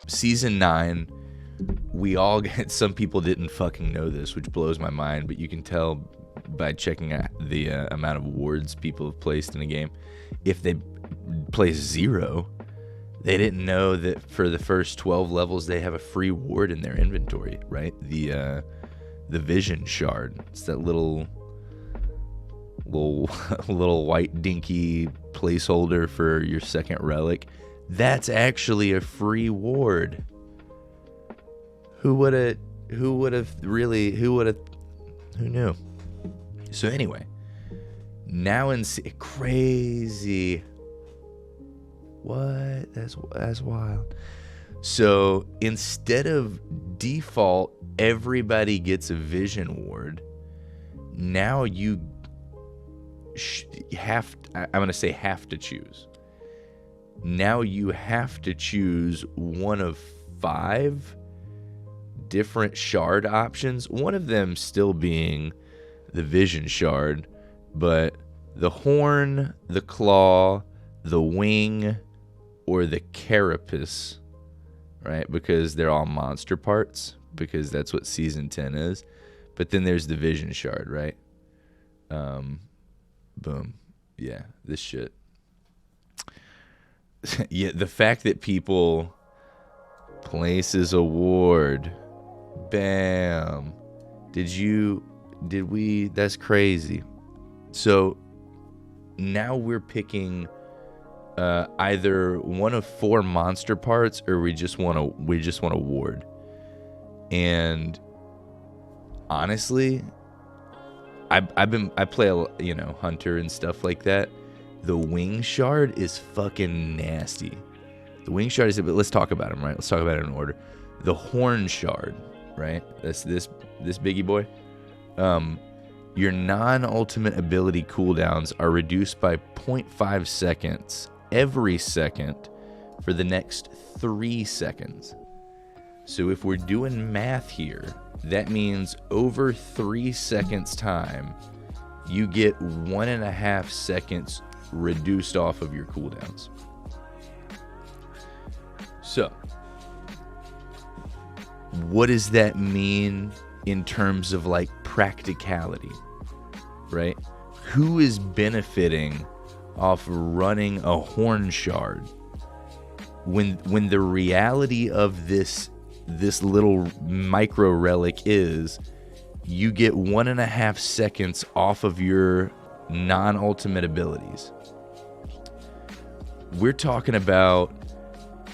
Season 9, we all get, some people didn't fucking know this, which blows my mind, but you can tell by checking out the amount of wards people have placed in a game. If they place 0, they didn't know that for the first 12 levels they have a free ward in their inventory, right? The Vision Shard. It's that little white dinky placeholder for your second relic. That's actually a free ward. Who knew? So anyway, now in crazy. What? That's wild. So instead of default, everybody gets a vision ward. Now you have to choose. Now you have to choose one of 5 different shard options. One of them still being the Vision Shard, but the horn, the claw, the wing, or the carapace, right? Because they're all monster parts, because that's what Season 10 is. But then there's the Vision Shard, right? Boom. Yeah, this shit. Yeah, the fact that people places a ward, bam. That's crazy. So now we're picking either one of 4 monster parts, or we just want a ward. And honestly, I play Hunter and stuff like that. The Wing Shard is fucking nasty. The Wing Shard is, but let's talk about them, right? Let's talk about it in order. The Horn Shard, right? That's this biggie boy. Your non-ultimate ability cooldowns are reduced by 0.5 seconds every second for the next 3 seconds. So if we're doing math here, that means over 3 seconds time, you get 1.5 seconds reduced off of your cooldowns. So, what does that mean in terms of like practicality, right? Who is benefiting off running a Horn Shard when the reality of this little micro relic is you get 1.5 seconds off of your non-ultimate abilities? We're talking about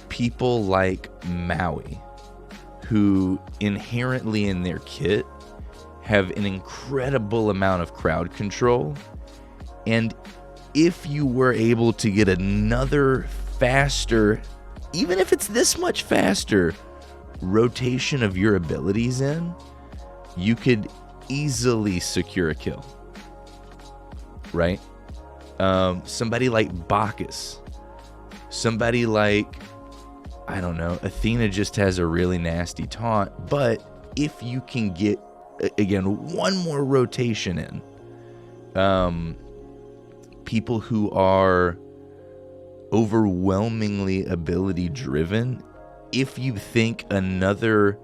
people like Maui, who inherently in their kit have an incredible amount of crowd control. And if you were able to get another faster, even if it's this much faster, rotation of your abilities in, you could easily secure a kill, right? Somebody like Bacchus, somebody like, I don't know, Athena just has a really nasty taunt, but if you can get, again, one more rotation in, people who are overwhelmingly ability driven, if you think another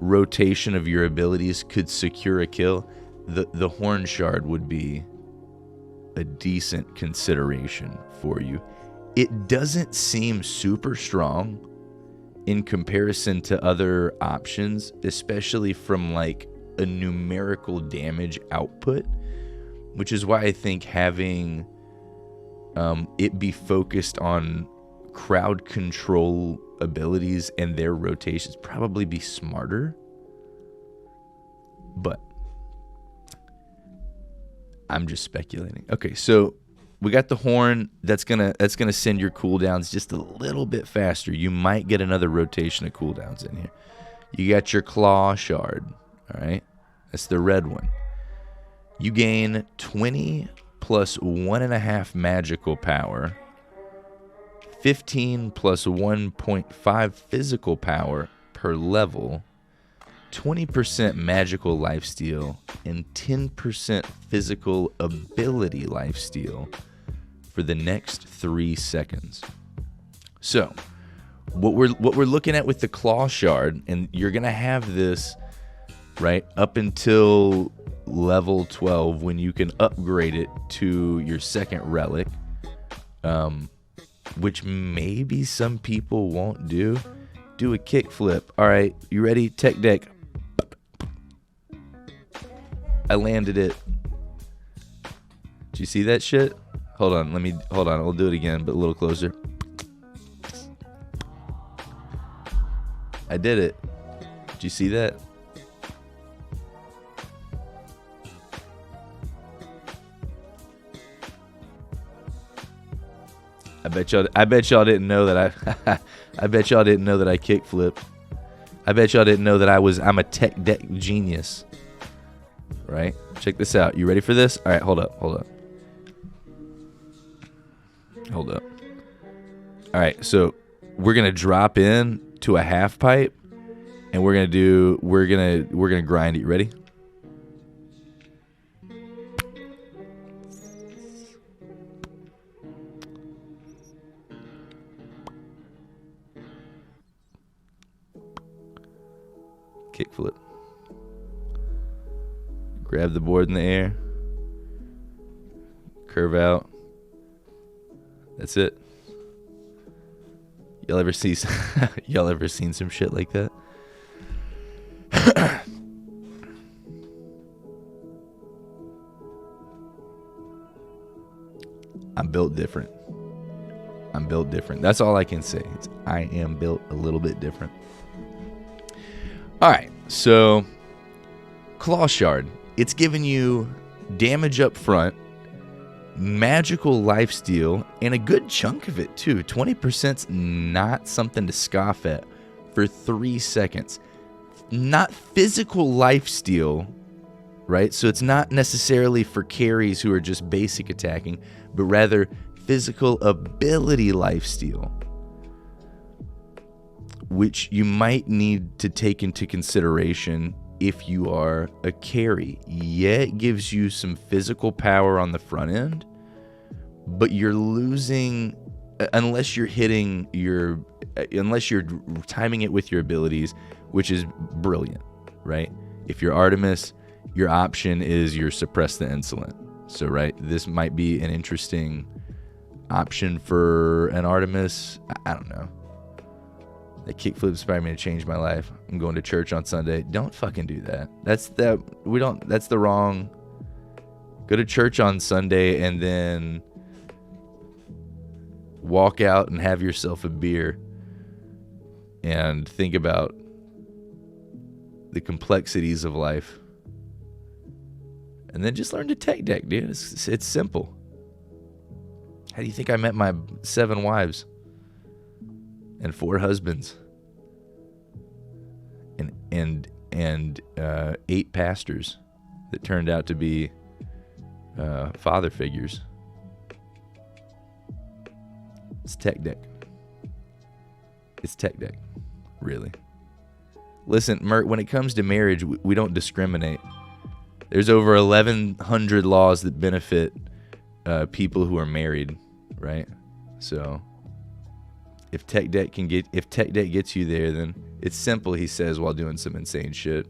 rotation of your abilities could secure a kill, the Horn Shard would be a decent consideration for you. It doesn't seem super strong in comparison to other options, especially from like a numerical damage output, which is why I think having it be focused on crowd control abilities and their rotations probably be smarter. But I'm just speculating. Okay, so we got the horn. That's gonna send your cooldowns just a little bit faster. You might get another rotation of cooldowns in here. You got your claw shard. All right, that's the red one. You gain 20 plus 1.5 magical power, 15 plus 1.5 physical power per level, 20% magical lifesteal, and 10% physical ability lifesteal for the next 3 seconds. So, what we're looking at with the claw shard, and you're gonna have this right up until level 12 when you can upgrade it to your second relic, which maybe some people won't do. Do a kickflip. All right, you ready? Tech deck. I landed it. Did you see that shit? Hold on. I'll do it again, but a little closer. I did it. Did you see that? I bet y'all didn't know that I bet y'all didn't know that I kickflipped. I bet y'all didn't know that I'm a tech deck genius. Right? Check this out. You ready for this? All right, hold up. All right, so we're gonna drop in to a half pipe, and we're gonna grind it. You ready? Kickflip. Grab the board in the air. Curve out. That's it. Y'all ever seen some shit like that? I'm built different. That's all I can say. I am built a little bit different. All right, so Claw Shard. It's giving you damage up front, magical lifesteal, and a good chunk of it too. 20%'s not something to scoff at for 3 seconds. Not physical lifesteal, right? So it's not necessarily for carries who are just basic attacking, but rather physical ability lifesteal, which you might need to take into consideration if you are a carry. Yeah, it gives you some physical power on the front end, but you're losing unless you're timing it with your abilities, which is brilliant, right? If you're Artemis, your option is your Suppress the Insolent. So, right, this might be an interesting option for an Artemis. I don't know. That kickflip inspired me to change my life. I'm going to church on Sunday. Don't fucking do that. That's the wrong. Go to church on Sunday and then walk out and have yourself a beer and think about the complexities of life. And then just learn to tech deck, dude. It's simple. How do you think I met my 7 wives and 4 husbands and 8 pastors that turned out to be father figures? It's tech deck. It's tech deck, really. Listen, Mert, when it comes to marriage, we don't discriminate. There's over 1,100 laws that benefit people who are married, right? So if tech deck gets you there, then it's simple, he says, while doing some insane shit.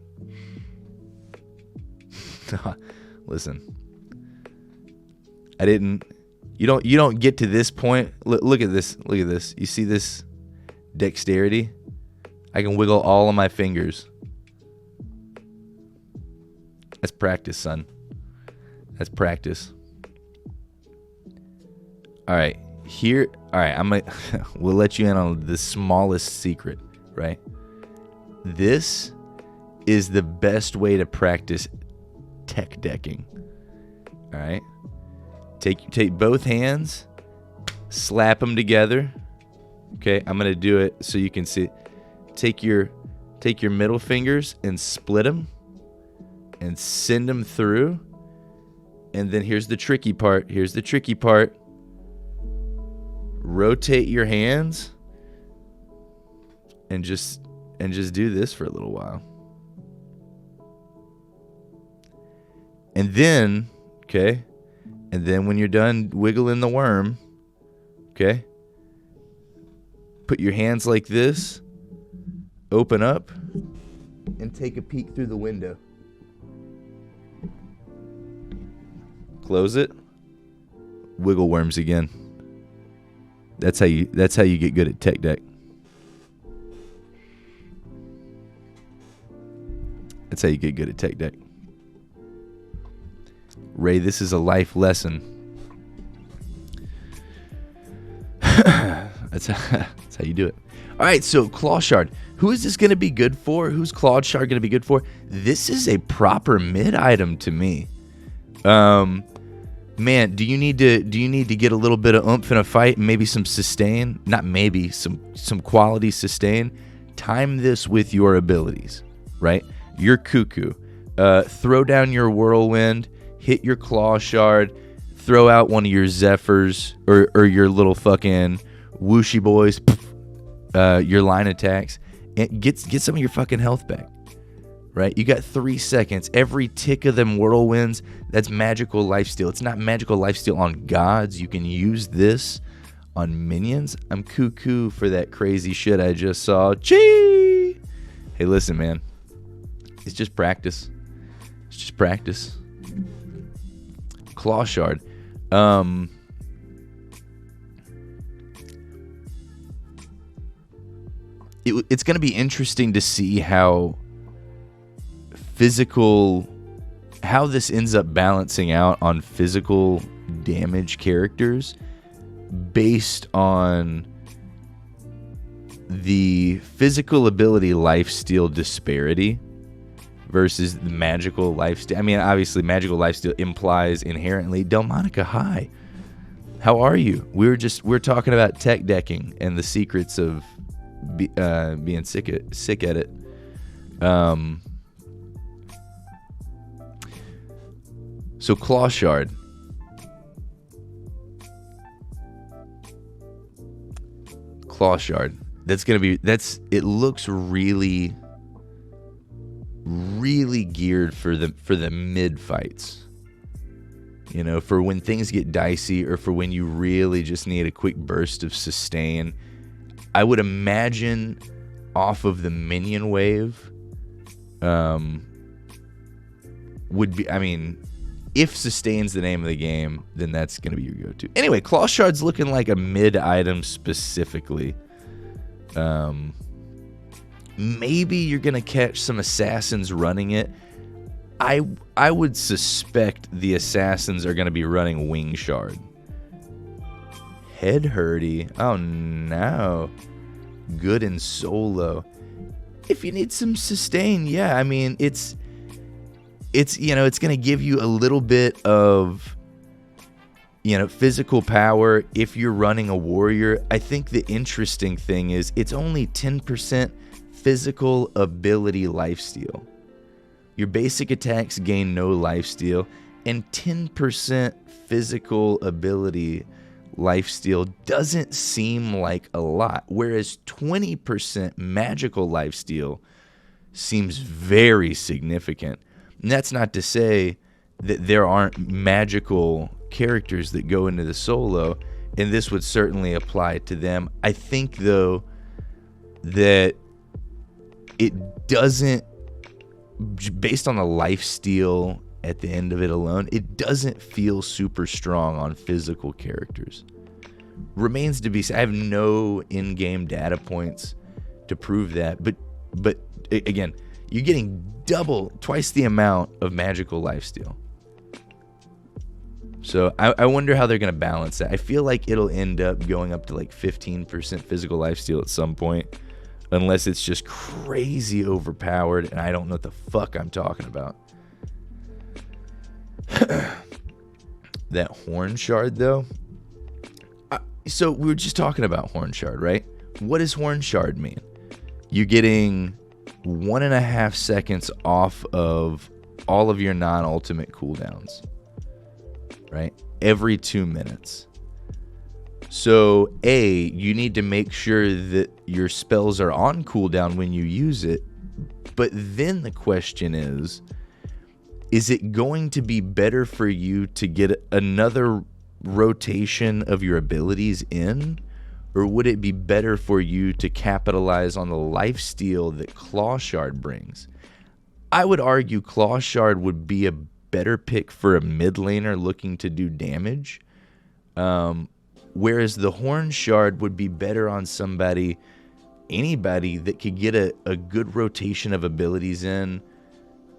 Listen, you don't get to this point. Look at this. You see this dexterity? I can wiggle all of my fingers. That's practice, son. That's practice. All right, here. All right, we'll let you in on the smallest secret, right? This is the best way to practice tech decking. All right, take both hands, slap them together. Okay, I'm gonna do it so you can see. Take your middle fingers and split them, and send them through. And then here's the tricky part. Here's the tricky part. Rotate your hands and just do this for a little while. And then, okay, and then when you're done wiggling the worm, okay, put your hands like this, open up, and take a peek through the window. Close it, wiggle worms again. That's how you get good at tech deck. That's how you get good at tech deck. Ray, this is a life lesson. That's how you do it. All right, so Claw Shard. Who is this going to be good for? Who's Claw Shard going to be good for? This is a proper mid item to me. Man, do you need to get a little bit of oomph in a fight and maybe some sustain? Not maybe, some quality sustain. Time this with your abilities, right? Your Cuckoo. Throw down your Whirlwind, hit your Claw Shard, throw out one of your Zephyrs or your little fucking whooshy boys, your line attacks, and get some of your fucking health back. Right? You got 3 seconds. Every tick of them whirlwinds, that's magical lifesteal. It's not magical lifesteal on gods. You can use this on minions. I'm cuckoo for that crazy shit I just saw. Chee! Hey, listen, man. It's just practice. It's just practice. Claw Shard. It's going to be interesting to see how this ends up balancing out on physical damage characters based on the physical ability lifesteal disparity versus the magical lifesteal. I mean, obviously magical lifesteal implies inherently Delmonica, hi. How are you? We're talking about tech decking and the secrets of being sick at it. So Claw Shard. Claw Shard. It looks really geared for the mid fights. You know, for when things get dicey or for when you really just need a quick burst of sustain. I would imagine off of the minion wave would be, I mean, if sustain's the name of the game, then that's going to be your go-to. Anyway, Claw Shard's looking like a mid item specifically. Maybe you're going to catch some assassins running it. I would suspect the assassins are going to be running Wing Shard. Head hurty. Oh no. Good in solo. If you need some sustain, yeah, I mean, it's you know, it's going to give you a little bit of, you know, physical power if you're running a warrior. I think the interesting thing is it's only 10% physical ability lifesteal. Your basic attacks gain no lifesteal, and 10% physical ability lifesteal doesn't seem like a lot, whereas 20% magical lifesteal seems very significant. And that's not to say that there aren't magical characters that go into the solo, and this would certainly apply to them. I think, though, that it doesn't, based on the lifesteal at the end of it alone, it doesn't feel super strong on physical characters. Remains to be seen. I have no in-game data points to prove that, but again, You're getting twice the amount of magical lifesteal. So I wonder how they're going to balance that. I feel like it'll end up going up to like 15% physical lifesteal at some point. Unless it's just crazy overpowered and I don't know what the fuck I'm talking about. That Horn Shard, though. So we were just talking about Horn Shard, right? What does Horn Shard mean? You're getting 1.5 seconds off of all of your non-ultimate cooldowns, right? Every 2 minutes. So, you need to make sure that your spells are on cooldown when you use it. But then the question is it going to be better for you to get another rotation of your abilities in? Or would it be better for you to capitalize on the lifesteal that Claw Shard brings? I would argue Claw Shard would be a better pick for a mid laner looking to do damage. Whereas the Horn Shard would be better on anybody that could get a good rotation of abilities in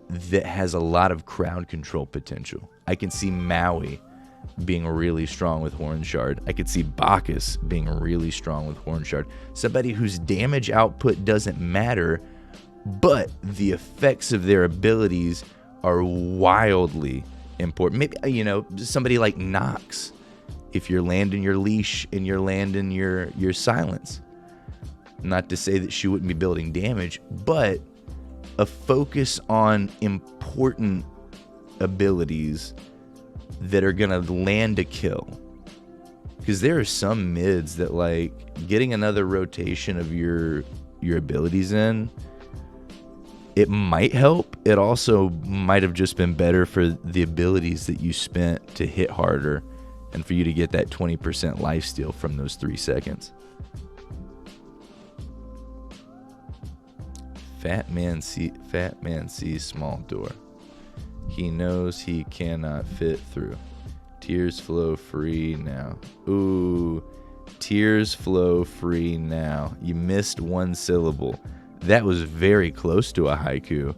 that has a lot of crowd control potential. I can see Maui being really strong with Horn Shard. I could see Bacchus being really strong with Horn Shard. Somebody whose damage output doesn't matter, but the effects of their abilities are wildly important. Maybe, somebody like Nox. If you're landing your leash and you're landing your silence. Not to say that she wouldn't be building damage, but a focus on important abilities that are going to land a kill. Because there are some mids that, like, getting another rotation of your abilities in, it might help. It also might have just been better for the abilities that you spent to hit harder and for you to get that 20% lifesteal from those 3 seconds. Fat man sees small door. He knows he cannot fit through. Tears flow free now. Ooh, tears flow free now. You missed one syllable. That was very close to a haiku,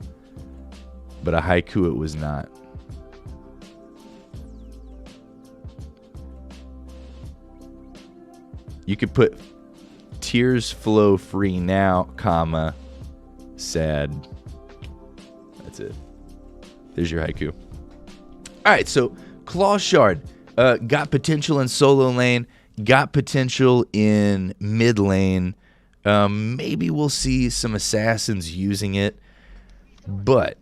but a haiku it was not. You could put tears flow free now, comma, sad. That's it. There's your haiku. All right, so Claw Shard got potential in solo lane, got potential in mid lane. Maybe we'll see some assassins using it, but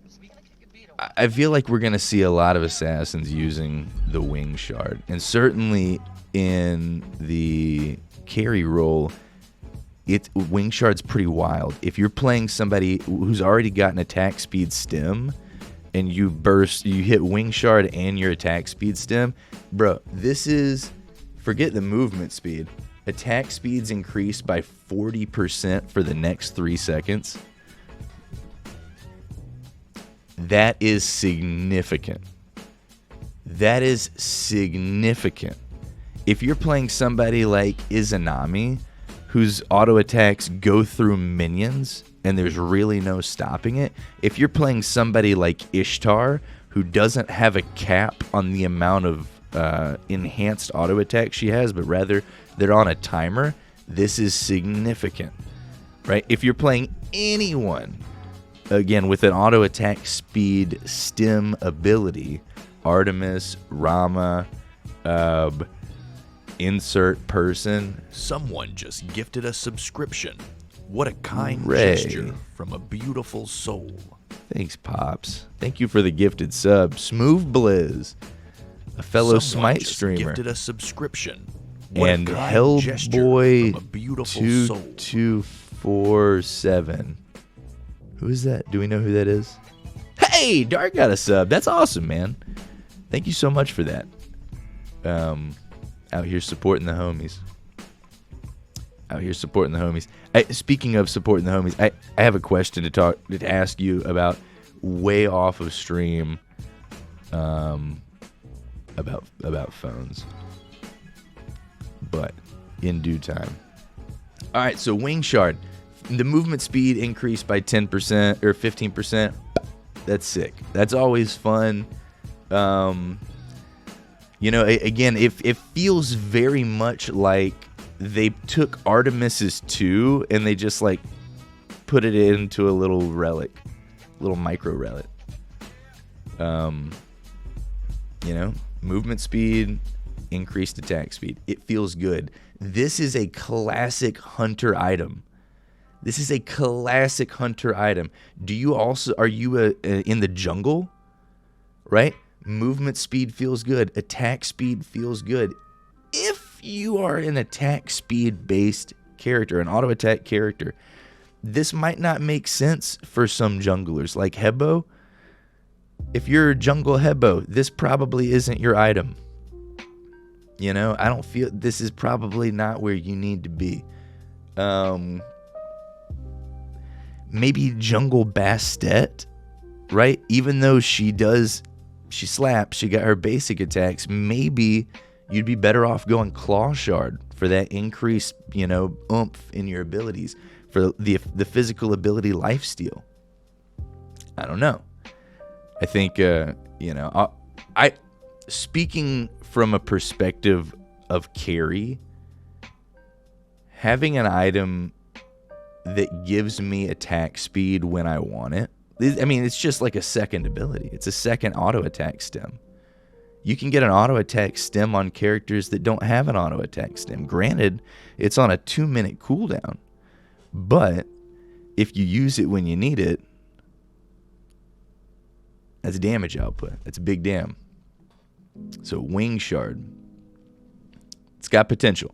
I feel like we're going to see a lot of assassins using the Wing Shard, and certainly in the carry role, Wing Shard's pretty wild. If you're playing somebody who's already got an attack speed stem and you hit Wing Shard and your attack speed stem, bro, this is, forget the movement speed. Attack speeds increased by 40% for the next 3 seconds. That is significant. That is significant. If you're playing somebody like Izanami, whose auto attacks go through minions and there's really no stopping it. If you're playing somebody like Ishtar, who doesn't have a cap on the amount of enhanced auto attack she has, but rather they're on a timer, this is significant, right? If you're playing anyone, again, with an auto attack speed stem ability, Artemis, Rama, insert person. Someone just gifted a subscription. What a kind Ray. gesture from a beautiful soul. Thanks, Pops. Thank you for the gifted sub. Smooth Blizz, a fellow Someone Smite just streamer. gifted a subscription. What And a kind gesture Hellboy from a beautiful soul. 2247. Who is that? Do we know who that is? Hey, Dark got a sub. That's awesome, man. Thank you so much for that. Out here supporting the homies. Speaking of supporting the homies, I have a question to ask you about way off of stream. About phones, but in due time. All right, so Wing Shard, The movement speed increased by 10% or 15%. That's sick. That's always fun. Again, it feels very much like they took Artemis's 2 and they just like put it into a little relic, little micro relic. Movement speed, increased attack speed. It feels good. This is a classic hunter item. Are you in the jungle? Right? Movement speed feels good. Attack speed feels good. If you are an attack speed based character, an auto attack character, this might not make sense for some junglers like Hebbo. If you're a jungle Hebbo, this probably isn't your item. I don't feel this is probably not where you need to be. Maybe jungle Bastet, right? Even though she slaps, she got her basic attacks. Maybe you'd be better off going Claw Shard for that increased, oomph in your abilities, for the physical ability lifesteal. I don't know. I think, speaking from a perspective of having an item that gives me attack speed when I want it. I mean, it's just like a second ability. It's a second auto attack stem. You can get an auto attack stem on characters that don't have an auto attack stem. Granted, it's on a 2-minute cooldown, but if you use it when you need it, that's damage output. That's a big damn. So Wing Shard. It's got potential.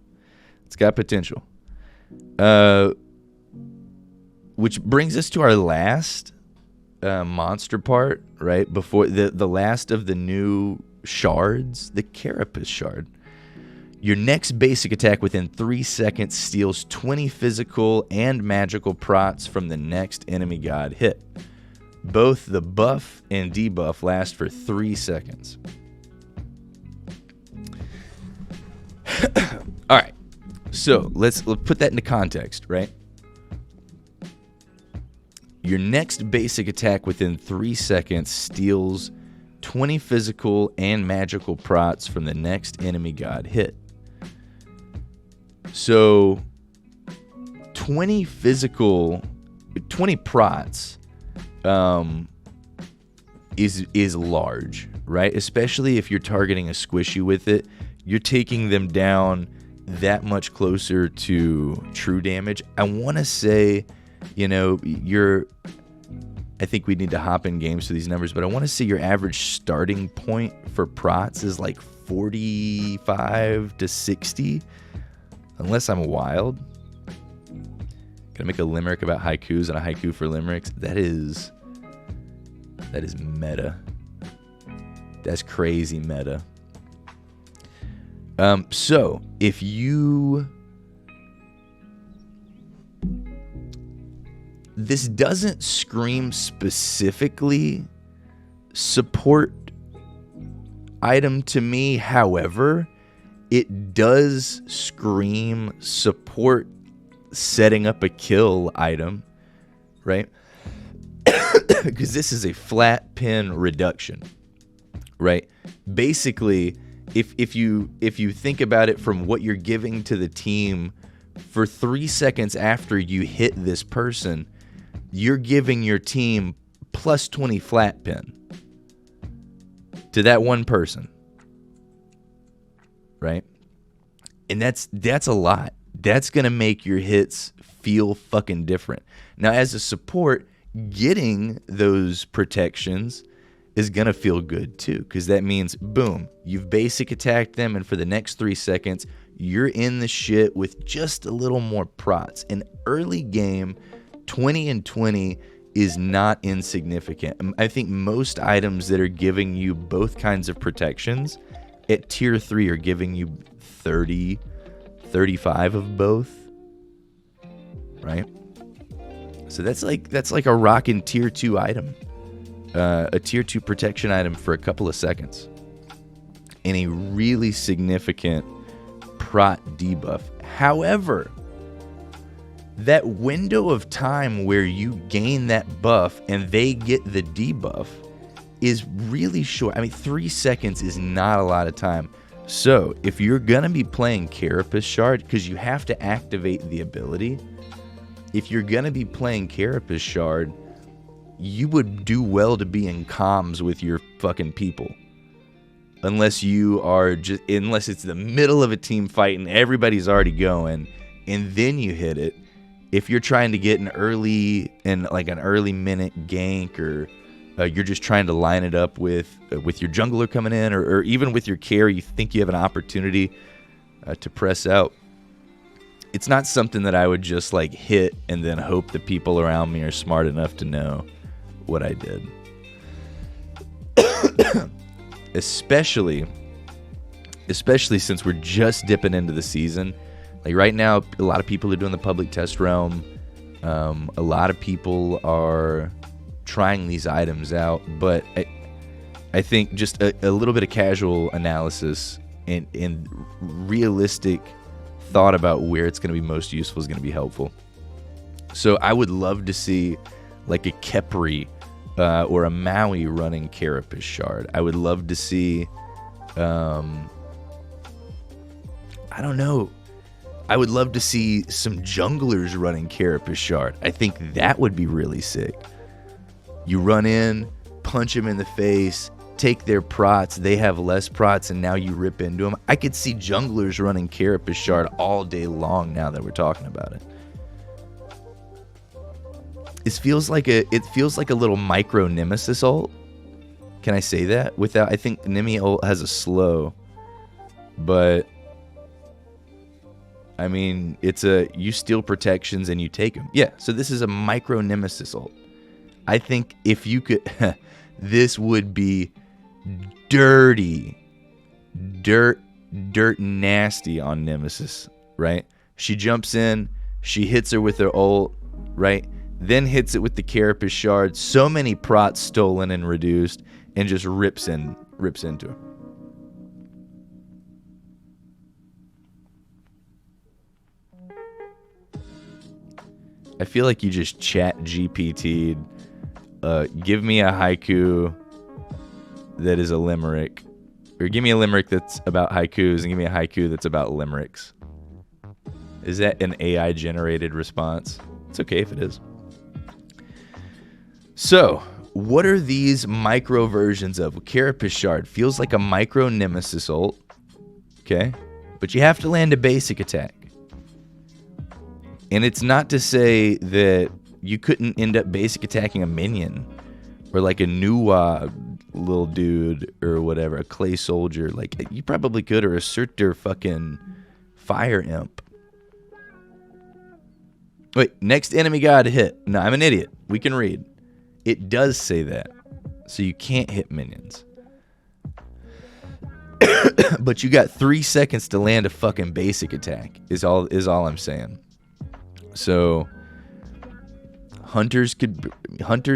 Which brings us to our last monster part, right? Before the last of the new shards, the Carapace Shard. Your next basic attack within 3 seconds steals 20 physical and magical prots from the next enemy god hit. Both the buff and debuff last for 3 seconds. All right, so let's put that into context, right? Your next basic attack within 3 seconds steals 20 physical and magical prots from the next enemy god hit. So 20 prots is large, right? Especially if you're targeting a squishy with it. You're taking them down that much closer to true damage. I want to say, I think we need to hop in games for these numbers, but I want to say your average starting point for prots is like 45 to 60, unless I'm wild. Gonna make a limerick about haikus and a haiku for limericks. That is meta. That's crazy meta. So if this doesn't scream specifically support item to me, however, it does scream support setting up a kill item, right? Because this is a flat pin reduction, right? Basically, if you think about it from what you're giving to the team for 3 seconds after you hit this person, you're giving your team plus 20 flat pin to that one person, right? And that's a lot. That's going to make your hits feel fucking different. Now, as a support, getting those protections is going to feel good too, because that means, boom, you've basic attacked them, and for the next 3 seconds, you're in the shit with just a little more prots. In early game, 20 and 20 is not insignificant. I think most items that are giving you both kinds of protections at tier 3 are giving you 30, 35 of both, right? So that's like a rockin' tier 2 item. A tier 2 protection item for a couple of seconds. And a really significant prot debuff. However, that window of time where you gain that buff and they get the debuff is really short. I mean, 3 seconds is not a lot of time. So if you're going to be playing Carapace Shard, because you have to activate the ability, if you're going to be playing Carapace Shard, you would do well to be in comms with your fucking people. Unless it's the middle of a team fight and everybody's already going, and then you hit it. If you're trying to get an early minute gank, or you're just trying to line it up with your jungler coming in, or even with your carry, you think you have an opportunity to press out. It's not something that I would just like hit and then hope the people around me are smart enough to know what I did. Especially since we're just dipping into the season. Like right now, a lot of people are doing the public test realm. A lot of people are trying these items out, but I think just a little bit of casual analysis and realistic thought about where it's going to be most useful is going to be helpful. So I would love to see like a Kepri or a Maui running Carapace Shard. I would love to see, I don't know. I would love to see some junglers running Carapace Shard. I think that would be really sick. You run in, punch them in the face, take their prots, they have less prots, and now you rip into them. I could see junglers running Carapace Shard all day long now that we're talking about it. It feels like a little micro Nemesis ult. Can I say that? I think Nemi ult has a slow, but I mean, you steal protections and you take them. Yeah, so this is a micro Nemesis ult. I think if you could, this would be dirt nasty on Nemesis, right? She jumps in, she hits her with her ult, right? Then hits it with the Carapace Shard. So many prots stolen and reduced, and just rips into her. I feel like you just chat GPT'd. Give me a haiku that is a limerick. Or give me a limerick that's about haikus, and give me a haiku that's about limericks. Is that an AI-generated response? It's okay if it is. So, what are these micro versions of? Carapace Shard feels like a micro Nemesis ult. Okay? But you have to land a basic attack. And it's not to say that you couldn't end up basic attacking a minion. Or like a Nuwa little dude or whatever. A clay soldier. Like, you probably could. Or a Surtur fucking fire imp. Wait, next enemy god hit. No, I'm an idiot. We can read. It does say that. So you can't hit minions. But you got 3 seconds to land a fucking basic attack. Is all I'm saying. So hunters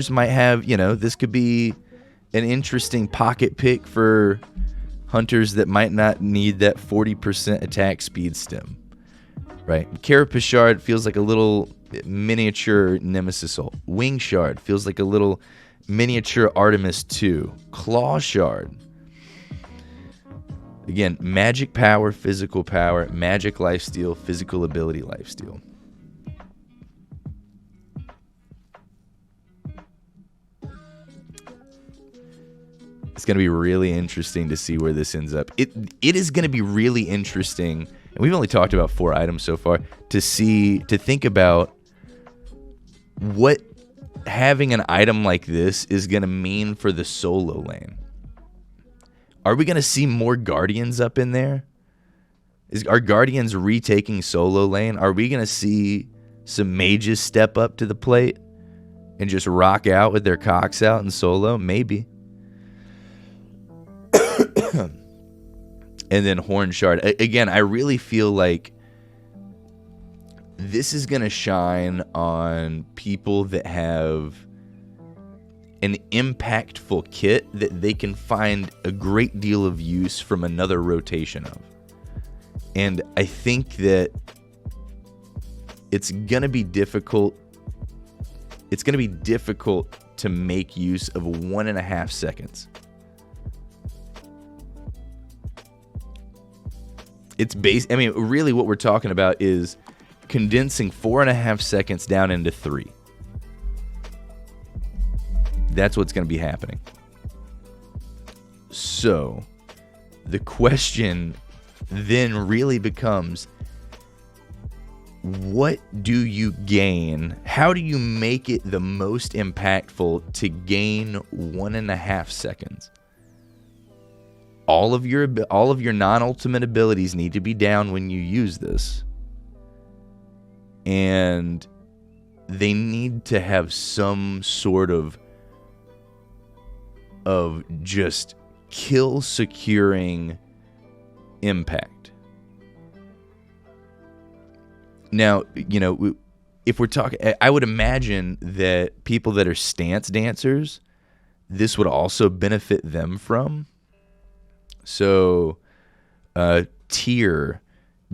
might have, this could be an interesting pocket pick for hunters that might not need that 40% attack speed stem. Right? Carapace Shard feels like a little miniature Nemesis ult. Wing Shard feels like a little miniature Artemis 2. Claw Shard. Again, magic power, physical power, magic lifesteal, physical ability lifesteal. It's going to be really interesting to see where this ends up. It is going to be really interesting, and we've only talked about 4 items so far, to think about what having an item like this is going to mean for the solo lane. Are we going to see more Guardians up in there? Are Guardians retaking solo lane? Are we going to see some mages step up to the plate and just rock out with their cocks out in solo? Maybe. And then Horn Shard. Again, I really feel like this is going to shine on people that have an impactful kit that they can find a great deal of use from another rotation of. And I think that it's going to be difficult. It's going to be difficult to make use of 1.5 seconds. I mean, really what we're talking about is condensing 4.5 seconds down into 3. That's what's going to be happening. So, the question then really becomes, what do you gain? How do you make it the most impactful to gain 1.5 seconds? All of your non-ultimate abilities need to be down when you use this. And they need to have some sort of just kill securing impact. Now, you know, if we're talking, I would imagine that people that are stance dancers, this would also benefit them from. So, tier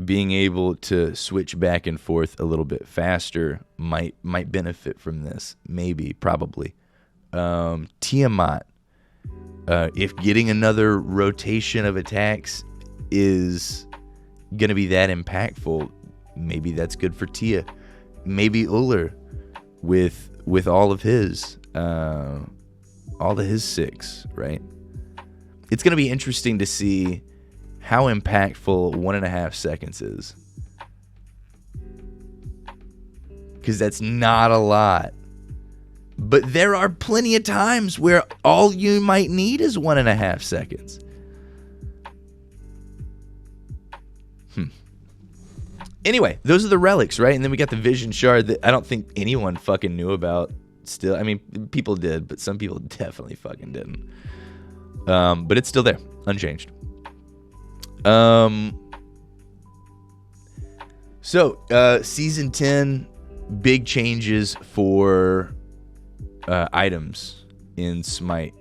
being able to switch back and forth a little bit faster might benefit from this. Maybe, probably. Tiamat, if getting another rotation of attacks is going to be that impactful, maybe that's good for Tia. Maybe Uller with all of his 6, right? It's going to be interesting to see how impactful 1.5 seconds is. Because that's not a lot. But there are plenty of times where all you might need is 1.5 seconds. Anyway, those are the relics, right? And then we got the Vision Shard that I don't think anyone fucking knew about still. I mean, people did, but some people definitely fucking didn't. But it's still there, unchanged. So, Season 10, big changes for items in Smite.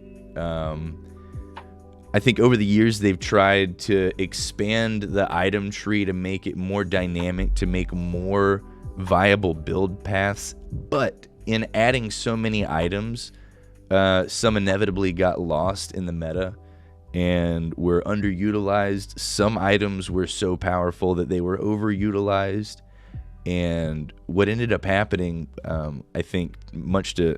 I think over the years they've tried to expand the item tree to make it more dynamic, to make more viable build paths. But in adding so many items, some inevitably got lost in the meta and were underutilized. Some items were so powerful that they were overutilized. And what ended up happening, I think, much to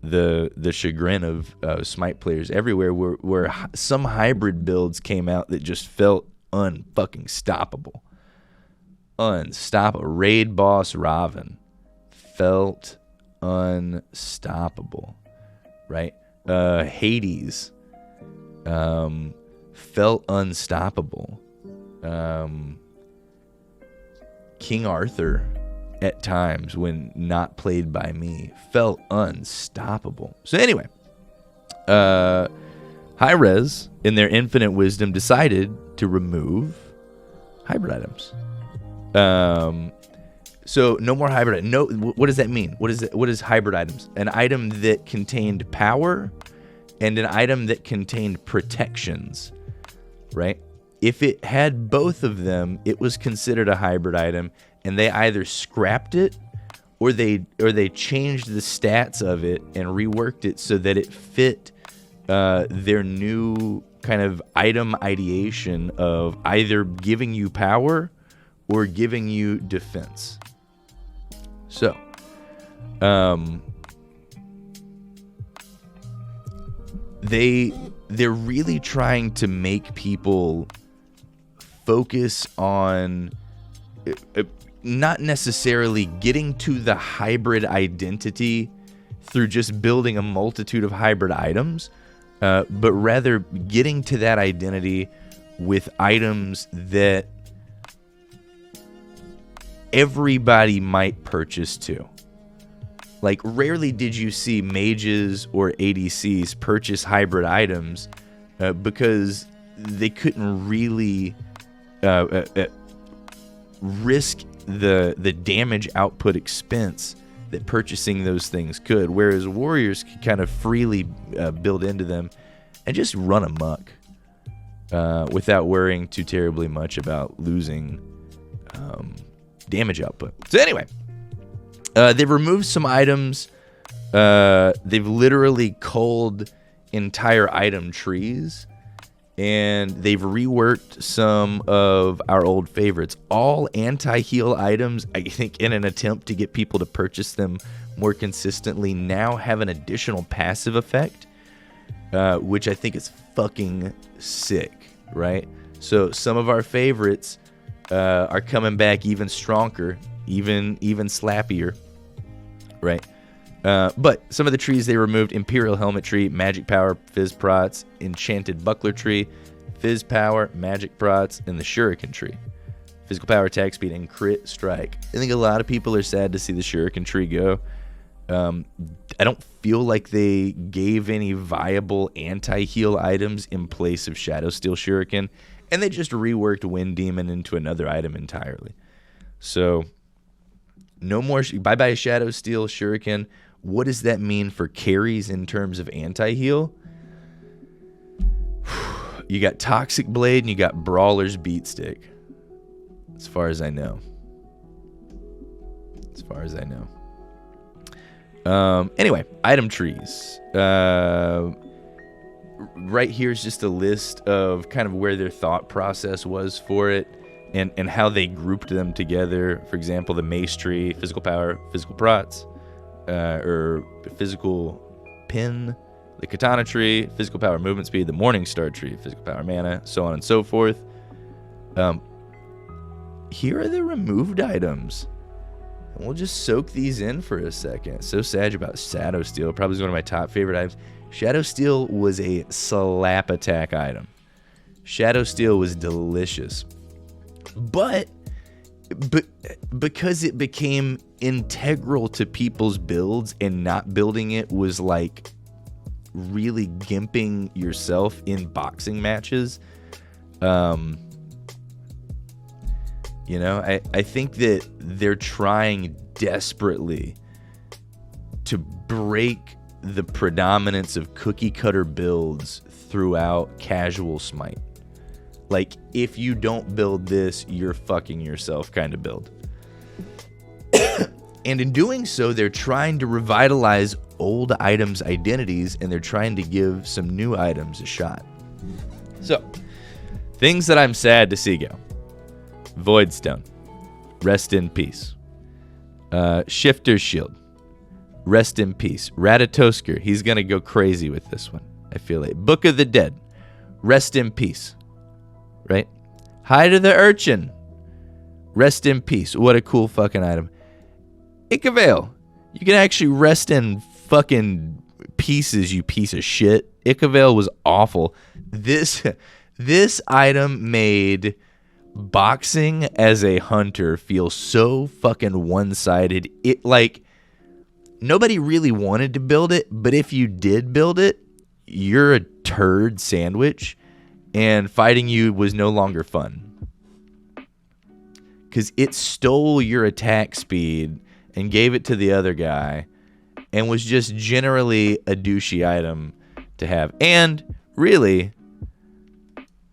the chagrin of Smite players everywhere, where some hybrid builds came out that just felt unfucking stoppable. Unstoppable. Raid boss Raven felt unstoppable, right? Hades felt unstoppable. King Arthur, at times when not played by me, felt unstoppable. So anyway, Hi-Rez, in their infinite wisdom, decided to remove hybrid items. So no more hybrid. No, what does that mean? What is hybrid items? An item that contained power and an item that contained protections, right? If it had both of them, it was considered a hybrid item, and they either scrapped it or they changed the stats of it and reworked it so that it fit their new kind of item ideation of either giving you power or giving you defense. So, they're really trying to make people focus on not necessarily getting to the hybrid identity through just building a multitude of hybrid items, but rather getting to that identity with items that everybody might purchase too. Like, rarely did you see mages or ADCs purchase hybrid items because they couldn't really risk the damage output expense that purchasing those things could, whereas warriors could kind of freely build into them and just run amok without worrying too terribly much about losing damage output. So anyway, they've removed some items. They've literally culled entire item trees, and they've reworked some of our old favorites. All anti-heal items, I think, in an attempt to get people to purchase them more consistently, now have an additional passive effect, which I think is fucking sick, right? So some of our favorites are coming back even stronger, even slappier, right? But some of the trees they removed: Imperial Helmet Tree, Magic Power, Fizz Prots, Enchanted Buckler Tree, Fizz Power, Magic Prots, and the Shuriken Tree. Physical Power, Attack Speed, and Crit Strike. I think a lot of people are sad to see the Shuriken Tree go. I don't feel like they gave any viable anti-heal items in place of Shadowsteel Shuriken, and they just reworked Wind Demon into another item entirely. So, no more. Bye-bye Shadowsteel Shuriken. What does that mean for carries in terms of anti-heal? You got Toxic Blade and you got Brawler's Beatstick. As far as I know. Anyway, item trees. Right here is just a list of kind of where their thought process was for it, and how they grouped them together. For example, the Mace Tree, Physical Power, Physical Prots, or Physical Pin, the Katana Tree, Physical Power, Movement Speed, the Morningstar Tree, Physical Power, Mana, so on and so forth. Here are the removed items. And we'll just soak these in for a second. So sad about Shadowsteel. Probably one of my top favorite items. Shadowsteel was a slap attack item. Shadowsteel was delicious. But because it became integral to people's builds, and not building it was like really gimping yourself in boxing matches, you know, I think that they're trying desperately to break the predominance of cookie cutter builds throughout casual Smite. Like, if you don't build this, you're fucking yourself kind of build. And in doing so, they're trying to revitalize old items' identities, and they're trying to give some new items a shot. So, things that I'm sad to see go. Voidstone, rest in peace. Shifter's Shield, rest in peace. Ratatoskr, he's going to go crazy with this one, I feel like. Book of the Dead, rest in peace. Right? Hide of the Urchin, rest in peace. What a cool fucking item. Ikavale, you can actually rest in fucking pieces, you piece of shit. Ikavale was awful. This item made boxing as a hunter feel so fucking one-sided. It, like, nobody really wanted to build it, but if you did build it, you're a turd sandwich, and fighting you was no longer fun. Because it stole your attack speed and gave it to the other guy, and was just generally a douchey item to have. And really,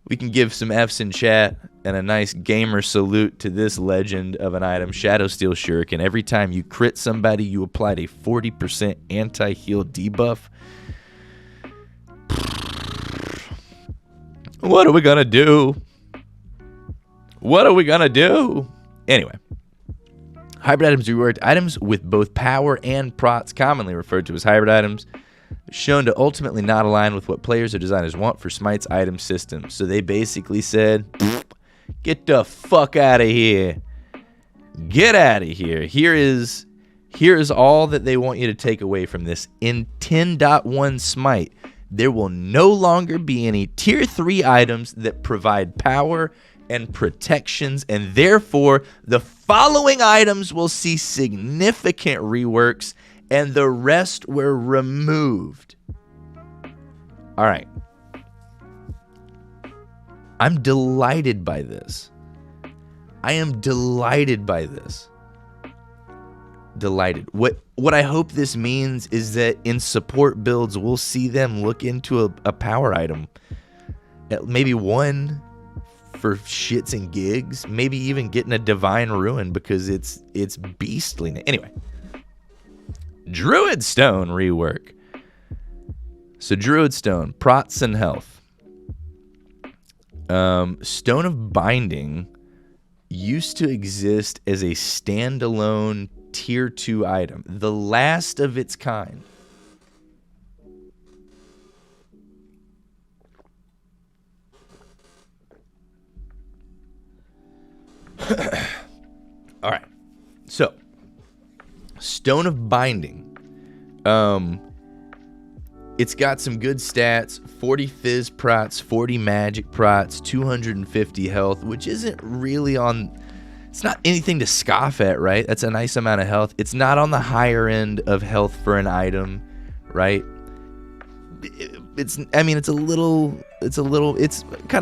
we can give some F's in chat and a nice gamer salute to this legend of an item, Shadowsteel Shuriken. Every time you crit somebody, you applied a 40% anti-heal debuff. What are we gonna do? Anyway. Hybrid items reworked. Items with both power and prots, commonly referred to as hybrid items, shown to ultimately not align with what players or designers want for Smite's item system. So they basically said, get the fuck out of here. Get out of here. Here is all that they want you to take away from this. In 10.1 Smite, there will no longer be any tier 3 items that provide power and protections, and therefore the following items will see significant reworks, and the rest were removed. All right. I'm delighted by this. I am delighted by this. Delighted. What I hope this means is that in support builds, we'll see them look into a power item. Maybe one for shits and gigs, maybe even getting a Divine Ruin because it's beastly. Anyway, Druid Stone rework. So Druid Stone, prots and health. Stone of Binding used to exist as a standalone tier 2 item, the last of its kind. All right. So, Stone of Binding. It's got some good stats, 40 Fizz prots, 40 Magic prots, 250 health, which isn't really on... It's not anything to scoff at, right? That's a nice amount of health. It's not on the higher end of health for an item, right? It's kind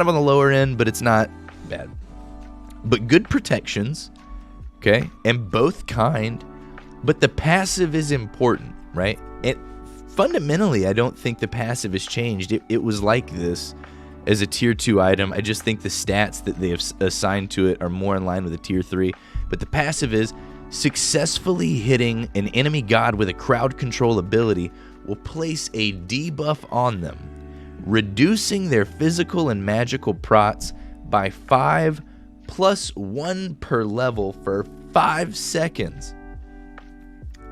of on the lower end, but it's not bad. But good protections, okay? And both kind, but the passive is important, right? And fundamentally, I don't think the passive has changed. It was like this as a tier 2 item. I just think the stats that they have assigned to it are more in line with a tier 3. But the passive is successfully hitting an enemy god with a crowd control ability will place a debuff on them, reducing their physical and magical prots by 5 plus 1 per level for 5 seconds.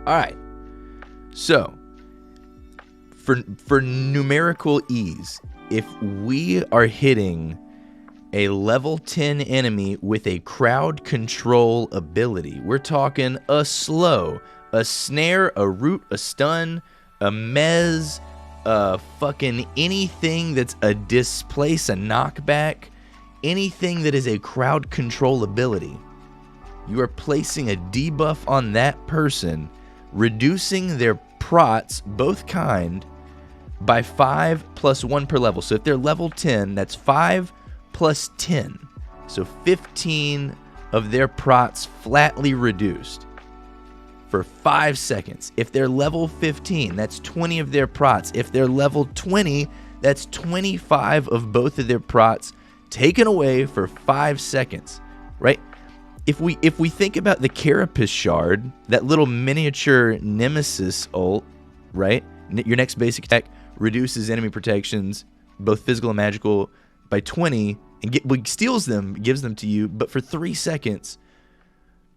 Alright, so for numerical ease, if we are hitting a level 10 enemy with a crowd control ability, we're talking a slow, a snare, a root, a stun, a mez, fucking anything that's a displace, a knockback, anything that is a crowd control ability, you are placing a debuff on that person, reducing their prots, both kind, by 5 plus 1 per level. So if they're level 10, that's 5 plus 10. So 15 of their prots flatly reduced for 5 seconds. If they're level 15, that's 20 of their prots. If they're level 20, that's 25 of both of their prots taken away for 5 seconds, right? If we think about the Carapace Shard, that little miniature Nemesis ult, right? Your next basic attack reduces enemy protections, both physical and magical, by 20, and steals them, gives them to you, but for 3 seconds,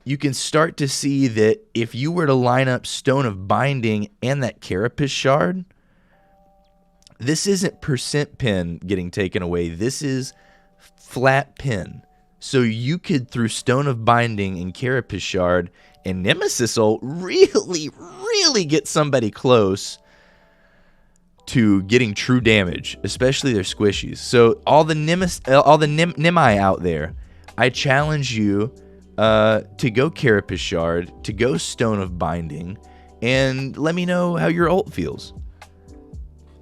you can start to see that if you were to line up Stone of Binding and that Carapace Shard, this isn't percent pin getting taken away. This is flat pin. So you could, through Stone of Binding and Carapace Shard and Nemesis ult, really get somebody close to getting true damage, especially their squishies. So all the Nemi out there, I challenge you to go Carapace Shard, to go Stone of Binding, and let me know how your ult feels.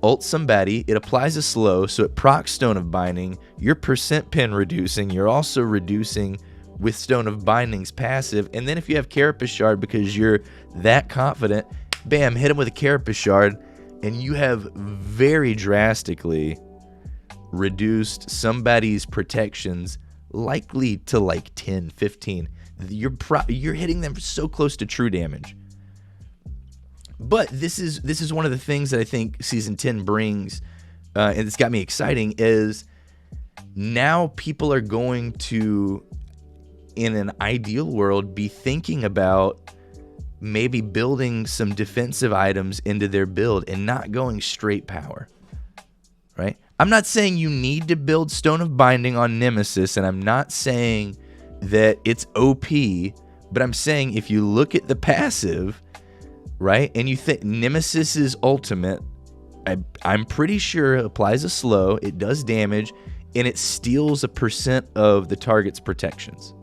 Ult somebody, it applies a slow, so it procs Stone of Binding, you're percent pin reducing, you're also reducing with Stone of Binding's passive, and then if you have Carapace Shard because you're that confident, bam, hit him with a Carapace Shard, and you have very drastically reduced somebody's protections likely to like 10, 15. You're hitting them so close to true damage. But this is one of the things that I think Season 10 brings, and it's got me exciting, is now people are going to, in an ideal world, be thinking about maybe building some defensive items into their build and not going straight power, right? I'm not saying you need to build Stone of Binding on Nemesis, and I'm not saying that it's OP, but I'm saying if you look at the passive, right, and you think Nemesis's ultimate, I'm pretty sure it applies a slow, it does damage, and it steals a percent of the target's protections.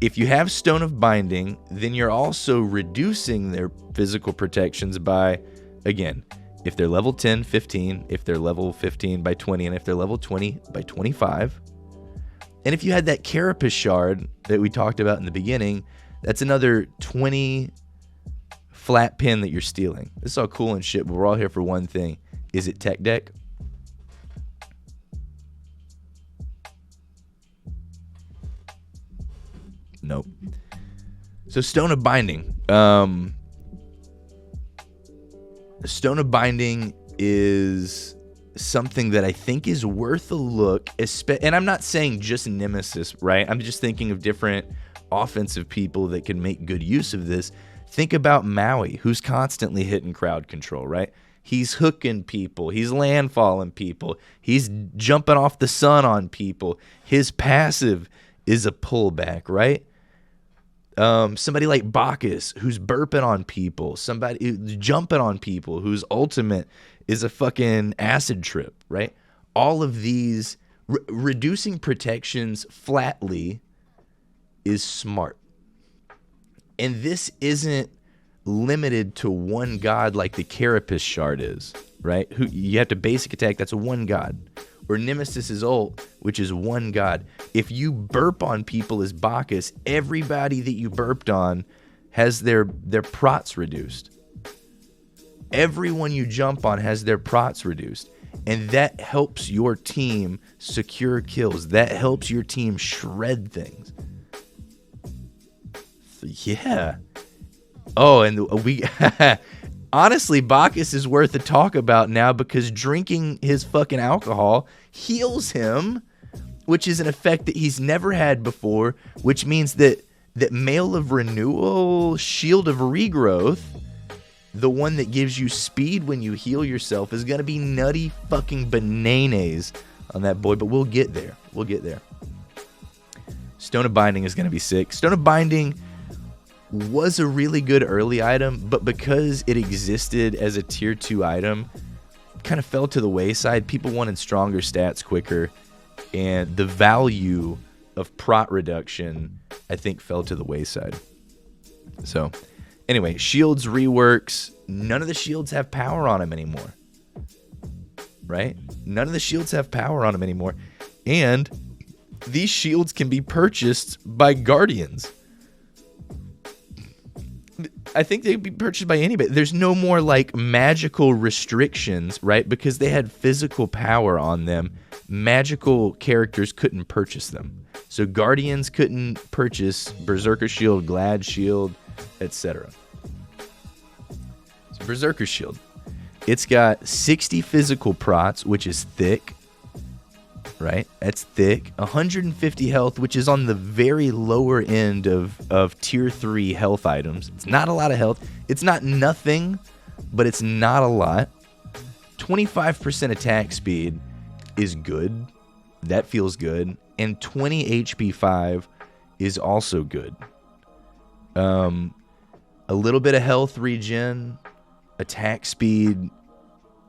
If you have Stone of Binding, then you're also reducing their physical protections by, again, if they're level 10, 15, if they're level 15 by 20, and if they're level 20 by 25. And if you had that Carapace Shard that we talked about in the beginning, that's another 20 flat pin that you're stealing. This is all cool and shit, but we're all here for one thing. Is it tech deck? Nope. So Stone of Binding. Stone of Binding is something that I think is worth a look. And I'm not saying just Nemesis, right? I'm just thinking of different offensive people that can make good use of this. Think about Maui, who's constantly hitting crowd control, right? He's hooking people. He's landfalling people. He's jumping off the sun on people. His passive is a pullback, right? Somebody like Bacchus, who's burping on people. Somebody who's jumping on people, whose ultimate is a fucking acid trip, right? All of these, reducing protections flatly is smart. And this isn't limited to one god like the Carapace Shard is, right? Who you have to basic attack, that's a one god. Or Nemesis' ult, which is one god. If you burp on people as Bacchus, everybody that you burped on has their prots reduced. Everyone you jump on has their prots reduced. And that helps your team secure kills. That helps your team shred things. Yeah. Oh, and we honestly, Bacchus is worth a talk about now because drinking his fucking alcohol heals him, which is an effect that he's never had before, which means that Mail of Renewal, Shield of Regrowth, the one that gives you speed when you heal yourself, is going to be nutty fucking bananas on that boy, but we'll get there. We'll get there. Stone of Binding is going to be sick. Stone of Binding was a really good early item, but because it existed as a tier 2 item, kind of fell to the wayside. People wanted stronger stats quicker, and the value of prot reduction, I think, fell to the wayside. So, anyway, shields reworks. None of the shields have power on them anymore. Right? None of the shields have power on them anymore. And these shields can be purchased by guardians. I think they can be purchased by anybody. There's no more like magical restrictions, right? Because they had physical power on them. Magical characters couldn't purchase them. So guardians couldn't purchase Berserker Shield, Glad Shield, etc. So Berserker Shield. It's got 60 physical prots, which is thick. Right? That's thick. 150 health, which is on the very lower end of tier 3 health items. It's not a lot of health. It's not nothing, but it's not a lot. 25% attack speed is good. That feels good. And 20 HP 5 is also good. A little bit of health regen, attack speed.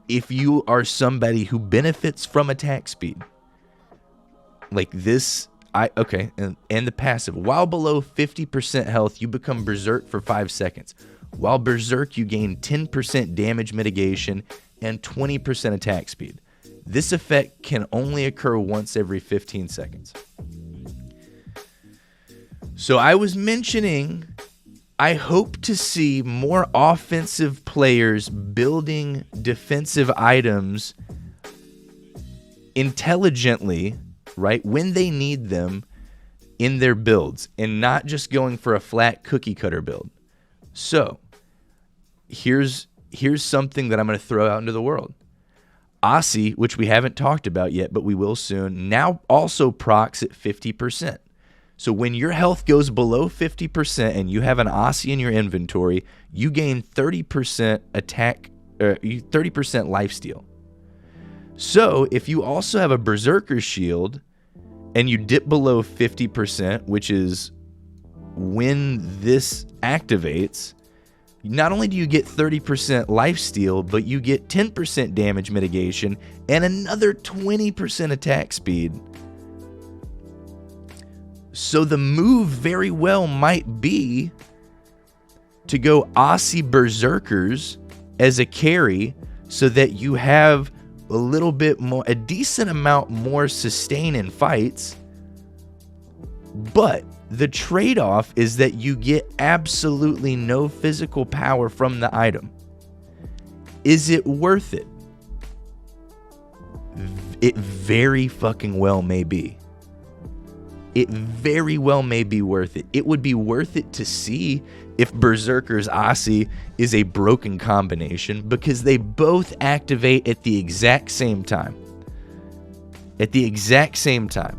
If you are somebody who benefits from attack speed, like this, and the passive. While below 50% health, you become Berserk for 5 seconds. While Berserk, you gain 10% damage mitigation and 20% attack speed. This effect can only occur once every 15 seconds. So I was mentioning, I hope to see more offensive players building defensive items intelligently, right, when they need them in their builds, and not just going for a flat cookie cutter build. So here's something that I'm going to throw out into the world. Aussie, which we haven't talked about yet, but we will soon, now also procs at 50%. So when your health goes below 50% and you have an Aussie in your inventory, you gain 30% attack, 30% lifesteal. So if you also have a Berserker Shield and you dip below 50%, which is when this activates, not only do you get 30% lifesteal, but you get 10% damage mitigation and another 20% attack speed. So the move very well might be to go Aussie Berserkers as a carry so that you have a little bit more, a decent amount more sustain in fights. But the trade-off is that you get absolutely no physical power from the item. Is it worth it? It very fucking well may be. it very well may be worth it. It would be worth it to see if Berserker's Aussie is a broken combination, because they both activate at the exact same time. At the exact same time.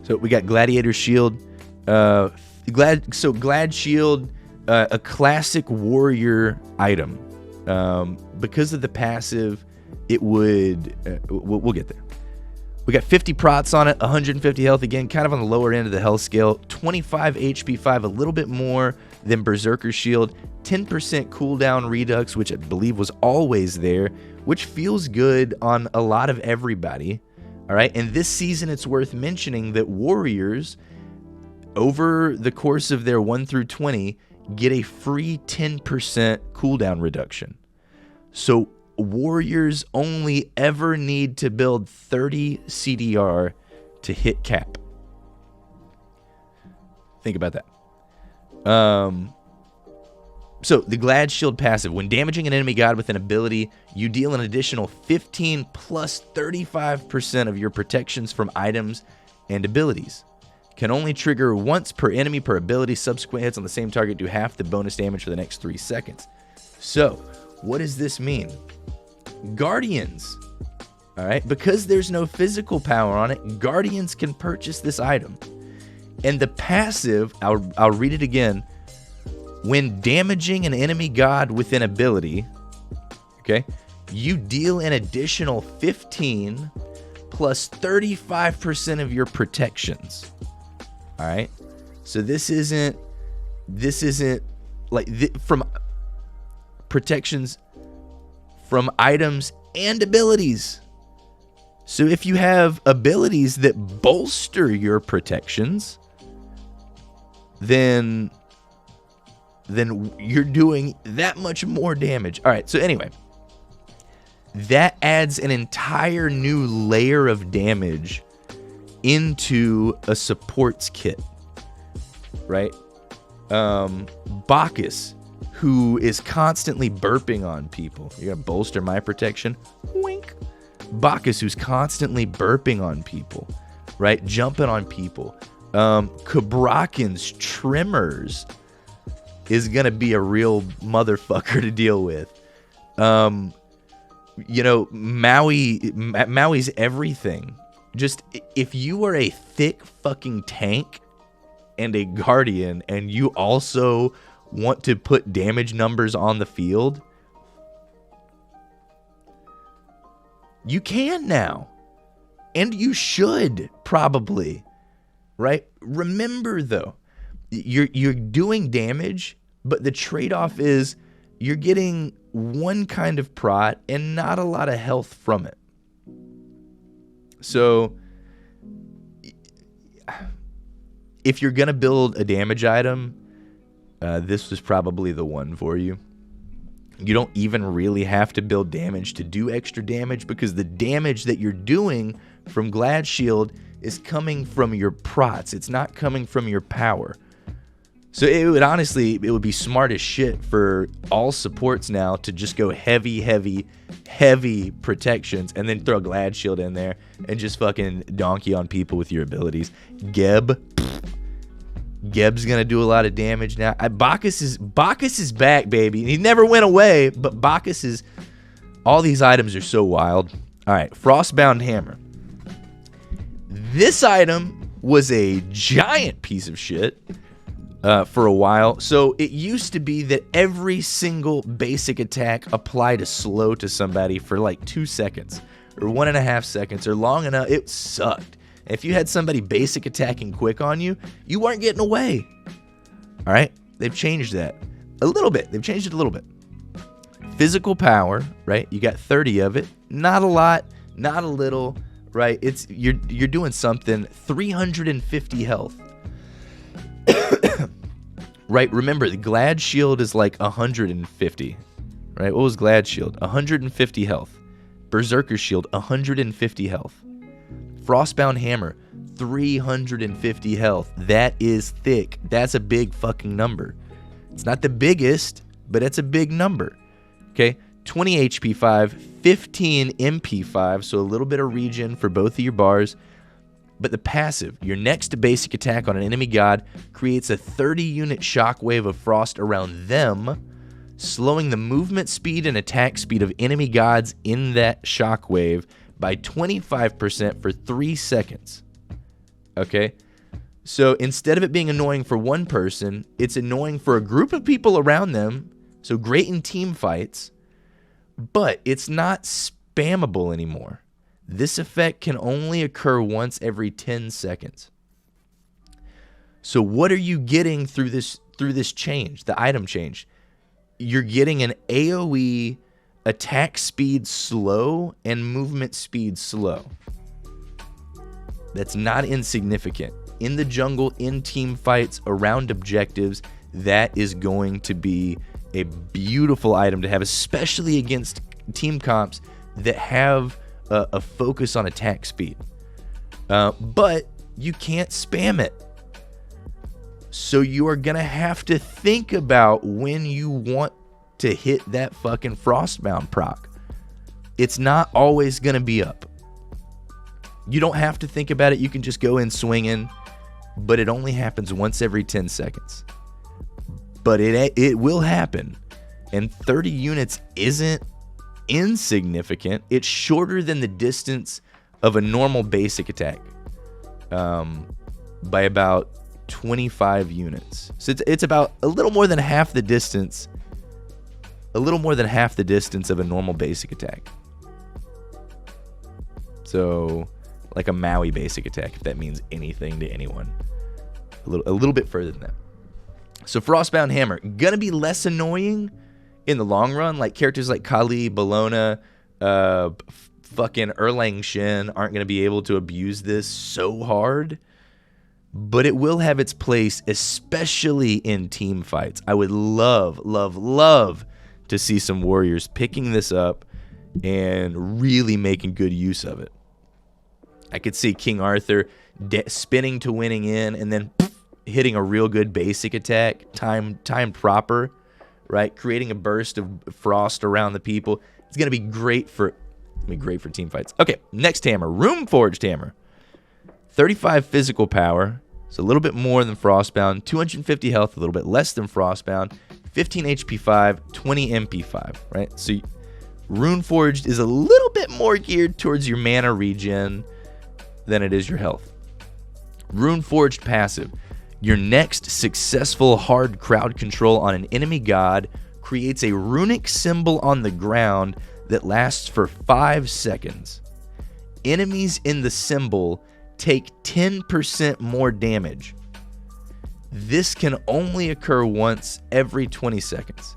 So we got Gladiator Shield. Glad Shield, a classic warrior item. Because of the passive, it would... we'll get there. We got 50 prots on it, 150 health, again, kind of on the lower end of the health scale. 25 HP 5, a little bit more than Berserker Shield. 10% cooldown redux, which I believe was always there, which feels good on a lot of everybody. All right, and this season it's worth mentioning that warriors, over the course of their 1 through 20, get a free 10% cooldown reduction. So warriors only ever need to build 30 CDR to hit cap. Think about that. So the Glad Shield passive, when damaging an enemy god with an ability, you deal an additional 15 plus 35% of your protections from items and abilities. Can only trigger once per enemy per ability. Subsequent hits on the same target do half the bonus damage for the next 3 seconds. So what does this mean? Guardians, all right, because there's no physical power on it, Guardians can purchase this item. And the passive, I'll read it again. When damaging an enemy god with an ability, okay, you deal an additional 15 plus 35% of your protections. All right, so this isn't like from protections from items and abilities. So if you have abilities that bolster your protections, then you're doing that much more damage. All right, so anyway, that adds an entire new layer of damage into a support's kit, right? Bacchus, who is constantly burping on people. You're gonna bolster my protection? Wink. Bacchus, who's constantly burping on people, right? Jumping on people. Kabrakin's Trimmers is gonna be a real motherfucker to deal with. You know, Maui's everything. Just, if you are a thick fucking tank and a guardian, and you also want to put damage numbers on the field, you can now. And you should, probably. Right? Remember, though, you're doing damage, but the trade-off is you're getting one kind of prot and not a lot of health from it. So if you're going to build a damage item, this was probably the one for you. You don't even really have to build damage to do extra damage, because the damage that you're doing from Glad Shield is coming from your prots. It's not coming from your power. So it would be smart as shit for all supports now to just go heavy protections and then throw Glad Shield in there and just fucking donkey on people with your abilities. Geb's gonna do a lot of damage now. Bacchus is back, baby. He never went away, but Bacchus is... all these items are so wild. All right, Frostbound Hammer. This item was a giant piece of shit for a while. So it used to be that every single basic attack applied a slow to somebody for like 2 seconds or 1.5 seconds or long enough. It sucked. If you had somebody basic attacking quick on you, you weren't getting away. All right, they've changed that a little bit. They've changed it a little bit. Physical power, right? You got 30 of it. Not a lot, not a little, right? It's you're doing something. 350 health. Right? Remember, the Glad Shield is like 150. Right? What was Glad Shield? 150 health. Berserker Shield, 150 health. Frostbound Hammer, 350 health. That is thick. That's a big fucking number. It's not the biggest, but it's a big number. Okay? 20 HP 5, 15 MP 5, so a little bit of regen for both of your bars. But the passive, your next basic attack on an enemy god creates a 30-unit shockwave of frost around them, slowing the movement speed and attack speed of enemy gods in that shockwave by 25% for 3 seconds. Okay? So instead of it being annoying for one person, it's annoying for a group of people around them, so great in team fights, but it's not spammable anymore. This effect can only occur once every 10 seconds. So what are you getting through this change, the item change? You're getting an AoE attack speed slow and movement speed slow. That's not insignificant. In the jungle, in team fights, around objectives, that is going to be a beautiful item to have, especially against team comps that have a focus on attack speed. But you can't spam it. So you are going to have to think about when you want to hit that fucking Frostbound proc. It's not always going to be up. You don't have to think about it. You can just go in swinging, but it only happens once every 10 seconds. But it will happen. And 30 units isn't insignificant. It's shorter than the distance of a normal basic attack by about 25 units. So it's about a little more than half the distance. A little more than half the distance of a normal basic attack. So like a Maui basic attack, if that means anything to anyone. A little bit further than that. So Frostbound Hammer, gonna be less annoying in the long run. Like characters like Kali, Bellona, fucking Erlang Shen aren't gonna be able to abuse this so hard. But it will have its place, especially in team fights. I would love, love, love to see some warriors picking this up and really making good use of it. I could see King Arthur spinning to winning in and then hitting a real good basic attack, timed proper, right? Creating a burst of frost around the people. It's gonna be great for team fights. Okay, next hammer, Runeforged Hammer. 35 physical power, so a little bit more than Frostbound. 250 health, a little bit less than Frostbound. 15 HP 5, 20 MP 5, right? So Runeforged is a little bit more geared towards your mana regen than it is your health. Runeforged passive. Your next successful hard crowd control on an enemy god creates a runic symbol on the ground that lasts for 5 seconds. Enemies in the symbol take 10% more damage. This can only occur once every 20 seconds.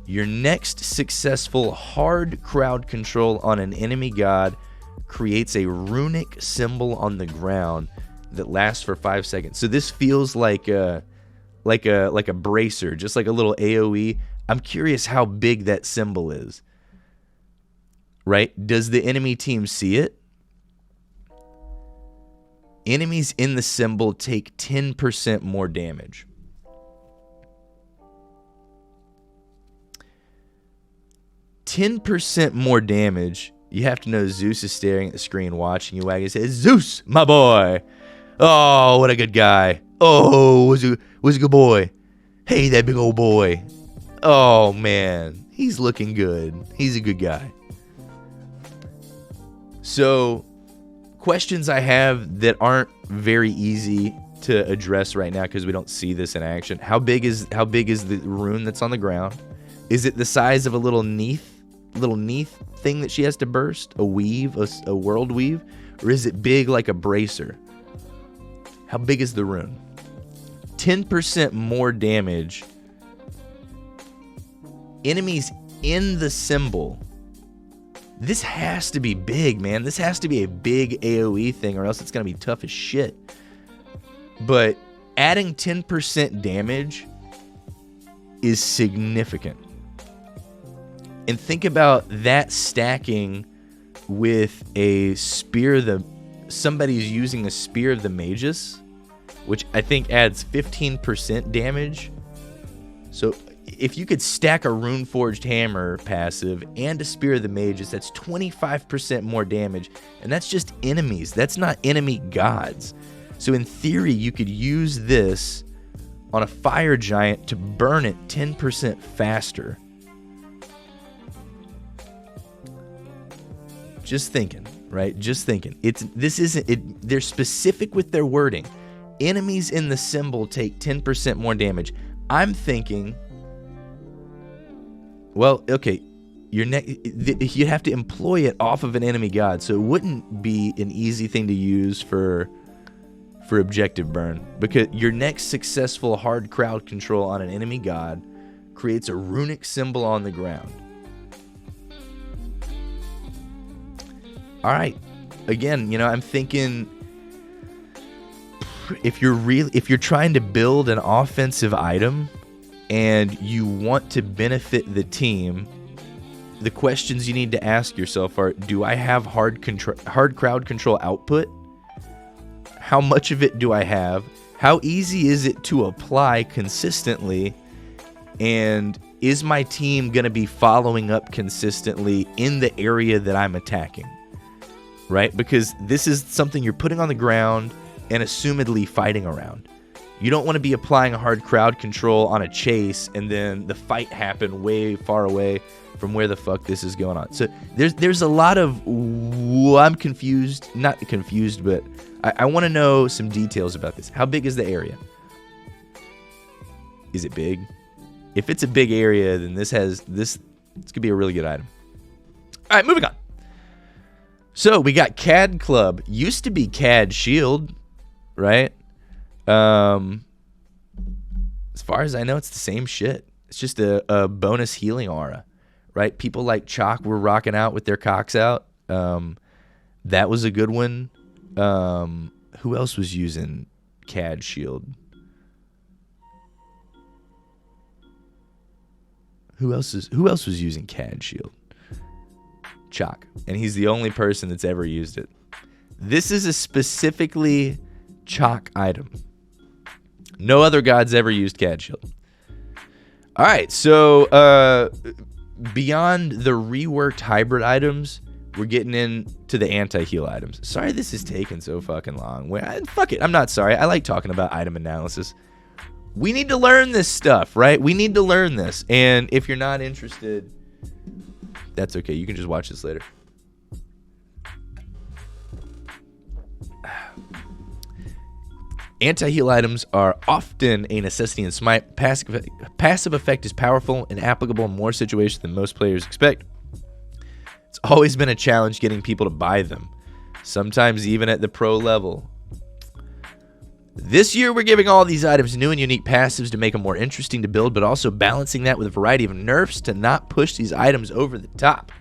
Your next successful hard crowd control on an enemy god creates a runic symbol on the ground that lasts for 5 seconds. So this feels like a bracer, just like a little AoE. I'm curious how big that symbol is. Right? Does the enemy team see it? Enemies in the symbol take 10% more damage. "10% more damage." You have to know Zeus is staring at the screen watching you, wagging his head. "Zeus, my boy. Oh, what a good guy. Oh, was a good boy. Hey, that big old boy. Oh, man. He's looking good. He's a good guy." So, questions I have that aren't very easy to address right now because we don't see this in action. How big is the rune that's on the ground? Is it the size of a little neath thing that she has to burst? A weave, a world weave? Or is it big like a bracer? How big is the rune? 10% more damage. Enemies in the symbol. This has to be big, man. This has to be a big AoE thing, or else it's going to be tough as shit. But adding 10% damage is significant. And think about that stacking with a spear. Somebody's using a spear of the magus, which I think adds 15% damage. So if you could stack a Runeforged Hammer passive and a Spear of the Mages, that's 25% more damage, and that's just enemies. That's not enemy gods. So in theory, you could use this on a Fire Giant to burn it 10% faster. Just thinking, right? Just thinking. They're specific with their wording. Enemies in the symbol take 10% more damage. I'm thinking, well, okay, you have to employ it off of an enemy god, so it wouldn't be an easy thing to use for objective burn, because your next successful hard crowd control on an enemy god creates a runic symbol on the ground. All right, again, I'm thinking, if you're trying to build an offensive item and you want to benefit the team, the questions you need to ask yourself are, do I have hard crowd control output? How much of it do I have? How easy is it to apply consistently? And is my team going to be following up consistently in the area that I'm attacking? Right? Because this is something you're putting on the ground and assumedly fighting around. You don't want to be applying a hard crowd control on a chase and then the fight happen way far away from where the fuck this is going on. So there's a lot of, I'm confused, not confused, but I want to know some details about this. How big is the area? Is it big? If it's a big area, then this could be a really good item. All right, moving on. So we got CAD Club. Used to be CAD Shield, right? As far as I know, it's the same shit. It's just a bonus healing aura, right? People like Chalk were rocking out with their cocks out. That was a good one. Who else was using CAD Shield? Who else was using CAD Shield? Chalk, and he's the only person that's ever used it. This is a specifically Chalk item. No other gods ever used CAD Shield. All right, so beyond the reworked hybrid items, we're getting into the anti-heal items. Sorry this is taking so fucking long. Fuck it, I'm not sorry. I like talking about item analysis. We need to learn this stuff, right? We need to learn this. And if you're not interested, that's okay. You can just watch this later. Anti-heal items are often a necessity in SMITE. Passive effect is powerful and applicable in more situations than most players expect. It's always been a challenge getting people to buy them, sometimes even at the pro level. This year, we're giving all these items new and unique passives to make them more interesting to build, but also balancing that with a variety of nerfs to not push these items over the top.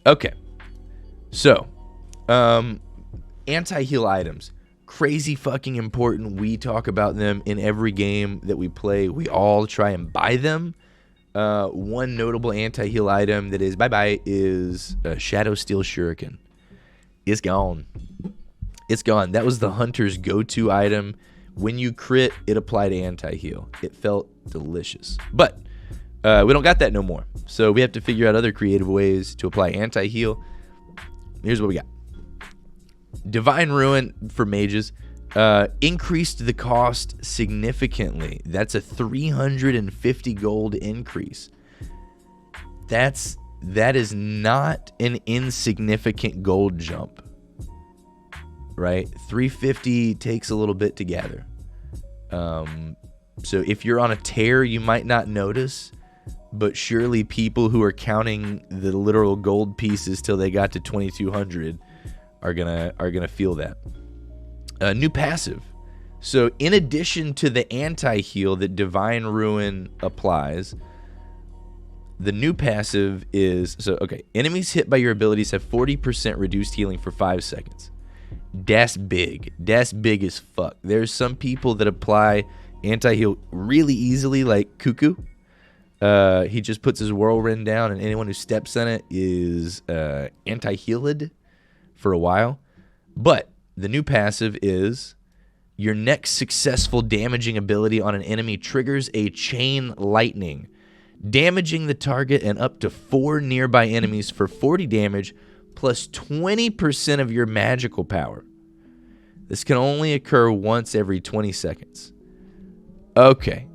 Okay. So, anti-heal items. Crazy fucking important. We talk about them in every game that we play. We all try and buy them. One notable anti-heal item that is bye-bye is Shadow Steel Shuriken. It's gone. It's gone. That was the hunter's go-to item. When you crit, it applied anti-heal. It felt delicious. But we don't got that no more. So we have to figure out other creative ways to apply anti-heal. Here's what we got. Divine Ruin for mages increased the cost significantly. That's a 350 gold increase. That is not an insignificant gold jump. Right? 350 takes a little bit to gather. So if you're on a tear, you might not notice, but surely people who are counting the literal gold pieces till they got to 2200 are gonna feel that. New passive. So in addition to the anti-heal that Divine Ruin applies, the new passive is, enemies hit by your abilities have 40% reduced healing for 5 seconds. That's big. That's big as fuck. There's some people that apply anti-heal really easily, like Cuckoo. He just puts his whirlwind down, and anyone who steps on it is anti-healed for a while. But the new passive is Your next successful damaging ability on an enemy triggers a chain lightning, damaging the target and up to 4 nearby enemies for 40 damage plus 20% of your magical power. This can only occur once every 20 seconds. Okay,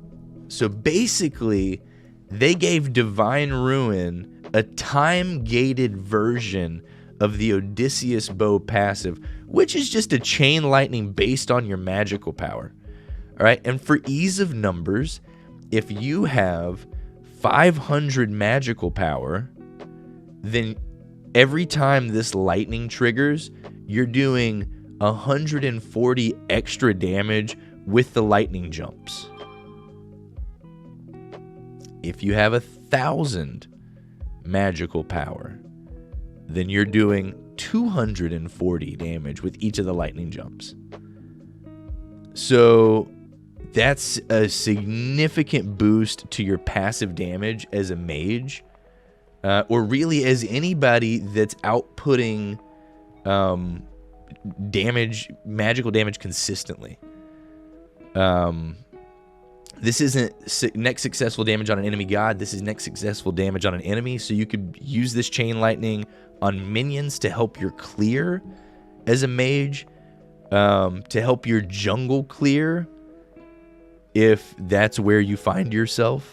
so basically, they gave Divine Ruin a time-gated version of the Odysseus Bow passive, which is just a chain lightning based on your magical power. All right, and for ease of numbers, if you have 500 magical power, then every time this lightning triggers, you're doing 140 extra damage with the lightning jumps. If you have 1,000 magical power, then you're doing 240 damage with each of the lightning jumps. So that's a significant boost to your passive damage as a mage, or really as anybody that's outputting magical damage consistently. This isn't next successful damage on an enemy god. This is next successful damage on an enemy. So you could use this chain lightning on minions to help your clear as a mage, to help your jungle clear if that's where you find yourself.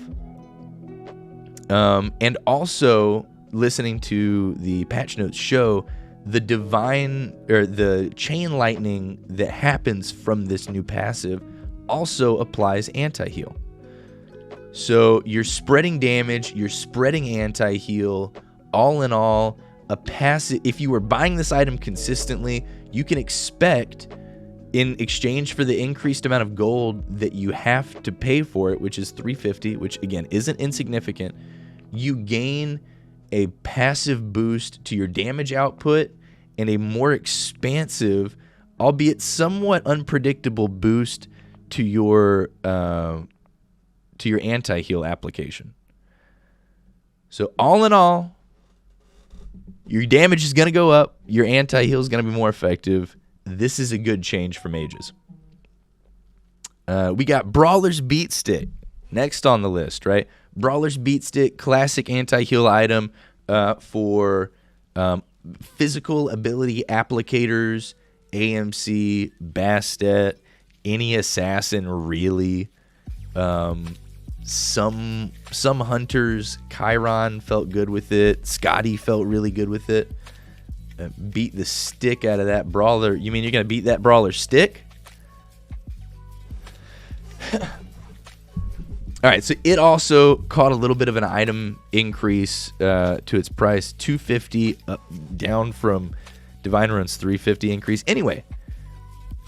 And also, listening to the patch notes show the the chain lightning that happens from this new passive also applies anti-heal. So you're spreading damage, you're spreading anti-heal. All in all, a passive, if you were buying this item consistently, you can expect, in exchange for the increased amount of gold that you have to pay for it, which is 350, which again isn't insignificant, you gain a passive boost to your damage output and a more expansive, albeit somewhat unpredictable boost to your anti-heal application. So all in all, your damage is going to go up, your anti-heal is going to be more effective. This is a good change for mages. We got Brawler's Beat Stick next on the list, right? Brawler's Beat Stick, classic anti-heal item for physical ability applicators, AMC, Bastet, any assassin really. Some hunters, Chiron felt good with it. Scotty felt really good with it. Beat the stick out of that brawler. You mean you're going to beat that brawler stick? All right, so it also caught a little bit of an item increase to its price, $250, down from Divine Rune's $350 increase. Anyway,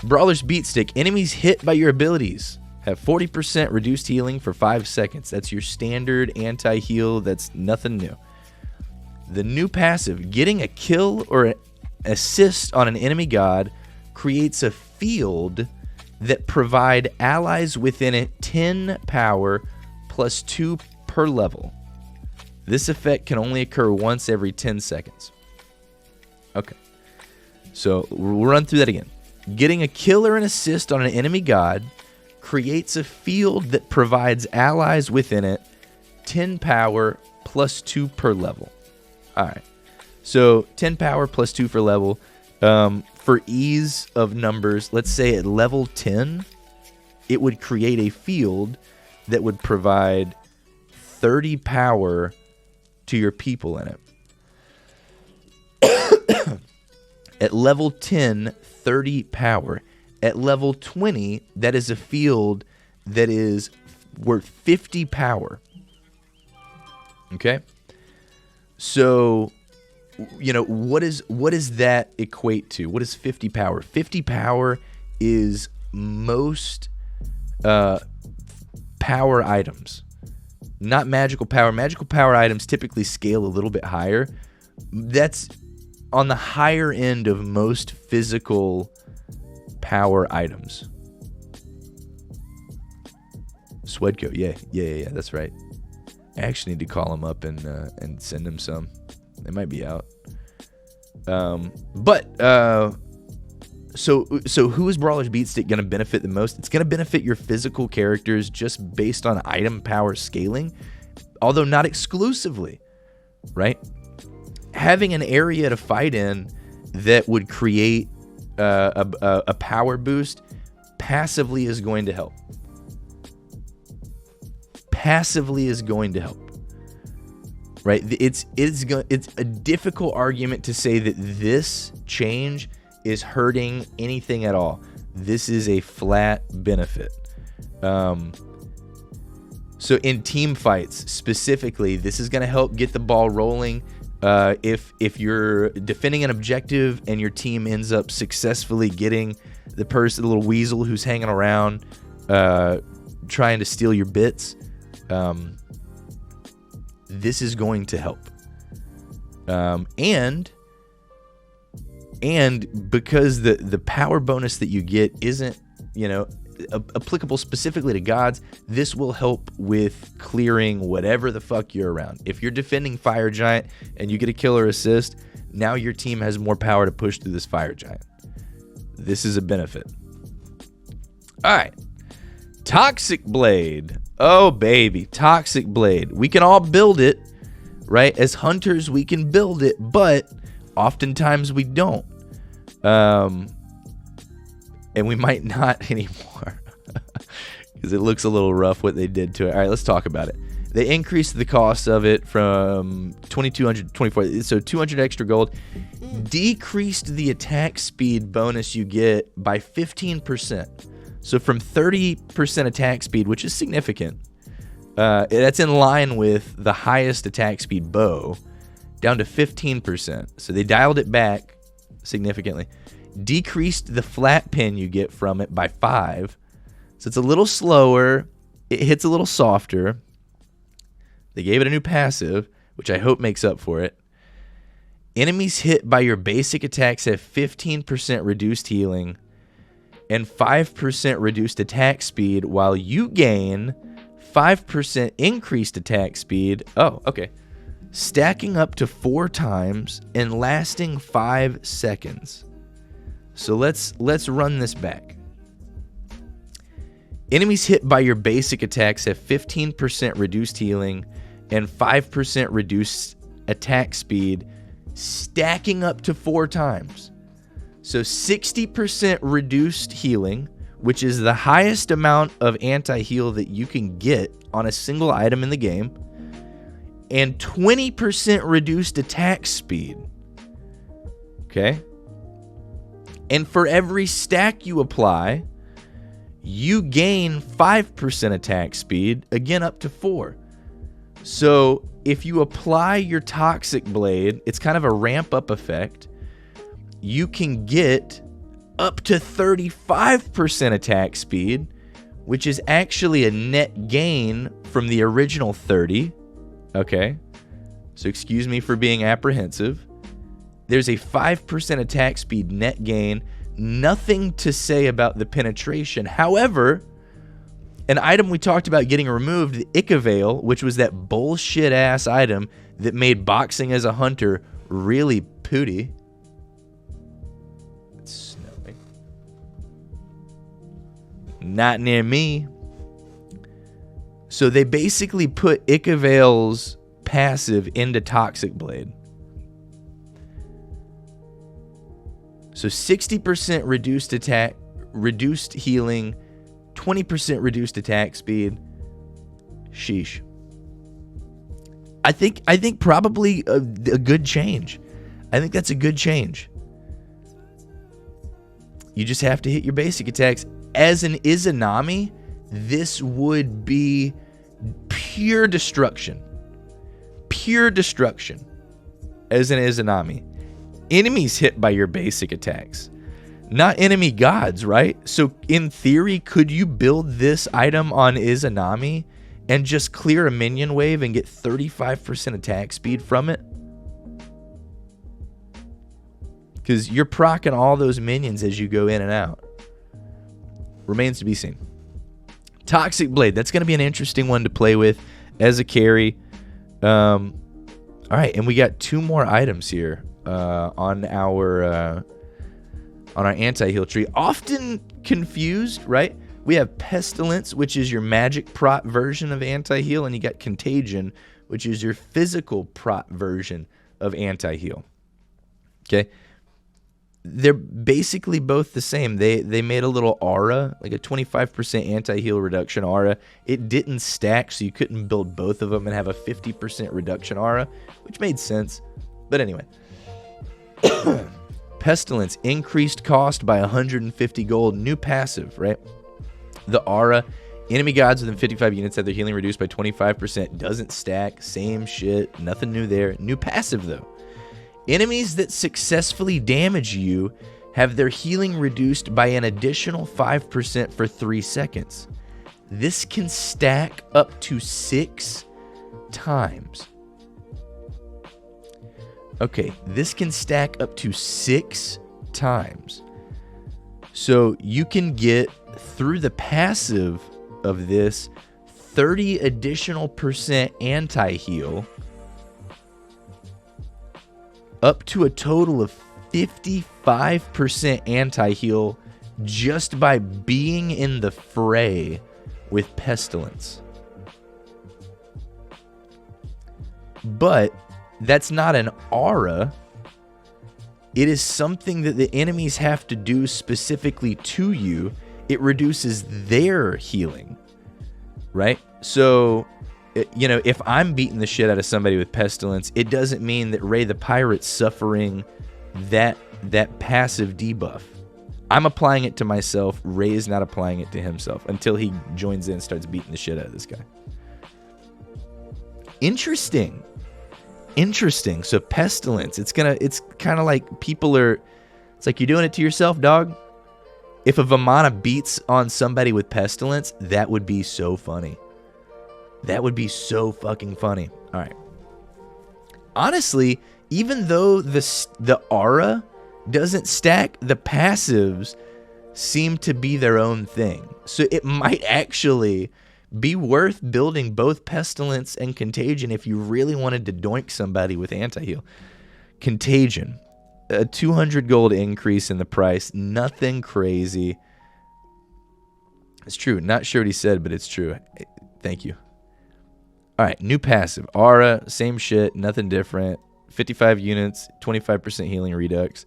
Brawler's Beat Stick. Enemies hit by your abilities have 40% reduced healing for 5 seconds. That's your standard anti-heal. That's nothing new. The new passive, getting a kill or an assist on an enemy god, creates a field that provide allies within it 10 power plus 2 per level. This effect can only occur once every 10 seconds. Okay. So we'll run through that again. Getting a kill or an assist on an enemy god creates a field that provides allies within it 10 power plus 2 per level. All right. So 10 power plus 2 for level. For ease of numbers, let's say at level 10, it would create a field that would provide 30 power to your people in it. At level 10, 30 power. At level 20, that is a field that is worth 50 power. Okay? So, you know, what does that equate to? What is 50 power? 50 power is most power items. Not magical power. Magical power items typically scale a little bit higher. That's on the higher end of most physical power items. Swedco, yeah, that's right. I actually need to call him up and send him some. They might be out. But So who is Brawler's Beat Stick going to benefit the most? It's going to benefit your physical characters just based on item power scaling, although not exclusively, right? Having an area to fight in that would create a power boost passively is going to help. Passively is going to help, right? It's a difficult argument to say that this change is hurting anything at all. This is a flat benefit. So in team fights specifically, this is going to help get the ball rolling. If you're defending an objective and your team ends up successfully getting the little weasel who's hanging around trying to steal your bits, this is going to help. And because the power bonus that you get isn't, applicable specifically to gods, this will help with clearing whatever the fuck you're around. If you're defending Fire Giant and you get a killer assist, now your team has more power to push through this Fire Giant. This is a benefit. All right. Toxic Blade. Oh, baby. Toxic Blade. We can all build it, right? As hunters, we can build it, but oftentimes we don't. And we might not anymore because it looks a little rough what they did to it. All right, let's talk about it. They increased the cost of it from 2,200 to 24, so 200 extra gold. Decreased the attack speed bonus you get by 15%. So from 30% attack speed, which is significant, that's in line with the highest attack speed bow, down to 15%. So they dialed it back significantly. Decreased the flat pin you get from it by 5. So it's a little slower. It hits a little softer. They gave it a new passive, which I hope makes up for it. Enemies hit by your basic attacks have 15% reduced healing and 5% reduced attack speed, while you gain 5% increased attack speed. Oh, okay. Stacking up to 4 times and lasting 5 seconds. So let's run this back. Enemies hit by your basic attacks have 15% reduced healing and 5% reduced attack speed, stacking up to 4 times. So 60% reduced healing, which is the highest amount of anti-heal that you can get on a single item in the game, and 20% reduced attack speed. Okay? And for every stack you apply, you gain 5% attack speed, again up to 4. So if you apply your Toxic Blade, it's kind of a ramp up effect. You can get up to 35% attack speed, which is actually a net gain from the original 30. Okay, so excuse me for being apprehensive. There's a 5% attack speed net gain. Nothing to say about the penetration. However, an item we talked about getting removed, the Icavale, which was that bullshit ass item that made boxing as a hunter really pooty. It's snowing. Not near me. So they basically put Icavale's passive into Toxic Blade. So 60% reduced attack, reduced healing, 20% reduced attack speed. Sheesh. I think probably a good change. I think that's a good change. You just have to hit your basic attacks. As an Izanami, this would be pure destruction. Pure destruction as an Izanami. Enemies hit by your basic attacks, not enemy gods, right? So in theory, could you build this item on Izanami and just clear a minion wave and get 35% attack speed from it? Because you're proccing all those minions as you go in and out. Remains to be seen. Toxic Blade, that's going to be an interesting one to play with as a carry. All right, and we got 2 more items here on our on our anti-heal tree. Often confused, right? We have Pestilence, which is your magic prot version of anti-heal, and you got Contagion, which is your physical prot version of anti-heal. Okay? They're basically both the same. They made a little aura, like a 25% anti-heal reduction aura. It didn't stack, so you couldn't build both of them and have a 50% reduction aura, which made sense. But anyway. Pestilence, increased cost by 150 gold. New passive, right? The aura, enemy gods within 55 units have their healing reduced by 25%. Doesn't stack, same shit, nothing new there. New passive, though. Enemies that successfully damage you have their healing reduced by an additional 5% for 3 seconds. This can stack up to 6 times. Okay, this can stack up to 6 times. So you can get, through the passive of this, 30 additional percent anti-heal, up to a total of 55% anti-heal just by being in the fray with Pestilence. But that's not an aura. It is something that the enemies have to do specifically to you. It reduces their healing, right? So, you know, if I'm beating the shit out of somebody with Pestilence, it doesn't mean that Ray the Pirate's suffering that passive debuff. I'm applying it to myself. Ray is not applying it to himself until he joins in and starts beating the shit out of this guy. Interesting. So Pestilence, it's kind of like people are, it's like you're doing it to yourself, dog. If a Vamana beats on somebody with Pestilence, that would be so funny. That would be so fucking funny. All right. Honestly, even though the aura doesn't stack, the passives seem to be their own thing. So it might actually be worth building both Pestilence and Contagion if you really wanted to doink somebody with anti-heal. Contagion, a 200 gold increase in the price. Nothing crazy. It's true. Not sure what he said, but it's true. Thank you. All right, new passive. Aura, same shit, nothing different. 55 units, 25% healing redux.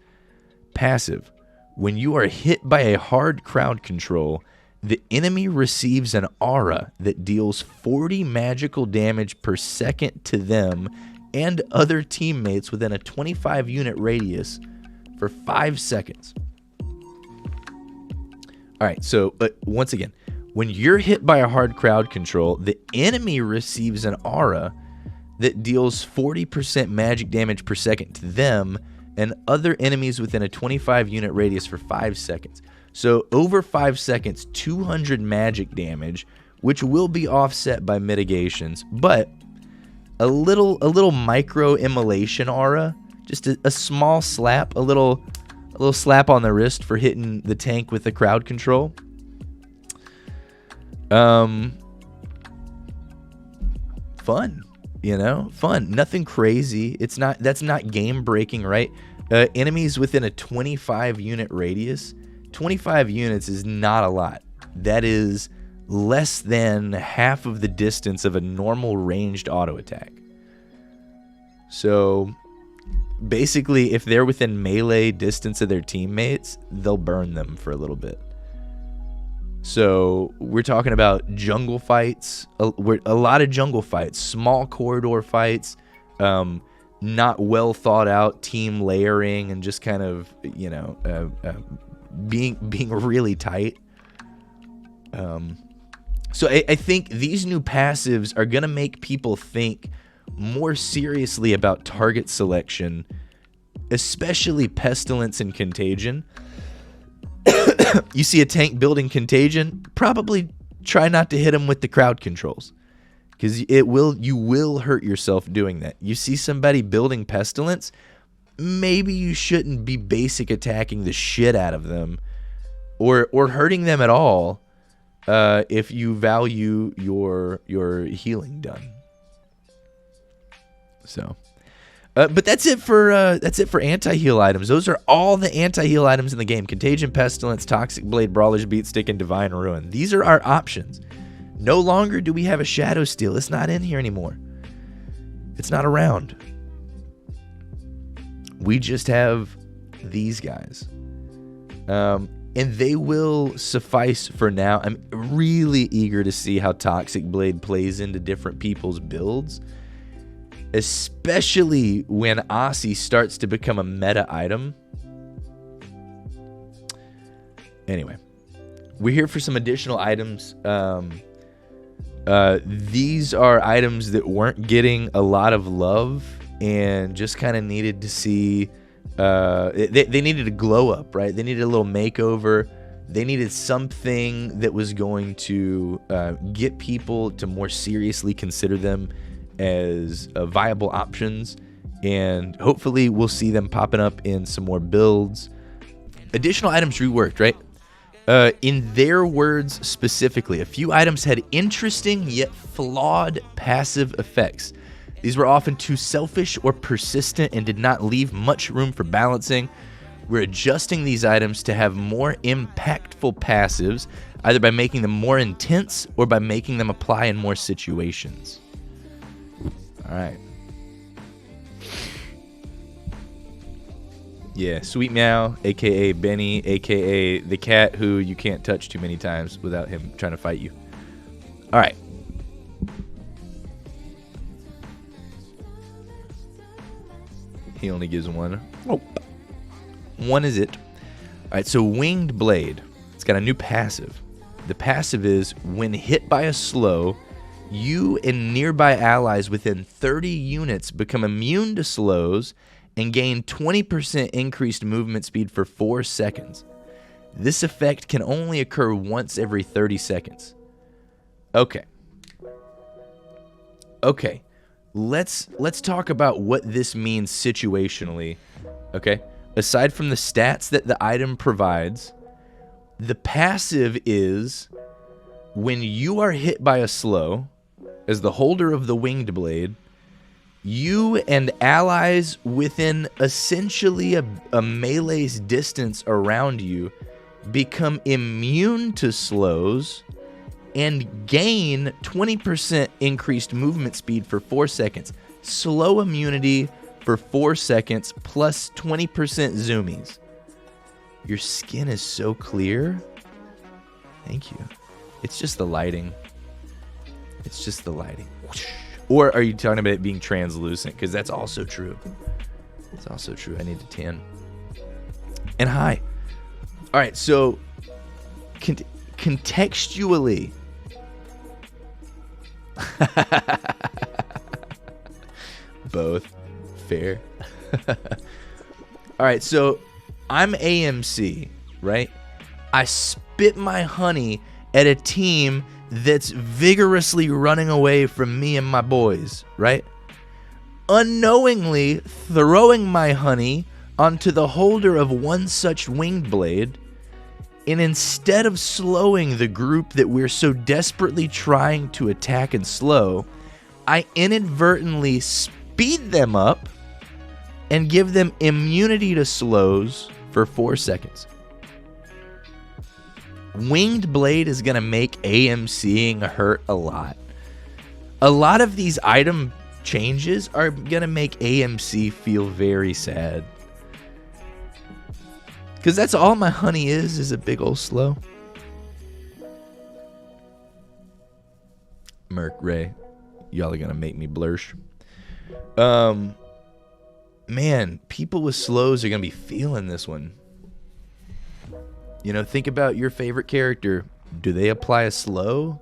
Passive. When you are hit by a hard crowd control, the enemy receives an aura that deals 40 magical damage per second to them and other teammates within a 25 unit radius for 5 seconds. All right, so once again, when you're hit by a hard crowd control, the enemy receives an aura that deals 40% magic damage per second to them and other enemies within a 25 unit radius for 5 seconds. So over 5 seconds, 200 magic damage, which will be offset by mitigations, but a little micro immolation aura, just a small slap, a little slap on the wrist for hitting the tank with the crowd control. Fun, you know, fun. Nothing crazy. That's not game breaking, right? Enemies within a 25 unit radius. 25 units is not a lot. That is less than half of the distance of a normal ranged auto attack. So basically, if they're within melee distance of their teammates, they'll burn them for a little bit. So we're talking about jungle fights, a lot of jungle fights, small corridor fights, not well thought out team layering, and just kind of, you know, being really tight. So I think these new passives are going to make people think more seriously about target selection, especially Pestilence and Contagion. You see a tank building Contagion, probably try not to hit him with the crowd controls, because you will hurt yourself doing that. You see somebody building Pestilence, maybe you shouldn't be basic attacking the shit out of them, or hurting them at all, if you value your healing done. So, But that's it for anti-heal items. Those are all the anti-heal items in the game. Contagion, Pestilence, Toxic Blade, Brawler's Beat Stick, and Divine Ruin. These are our options. No longer do we have a Shadow Steel. It's not in here anymore. It's not around. We just have these guys. And they will suffice for now. I'm really eager to see how Toxic Blade plays into different people's builds. Especially when Aussie starts to become a meta item. Anyway, we're here for some additional items. These are items that weren't getting a lot of love and just kind of needed to see... they needed a glow up, right? They needed a little makeover. They needed something that was going to get people to more seriously consider them as viable options, and hopefully we'll see them popping up in some more builds. Additional items reworked, right? In their words specifically, a few items had interesting yet flawed passive effects. These were often too selfish or persistent and did not leave much room for balancing. We're adjusting these items to have more impactful passives, either by making them more intense or by making them apply in more situations. All right. Yeah, Sweet Meow, a.k.a. Benny, a.k.a. the cat who you can't touch too many times without him trying to fight you. All right. He only gives one. Oh. One is it. All right, so Winged Blade. It's got a new passive. The passive is, when hit by a slow, you and nearby allies within 30 units become immune to slows and gain 20% increased movement speed for 4 seconds. This effect can only occur once every 30 seconds. Okay. Okay. Let's talk about what this means situationally. Okay? Aside from the stats that the item provides, the passive is, when you are hit by a slow, as the holder of the Winged Blade, you and allies within essentially a melee's distance around you become immune to slows and gain 20% increased movement speed for 4 seconds. Slow immunity for 4 seconds plus 20% zoomies. Your skin is so clear. Thank you. It's just the lighting. It's just the lighting. Or are you talking about it being translucent? Because that's also true. It's also true. I need a 10. And hi. All right, so contextually. Both. Fair. All right, so I'm AMC, right? I spit my honey at a team that's vigorously running away from me and my boys, right? Unknowingly throwing my honey onto the holder of one such Winged Blade, and instead of slowing the group that we're so desperately trying to attack and slow, I inadvertently speed them up and give them immunity to slows for 4 seconds. Winged Blade is going to make AMCing hurt a lot. A lot of these item changes are going to make AMC feel very sad. Because that's all my honey is a big old slow. Merc Ray, y'all are going to make me blursh. Man, people with slows are going to be feeling this one. You know, think about your favorite character. Do they apply a slow?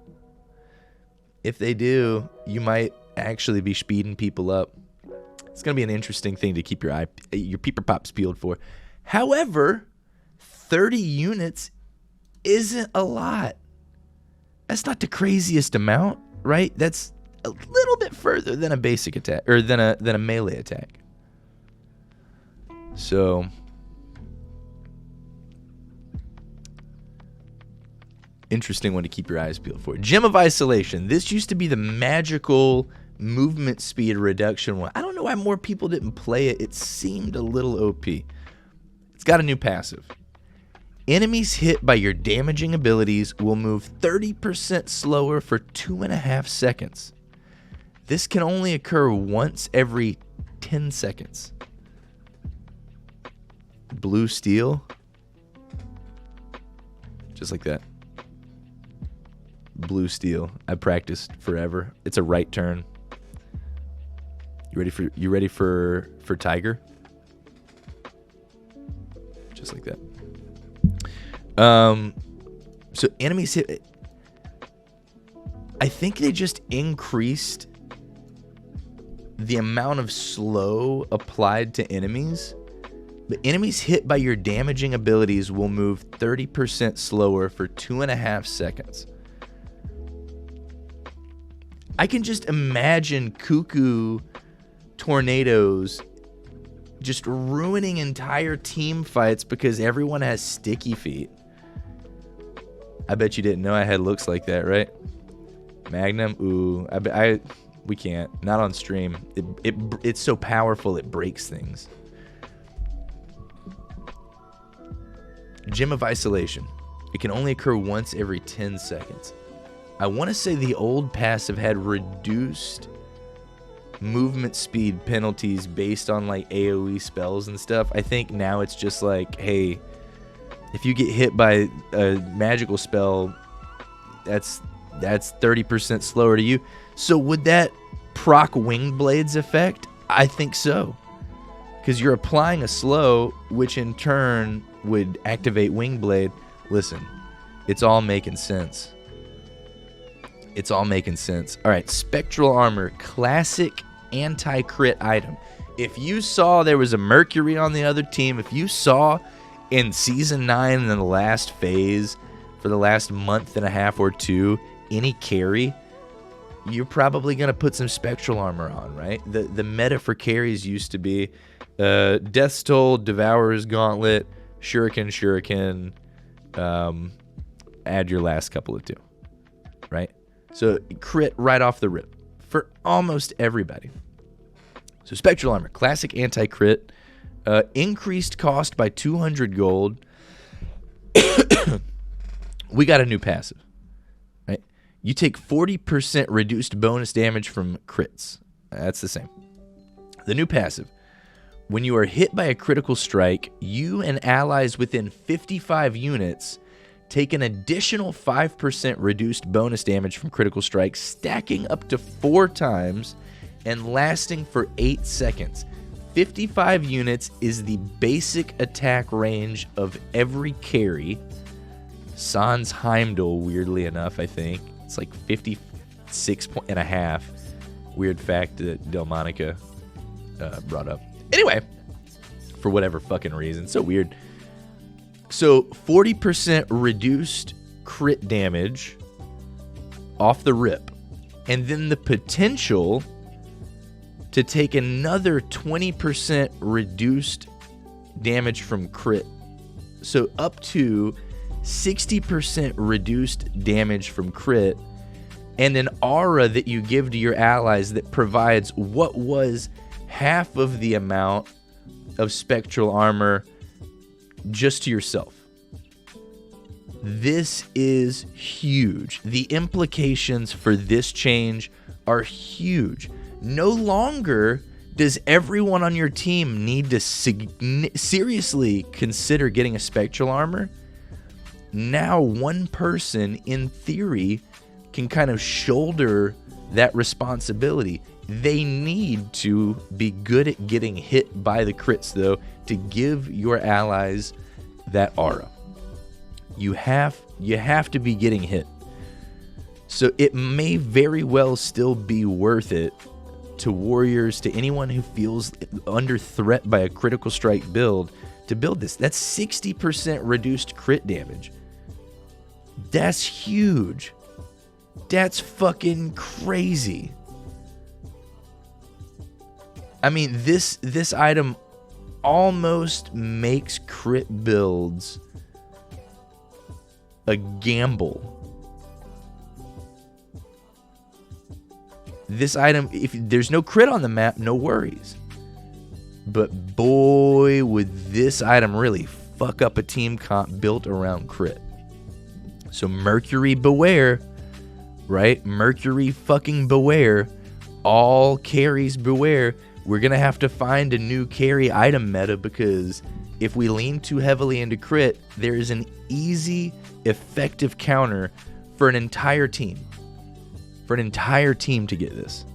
If they do, you might actually be speeding people up. It's going to be an interesting thing to keep your peeper pops peeled for. However, 30 units isn't a lot. That's not the craziest amount, right? That's a little bit further than a basic attack, or than a melee attack. So interesting one to keep your eyes peeled for. Gem of Isolation. This used to be the magical movement speed reduction one. I don't know know why more people didn't play it. It seemed a little OP. It's got a new passive. Enemies hit by your damaging abilities will move 30% slower for 2.5 seconds. This can only occur once every 10 seconds. Blue steel. Just like that. Blue steel. I practiced forever. It's a right turn. You ready for Tiger? Just like that. So enemies hit. I think they just increased the amount of slow applied to enemies. But enemies hit by your damaging abilities will move 30% slower for 2.5 seconds. I can just imagine cuckoo tornadoes just ruining entire team fights because everyone has sticky feet. I bet you didn't know I had looks like that, right? Magnum, ooh, we can't. Not on stream. It's so powerful it breaks things. Gem of Isolation. It can only occur once every 10 seconds. I want to say the old passive had reduced movement speed penalties based on like AoE spells and stuff. I think now it's just like, hey, if you get hit by a magical spell, that's 30% slower to you. So would that proc Winged Blade's effect? I think so. Because you're applying a slow, which in turn would activate Winged Blade. Listen, it's all making sense. It's all making sense. All right, Spectral Armor, classic anti-crit item. If you saw there was a Mercury on the other team, if you saw in Season 9 in the last phase, for the last month and a half or two, any carry, you're probably going to put some Spectral Armor on, right? The meta for carries used to be Death's Toll, Devourer's Gauntlet, Shuriken, add your last couple of two, right? So crit right off the rip for almost everybody. So Spectral Armor, classic anti-crit, increased cost by 200 gold. We got a new passive, right? You take 40% reduced bonus damage from crits. That's the same. The new passive. When you are hit by a critical strike, you and allies within 55 units take an additional 5% reduced bonus damage from critical strikes, stacking up to 4 times and lasting for 8 seconds. 55 units is the basic attack range of every carry. Sans Heimdall, weirdly enough, I think. It's like 56.5. Weird fact that Delmonica brought up. Anyway, for whatever fucking reason. So weird. So 40% reduced crit damage off the rip. And then the potential to take another 20% reduced damage from crit. So up to 60% reduced damage from crit. And an aura that you give to your allies that provides what was half of the amount of Spectral Armor just to yourself. This is huge. The implications for this change are huge. No longer does everyone on your team need to seriously consider getting a Spectral Armor. Now one person, in theory, can kind of shoulder that responsibility. They need to be good at getting hit by the crits, though, to give your allies that aura. You have to be getting hit. So it may very well still be worth it to warriors, to anyone who feels under threat by a critical strike build, to build this. That's 60% reduced crit damage. That's huge. That's fucking crazy. I mean, this item almost makes crit builds a gamble. This item, if there's no crit on the map, no worries. But boy, would this item really fuck up a team comp built around crit. So Mercury beware, right? Mercury fucking beware. All carries beware. We're going to have to find a new carry item meta, because if we lean too heavily into crit, there is an easy, effective counter for an entire team. For an entire team to get this.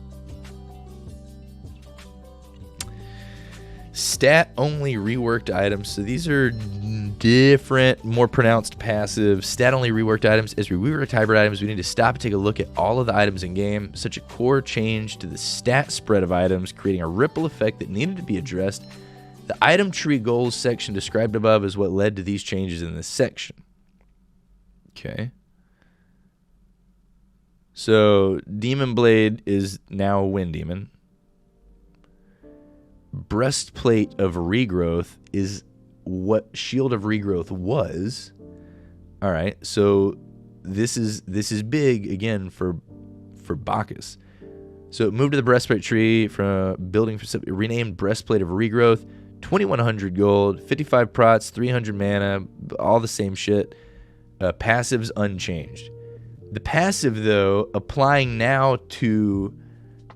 Stat-only reworked items. So these are different, more pronounced passive. Stat-only reworked items. As we rework hybrid items, we need to stop and take a look at all of the items in game. Such a core change to the stat spread of items, creating a ripple effect that needed to be addressed. The item tree goals section described above is what led to these changes in this section. Okay. So Demon Blade is now Wind Demon. Breastplate of Regrowth is what Shield of Regrowth was. All right, so this is big again for Bacchus. So it moved to the Breastplate tree from building for renamed Breastplate of Regrowth. 2,100 gold, 55 prots, 300 mana, all the same shit. Passives unchanged. The passive though, applying to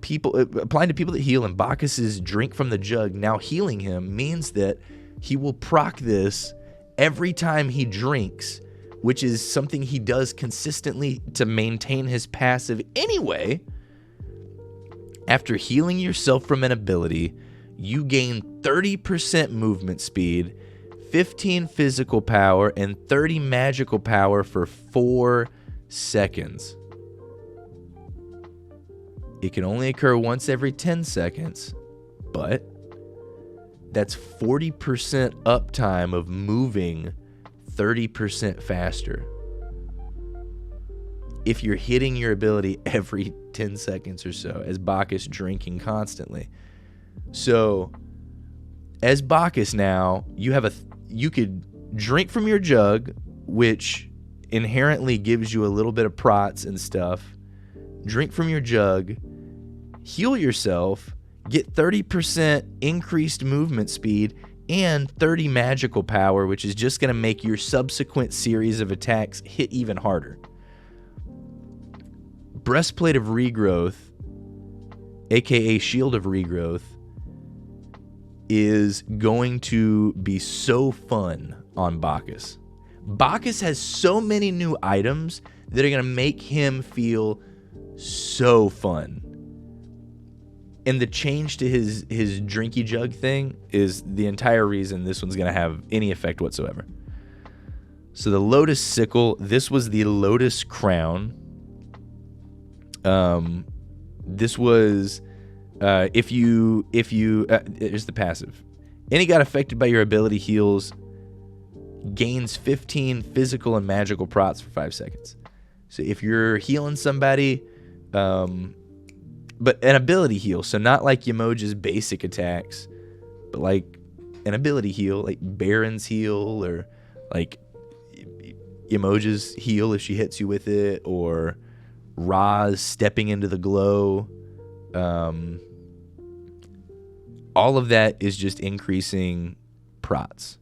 people that heal, and Bacchus's Drink from the Jug now healing him means that he will proc this every time he drinks, which is something he does consistently to maintain his passive anyway. After healing yourself from an ability, you gain 30% movement speed, 15 physical power, and 30 magical power for 4 seconds. It can only occur once every 10 seconds, but that's 40% uptime of moving 30% faster. If you're hitting your ability every 10 seconds or so, as Bacchus drinking constantly. So, as Bacchus now, you could drink from your jug, which inherently gives you a little bit of prots and stuff. Drink from your jug, heal yourself, get 30% increased movement speed, and 30 magical power, which is just going to make your subsequent series of attacks hit even harder. Breastplate of Regrowth, aka Shield of Regrowth, is going to be so fun on Bacchus. Bacchus has so many new items that are going to make him feel so fun. And the change to his drinky jug thing is the entire reason this one's going to have any effect whatsoever. So the Lotus Sickle, this was the Lotus Crown. This was if you here's the passive. Any god affected by your ability heals gains 15 physical and magical prots for 5 seconds. So if you're healing somebody, but an ability heal, so not like Yamoja's basic attacks, but like an ability heal, like Baron's heal, or like Yamoja's heal if she hits you with it, or Ra's stepping into the glow. All of that is just increasing prots.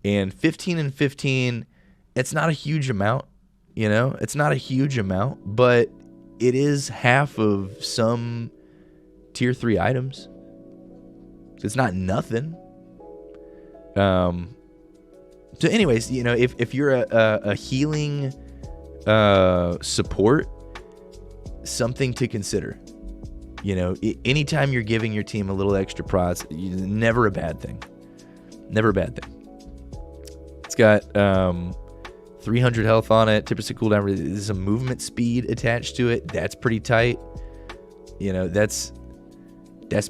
And 15 and 15, it's not a huge amount, you know? It's not a huge amount, but it is half of some tier 3 items. It's not nothing. So anyways, you know, if you're a healing support, something to consider. You know, anytime you're giving your team a little extra prots, never a bad thing. Never a bad thing. It's got 300 health on it, 10% cooldown. There's a movement speed attached to it. That's pretty tight. You know, that's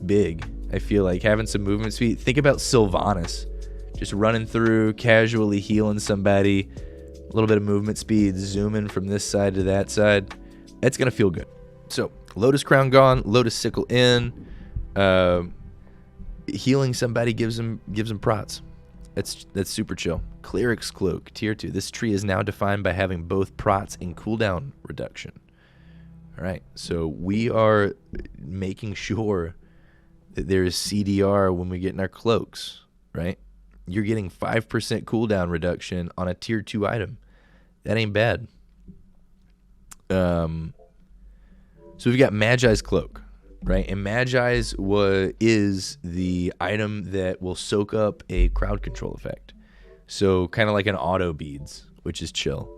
big. I feel like having some movement speed. Think about Sylvanas. Just running through, casually healing somebody. A little bit of movement speed, zooming from this side to that side. That's going to feel good. So, Lotus Crown gone, Lotus Sickle in. Healing somebody gives them prots. That's super chill. Cleric's Cloak, tier 2. This tree is now defined by having both prots and cooldown reduction. All right, so we are making sure that there is CDR when we get in our cloaks, right? You're getting 5% cooldown reduction on a tier 2 item. That ain't bad. So we've got Magi's Cloak, right? And Magi's is the item that will soak up a crowd control effect. So kind of like an auto beads, which is chill.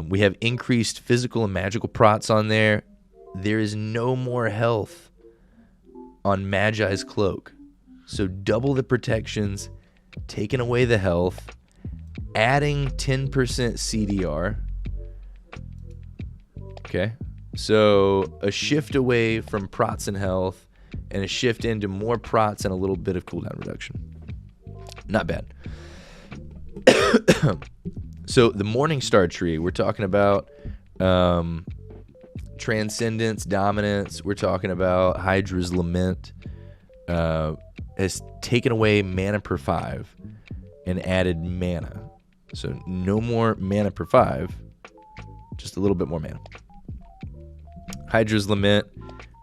We have increased physical and magical prots on there. There is no more health on Magi's Cloak. So double the protections, taking away the health, adding 10% CDR. Okay. So a shift away from prots and health and a shift into more prots and a little bit of cooldown reduction. Not bad. So the Morningstar Tree, we're talking about Transcendence, Dominance. We're talking about Hydra's Lament. Has taken away mana per 5 and added mana. So no more mana per 5, just a little bit more mana. Hydra's Lament,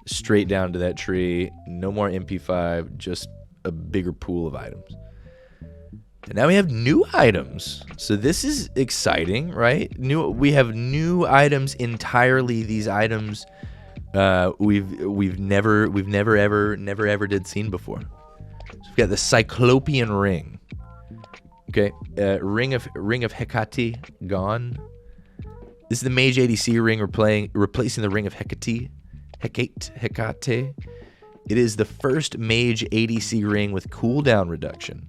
straight down to that tree. No more MP5, just a bigger pool of items. And now we have new items. So this is exciting, right? We have new items entirely. These items we've never ever did seen before. So we've got the Cyclopean Ring. Okay, Ring of Hecate gone. This is the Mage ADC ring replacing the Ring of Hecate. Hecate. It is the first Mage ADC ring with cooldown reduction.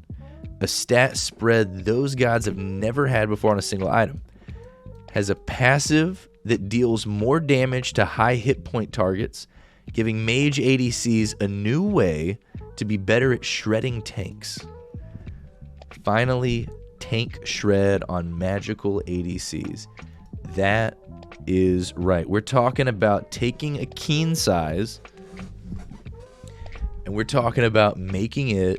A stat spread those gods have never had before on a single item. Has a passive that deals more damage to high hit point targets, giving Mage ADCs a new way to be better at shredding tanks. Finally, tank shred on magical ADCs. That is right. We're talking about taking a keen size and we're talking about making it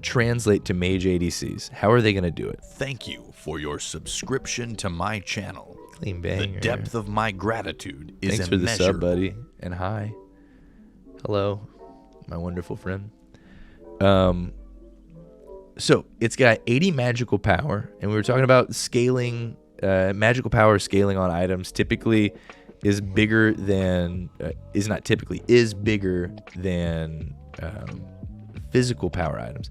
translate to Mage ADCs. How are they going to do it? Thank you for your subscription to my channel. Clean banger. The depth of my gratitude is Thanks for the immeasurable. sub, buddy. And hi. Hello, my wonderful friend. So it's got 80 magical power, and we were talking about scaling. Magical power scaling on items typically is bigger than is bigger than physical power items.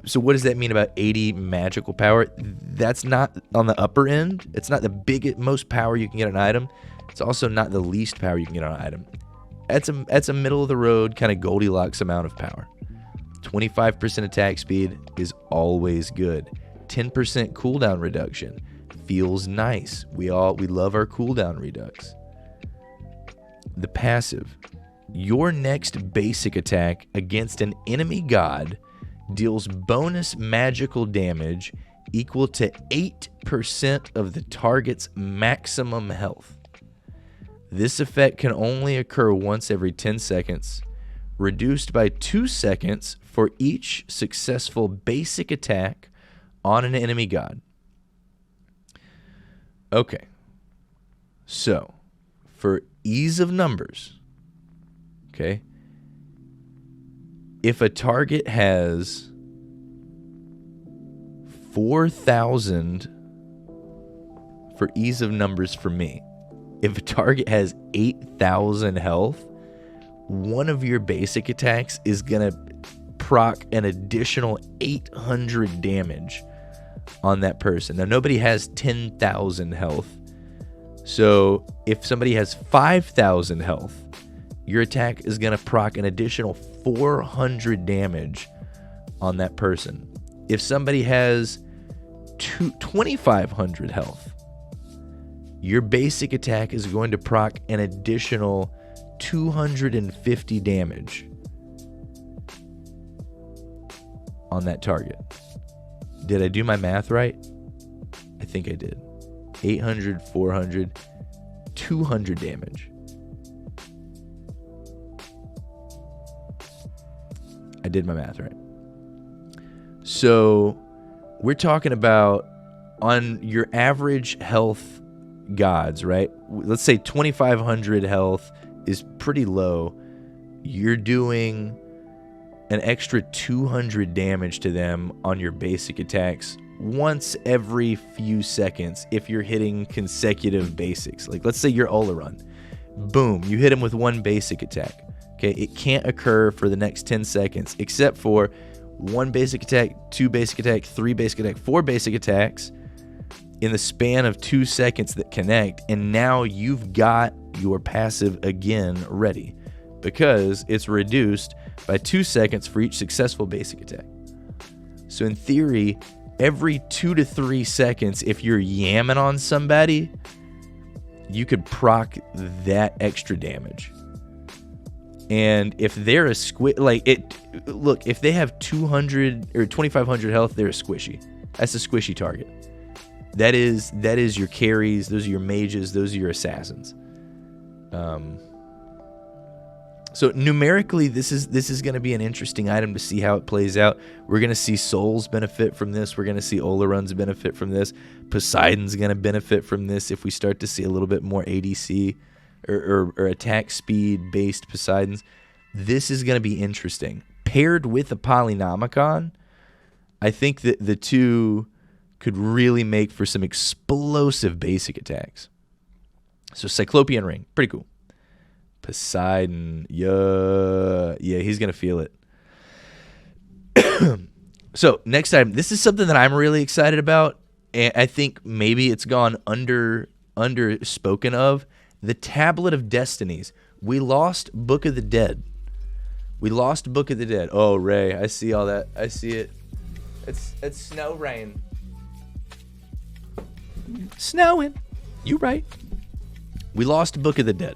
So what does that mean about 80 magical power? That's not on the upper end. It's not the most power you can get on an item. It's also not the least power you can get on an item. That's a middle of the road kind of Goldilocks amount of power. 25% attack speed is always good. 10% cooldown reduction feels nice. We love our cooldown redux. The passive. Your next basic attack against an enemy god deals bonus magical damage equal to 8% of the target's maximum health. This effect can only occur once every 10 seconds, reduced by 2 seconds for each successful basic attack on an enemy god. Okay, so for ease of numbers, okay, if a target has 4,000, for ease of numbers for me, if a target has 8,000 health, one of your basic attacks is going to proc an additional 800 damage on that person. Now, nobody has 10,000 health. So if somebody has 5,000 health, your attack is going to proc an additional 400 damage on that person. If somebody has 2,500 health, your basic attack is going to proc an additional 250 damage on that target. Did I do my math right? I think I did. 800, 400, 200 damage. I did my math right. So we're talking about on your average health gods, right? Let's say 2,500 health is pretty low. You're doing an extra 200 damage to them on your basic attacks once every few seconds if you're hitting consecutive basics. Like, let's say you're Oleron. Boom, you hit him with one basic attack. Okay, it can't occur for the next 10 seconds except for one basic attack, two basic attack, three basic attack, four basic attacks in the span of 2 seconds that connect, and now you've got your passive again ready because it's reduced by 2 seconds for each successful basic attack. So in theory, every 2 to 3 seconds, if you're yamming on somebody, you could proc that extra damage. And if they're a look, if they have 200 or 2,500 health, they're a squishy. That's a squishy target. That is your carries. Those are your mages. Those are your assassins. So numerically, this is going to be an interesting item to see how it plays out. We're going to see Souls benefit from this. We're going to see Oleron's benefit from this. Poseidon's going to benefit from this if we start to see a little bit more ADC or attack speed based Poseidons. This is going to be interesting. Paired with a Polynomicon, I think that the two could really make for some explosive basic attacks. So Cyclopean Ring, pretty cool. Poseidon, yeah, he's going to feel it. So next item, this is something that I'm really excited about, and I think maybe it's gone under spoken of. The Tablet of Destinies. We lost Book of the Dead. Oh, Ray, I see all that. I see it. It's snow rain. Snowing. You right. We lost Book of the Dead.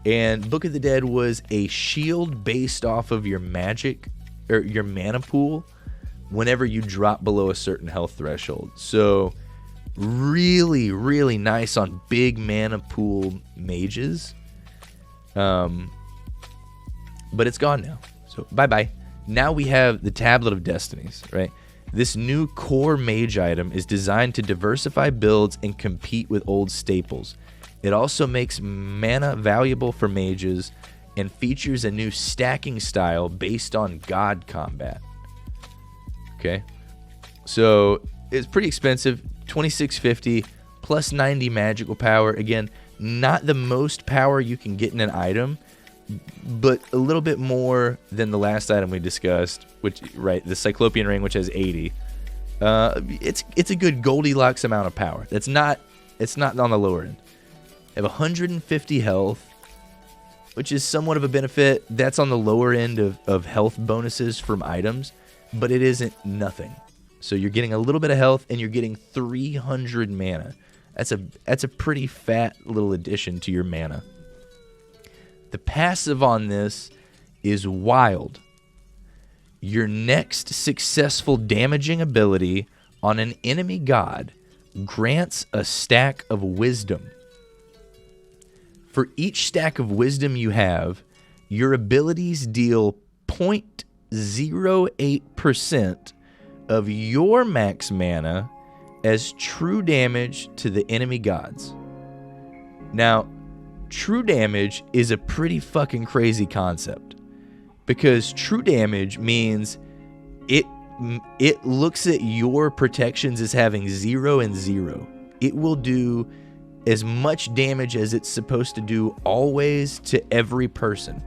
And Book of the Dead was a shield based off of your magic or your mana pool whenever you drop below a certain health threshold. So really, really nice on big mana pool mages. But it's gone now. So bye-bye. Now we have the Tablet of Destinies, right? This new core mage item is designed to diversify builds and compete with old staples. It also makes mana valuable for mages and features a new stacking style based on god combat. Okay. So it's pretty expensive. 2650 plus 90 magical power. Again, not the most power you can get in an item, but a little bit more than the last item we discussed, which, right, the Cyclopean Ring, which has 80. It's a good Goldilocks amount of power. It's not on the lower end. Have 150 health, which is somewhat of a benefit. That's on the lower end of health bonuses from items, but it isn't nothing. So you're getting a little bit of health, and you're getting 300 mana. That's a pretty fat little addition to your mana. The passive on this is wild. Your next successful damaging ability on an enemy god grants a stack of wisdom. For each stack of wisdom you have, your abilities deal 0.08% of your max mana as true damage to the enemy gods. Now, true damage is a pretty fucking crazy concept, because true damage means it looks at your protections as having 0 and 0. It will do as much damage as it's supposed to do always to every person.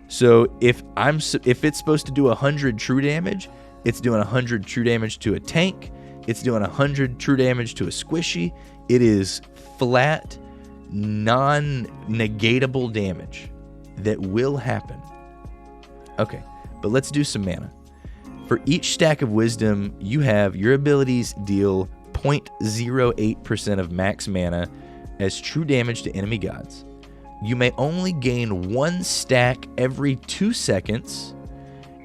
So if it's supposed to do 100 true damage, it's doing 100 true damage to a tank. It's doing 100 true damage to a squishy. It is flat, non-negatable damage that will happen. Okay, but let's do some mana. For each stack of wisdom you have, your abilities deal 0.08% of max mana as true damage to enemy gods. You may only gain one stack every 2 seconds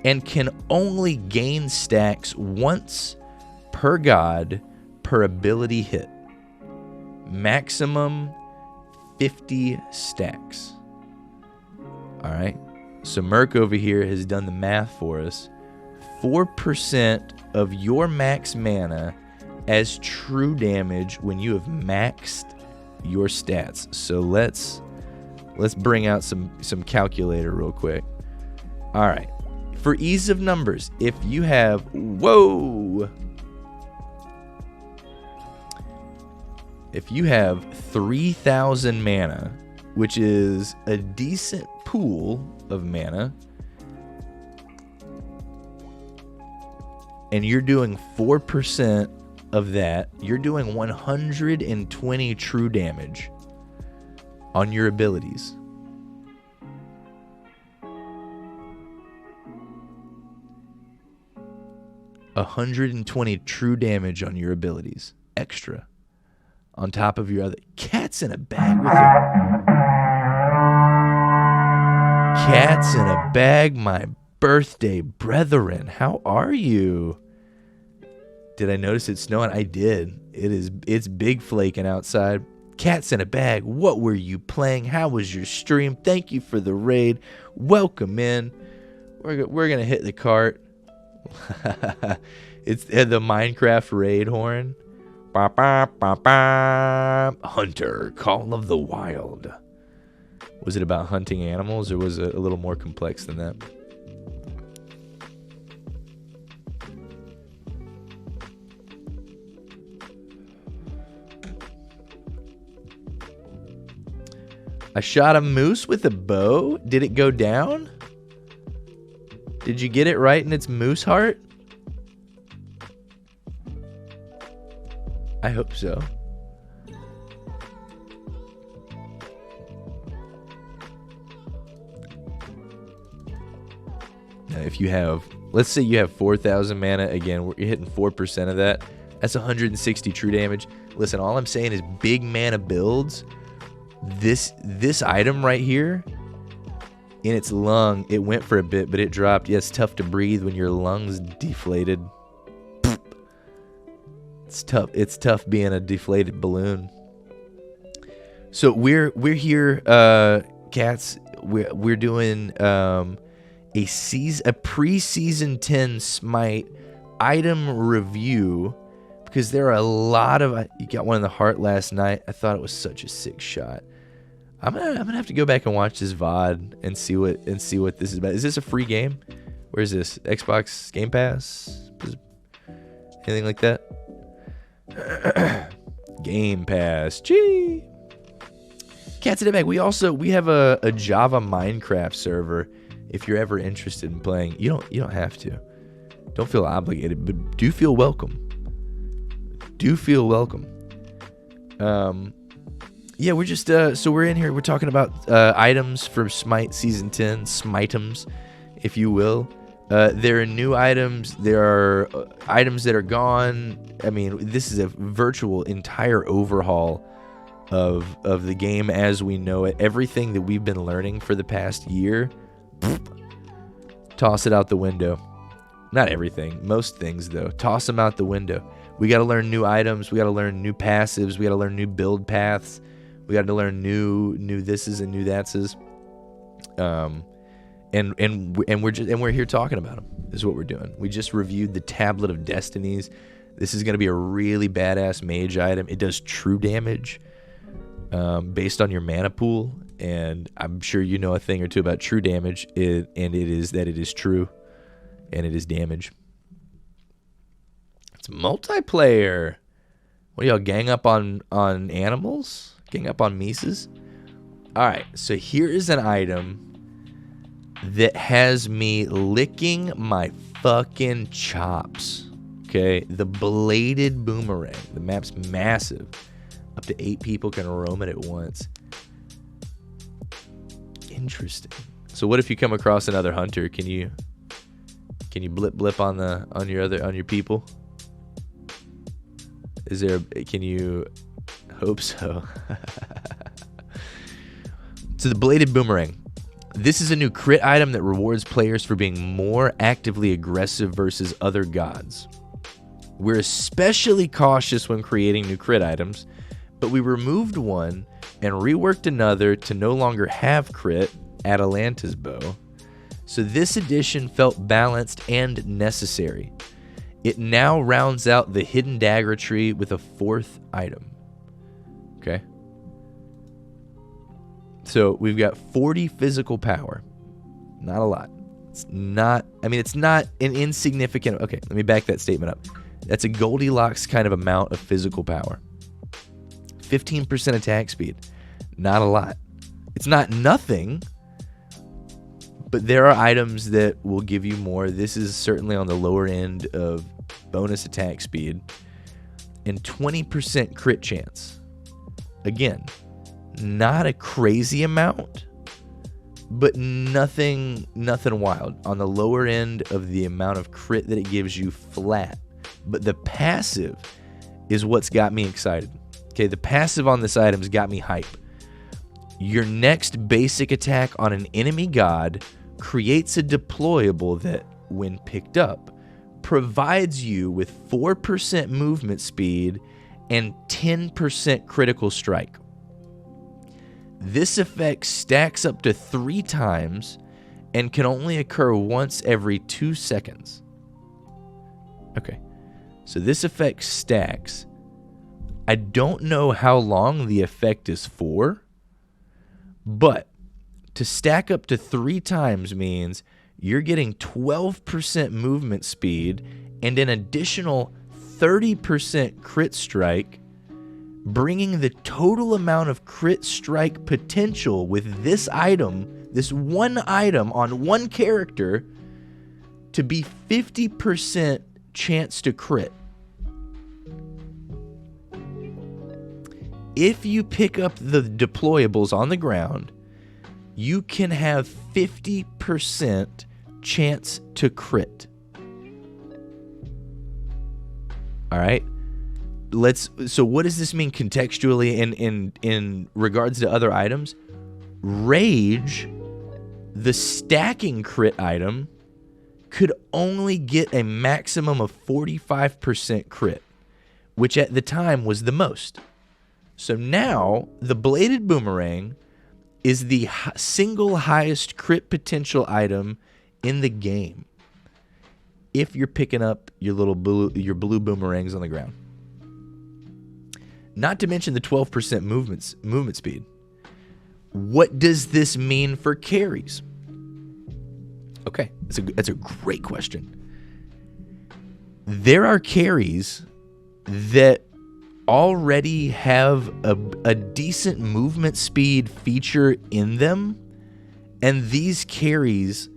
and can only gain stacks once per god per ability hit. Maximum 50 stacks. Alright, so Merc over here has done the math for us. 4% of your max mana as true damage when you have maxed your stats. So let's bring out some calculator real quick. All right. For ease of numbers, if you have 3,000 mana, which is a decent pool of mana, and you're doing 4% of that, you're doing 120 true damage on your abilities. $120 true damage on your abilities, extra, on top of your other. Cats in a bag with her. Cats in a bag, my birthday brethren. How are you? Did I notice it's snowing? I did. It's big flaking outside. Cats in a bag. What were you playing? How was your stream? Thank you for the raid. Welcome in. We're gonna hit the cart. It's the Minecraft raid horn. Ba, ba, ba, ba. Hunter, Call of the Wild. Was it about hunting animals, or was it a little more complex than that? I shot a moose with a bow. Did it go down? Did you get it right in its moose heart? I hope so. Now, if you have, let's say you have 4,000 mana, again, you're hitting 4% of that. That's 160 true damage. Listen, all I'm saying is big mana builds. This item right here, in its lung, it went for a bit, but it dropped. Yeah, it's tough to breathe when your lungs deflated. It's tough. It's tough being a deflated balloon. So we're here, cats. We're doing a pre-season 10 Smite item review, because there are a lot of. You got one in the heart last night. I thought it was such a sick shot. I'm gonna have to go back and watch this VOD and see what this is about. Is this a free game? Where is this? Xbox Game Pass? Anything like that? Game Pass. Gee. Cats in a bag. We have a Java Minecraft server. If you're ever interested in playing, you don't have to. Don't feel obligated, but do feel welcome. Yeah, we're just so we're in here. We're talking about items for Smite Season 10, Smitems, if you will. There are new items. There are items that are gone. I mean, this is a virtual entire overhaul of the game as we know it. Everything that we've been learning for the past year, toss it out the window. Not everything. Most things, though. Toss them out the window. We got to learn new items. We got to learn new passives. We got to learn new build paths. We got to learn new thises and new thatses. And we're here talking about them. Is what we're doing. We just reviewed the Tablet of Destinies. This is going to be a really badass mage item. It does true damage based on your mana pool, and I'm sure you know a thing or two about true damage. It is true, and it is damage. It's multiplayer. What do y'all gang up on animals? Gang up on Mises? All right, so here is an item that has me licking my fucking chops. Okay, the bladed boomerang. The map's massive. Up to 8 people can roam it at once. Interesting. So what if you come across another hunter? Can you blip on your people? Can you hope so? So the bladed boomerang. This is a new crit item that rewards players for being more actively aggressive versus other gods. We're especially cautious when creating new crit items, but we removed one and reworked another to no longer have crit, Atalanta's bow. So this addition felt balanced and necessary. It now rounds out the hidden dagger tree with a 4th item. Okay? So we've got 40 physical power. Not a lot. It's not an insignificant... Okay, let me back that statement up. That's a Goldilocks kind of amount of physical power. 15% attack speed. Not a lot. It's not nothing, but there are items that will give you more. This is certainly on the lower end of bonus attack speed. And 20% crit chance. Again, not a crazy amount, but nothing wild. On the lower end of the amount of crit that it gives you flat. But the passive is what's got me excited. Okay, the passive on this item's got me hype. Your next basic attack on an enemy god creates a deployable that, when picked up, provides you with 4% movement speed and 10% critical strike. This effect stacks up to 3 times and can only occur once every 2 seconds. Okay, so this effect stacks. I don't know how long the effect is for, but to stack up to 3 times means you're getting 12% movement speed and an additional 30% crit strike, bringing the total amount of crit strike potential with this item, this one item on one character, to be 50% chance to crit. If you pick up the deployables on the ground, you can have 50% chance to crit. All right. So what does this mean contextually in regards to other items? Rage, the stacking crit item, could only get a maximum of 45% crit, which at the time was the most. So now the Bladed Boomerang is the single highest crit potential item in the game if you're picking up your blue boomerangs on the ground. Not to mention the 12% movement speed. What does this mean for carries? Okay, that's a great question. There are carries that already have a decent movement speed feature in them, and these carries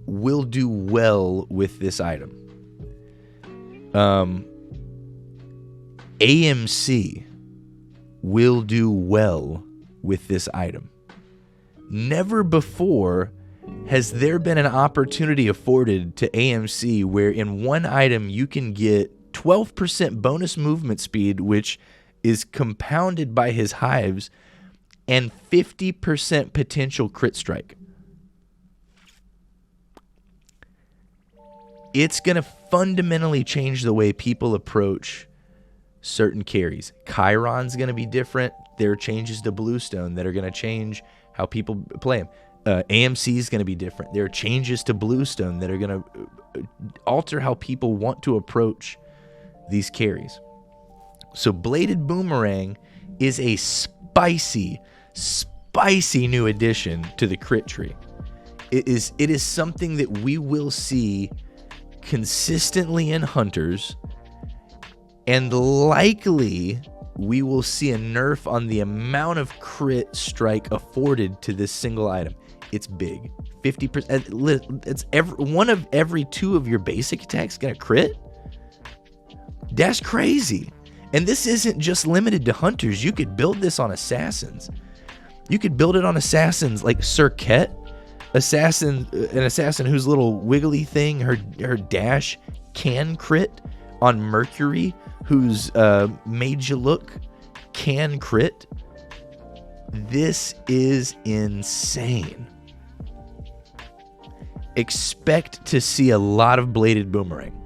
will do well with this item. AMC will do well with this item. Never before has there been an opportunity afforded to AMC where in one item you can get 12% bonus movement speed, which is compounded by his hives, and 50% potential crit strike. It's going to fundamentally change the way people approach certain carries. Chiron's going to be different. There are changes to Bluestone that are going to change how people play him. AMC is going to be different. There are changes to Bluestone that are going to alter how people want to approach these carries. So Bladed Boomerang is a spicy new addition to the crit tree. It is something that we will see consistently in hunters, and likely we will see a nerf on the amount of crit strike afforded to this single item. It's big. 50%. It's one of every 2 of your basic attacks gonna crit. That's crazy. And this isn't just limited to hunters. You could build this on assassins. You could build it on assassins like Cirquette, an assassin whose little wiggly thing, her dash can crit. On Mercury, whose made you look can crit. This is insane. Expect to see a lot of Bladed Boomerang.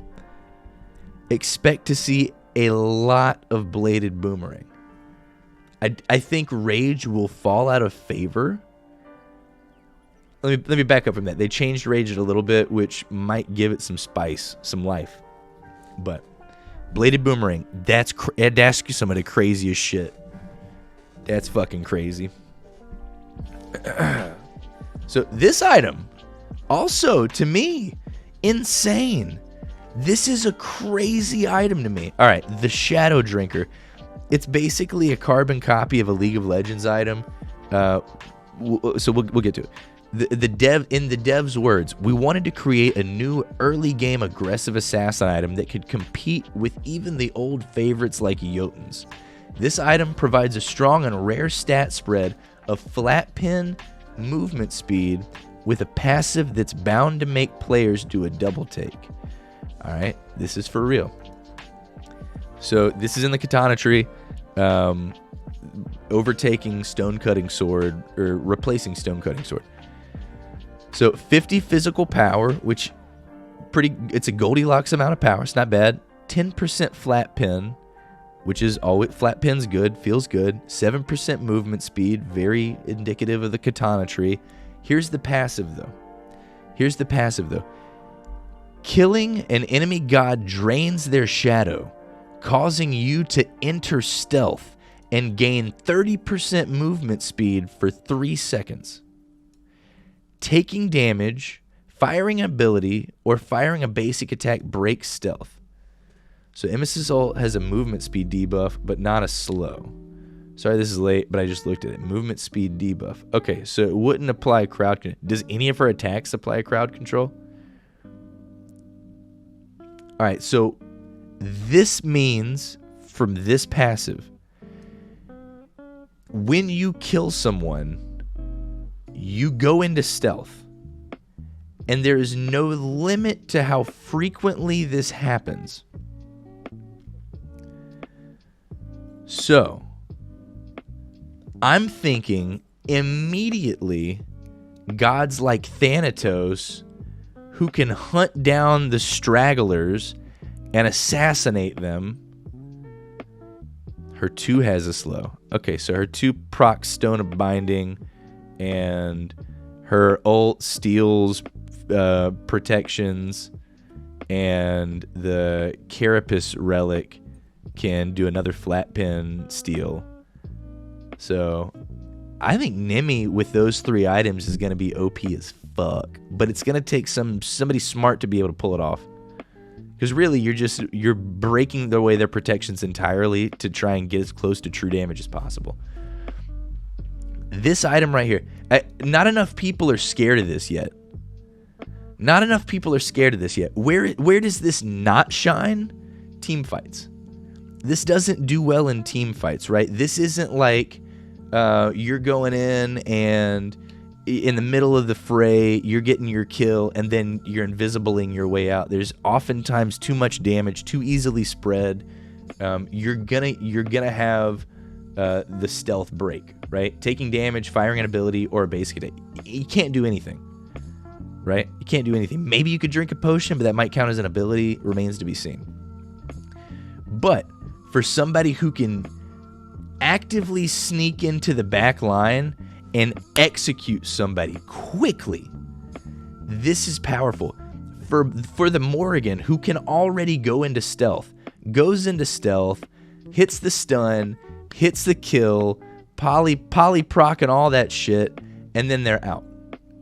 Expect to see a lot of Bladed Boomerang. I think Rage will fall out of favor. Let me back up from that. They changed Rage a little bit, which might give it some spice, some life. But Bladed Boomerang, that's some of the craziest shit. That's fucking crazy. So this item, also to me, insane. This is a crazy item to me. All right, the Shadowdrinker. It's basically a carbon copy of a League of Legends item. So we'll get to it. In the dev's words, we wanted to create a new early game aggressive assassin item that could compete with even the old favorites like Jotuns. This item provides a strong and rare stat spread of flat pin movement speed with a passive that's bound to make players do a double take. All right, this is for real. So this is in the Katana tree, overtaking Stone Cutting Sword, or replacing Stone Cutting Sword. So 50 physical power, which it's a Goldilocks amount of power. It's not bad. 10% flat pin, which is always, flat pin's good, feels good. 7% movement speed, very indicative of the Katana tree. Here's the passive though. Killing an enemy god drains their shadow, causing you to enter stealth and gain 30% movement speed for 3 seconds. Taking damage, firing an ability, or firing a basic attack breaks stealth. So Emis's ult has a movement speed debuff, but not a slow. Sorry this is late, but I just looked at it. Movement speed debuff. Okay, so it wouldn't apply crowd control. Does any of her attacks apply crowd control? Alright, so this means, from this passive, when you kill someone, you go into stealth, and there is no limit to how frequently this happens. So, I'm thinking immediately gods like Thanatos, who can hunt down the stragglers and assassinate them. Her 2 has a slow. Okay, so her 2 procs Stone of Binding, and her ult steals protections, and the Carapace relic can do another flat pin steal. So I think Nemi with those 3 items is going to be OP as fuck, but it's going to take somebody smart to be able to pull it off, because really you're breaking away their protections entirely to try and get as close to true damage as possible. This item right here, not enough people are scared of this yet. Where does this not shine? Team fights. This doesn't do well in team fights, right? This isn't like you're going in and in the middle of the fray, you're getting your kill, and then you're invisibling your way out. There's oftentimes too much damage, too easily spread. You're gonna have the stealth break, right? Taking damage, firing an ability, or a basic attack. You can't do anything, right? You can't do anything. Maybe you could drink a potion, but that might count as an ability. Remains to be seen. But for somebody who can actively sneak into the back line and execute somebody quickly, this is powerful. For the Morrigan, who can already go into stealth, goes into stealth, hits the stun, hits the kill, poly proc and all that shit, and then they're out.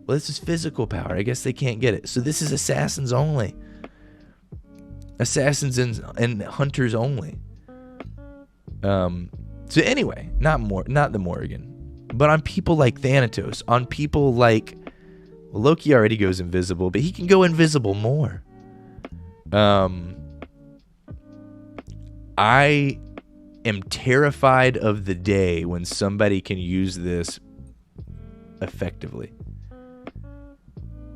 Well, this is physical power. I guess they can't get it. So this is assassins only. Assassins and hunters only. So anyway, not the Morrigan, but on people like Thanatos, on people like Loki already goes invisible, but he can go invisible more. I am terrified of the day when somebody can use this effectively.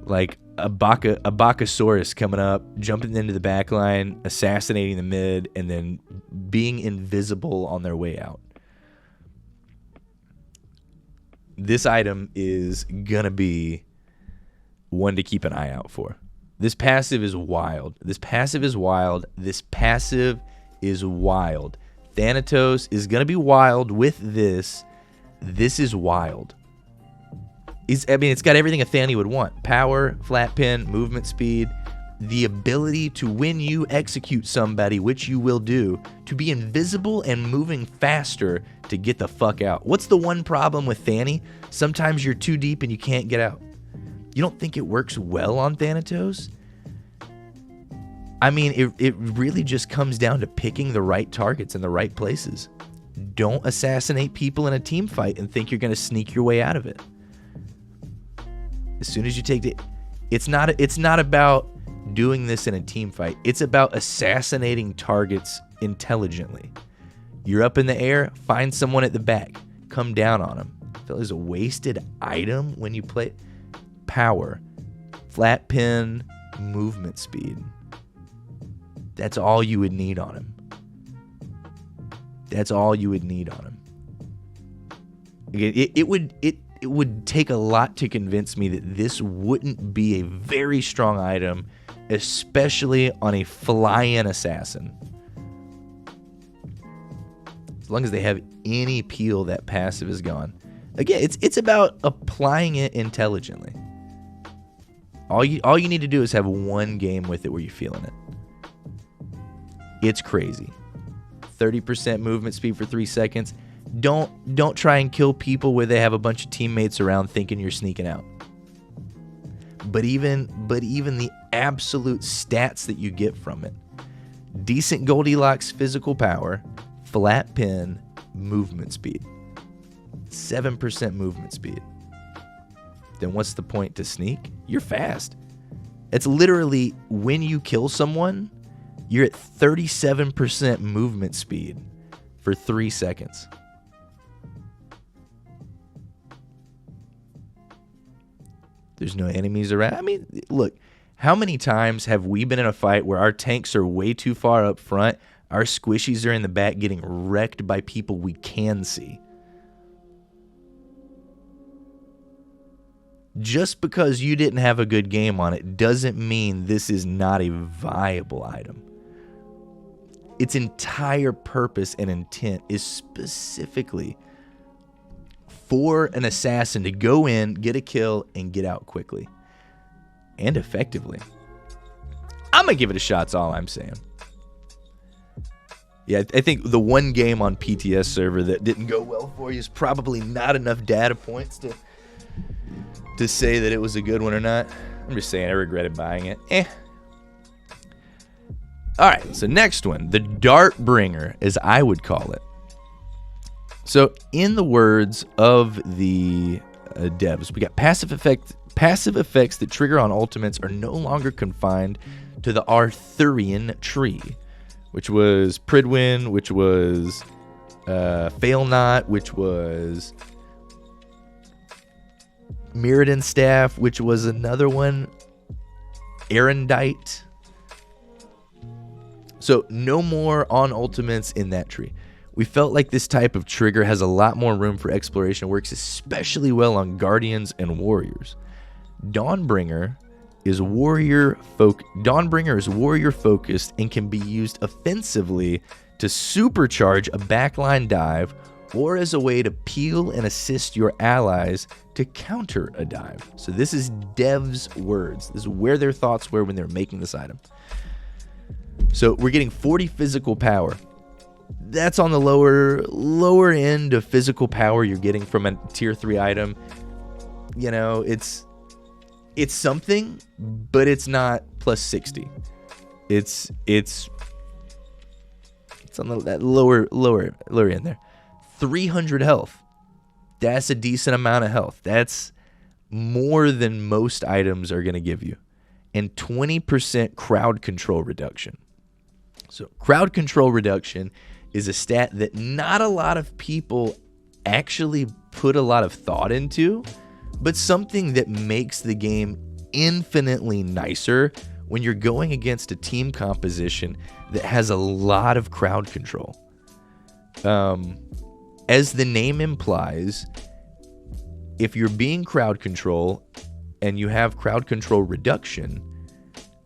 Like a Bakasaurus coming up, jumping into the back line, assassinating the mid, and then being invisible on their way out. This item is gonna be one to keep an eye out for. This passive is wild. Thanatos is gonna be wild with this. This is wild. It's got everything a Thani would want. Power, flat pin, movement speed, the ability to, when you execute somebody, which you will do, to be invisible and moving faster to get the fuck out. What's the one problem with Thani? Sometimes you're too deep and you can't get out. You don't think it works well on Thanatos? I mean, it really just comes down to picking the right targets in the right places. Don't assassinate people in a team fight and think you're going to sneak your way out of it. As soon as you take it, it's not about doing this in a team fight. It's about assassinating targets intelligently. You're up in the air, find someone at the back, come down on them. I feel there's a wasted item when you play power, flat pin, movement speed. That's all you would need on him. That's all you would need on him. Again, it would take a lot to convince me that this wouldn't be a very strong item, especially on a fly-in assassin. As long as they have any peel, that passive is gone. Again, it's about applying it intelligently. All you need to do is have one game with it where you're feeling it. It's crazy. 30% movement speed for 3 seconds. Don't try and kill people where they have a bunch of teammates around thinking you're sneaking out. But even the absolute stats that you get from it. Decent Goldilocks physical power, flat pin, movement speed. 7% movement speed. Then what's the point to sneak? You're fast. It's literally when you kill someone, you're at 37% movement speed for 3 seconds. There's no enemies around. I mean, look, how many times have we been in a fight where our tanks are way too far up front, our squishies are in the back getting wrecked by people we can see? Just because you didn't have a good game on it doesn't mean this is not a viable item. Its entire purpose and intent is specifically for an assassin to go in, get a kill, and get out quickly. And effectively. I'm going to give it a shot, that's all I'm saying. Yeah, I think the one game on PTS server that didn't go well for you is probably not enough data points to say that it was a good one or not. I'm just saying I regretted buying it. Alright, so next one, the Dawnbringer, as I would call it. So, in the words of the devs, we got passive effects that trigger on ultimates are no longer confined to the Arthurian tree, which was Pridwin, which was Fail Not, which was Mirrodin Staff, which was another one, Erendite. So no more on ultimates in that tree. We felt like this type of trigger has a lot more room for exploration, works especially well on guardians and warriors. Dawnbringer is warrior focused and can be used offensively to supercharge a backline dive or as a way to peel and assist your allies to counter a dive. So this is devs' words. This is where their thoughts were when they were making this item. So we're getting 40 physical power. That's on the lower end of physical power you're getting from a tier 3 item. You know, it's something, but it's not plus 60. It's on that lower end there. 300 health. That's a decent amount of health. That's more than most items are going to give you. And 20% crowd control reduction. So crowd control reduction is a stat that not a lot of people actually put a lot of thought into, but something that makes the game infinitely nicer when you're going against a team composition that has a lot of crowd control. As the name implies, if you're being crowd control and you have crowd control reduction,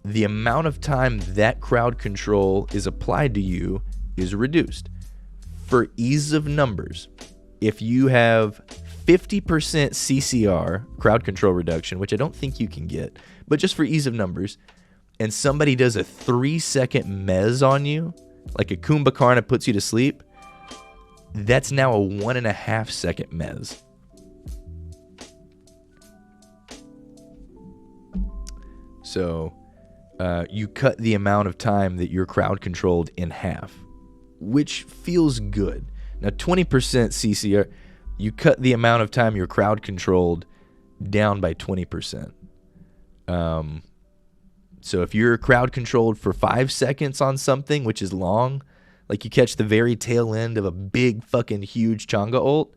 the amount of time that crowd control is applied to you is reduced. For ease of numbers, if you have 50% CCR, crowd control reduction, which I don't think you can get, but just for ease of numbers, and somebody does a 3-second mez on you, like a Kumbhakarna puts you to sleep, that's now a 1.5-second mez. So you cut the amount of time that you're crowd controlled in half, which feels good. Now 20% CCR, you cut the amount of time you're crowd controlled down by 20%. So if you're crowd controlled for 5 seconds on something, which is long, like you catch the very tail end of a big fucking huge Changa ult,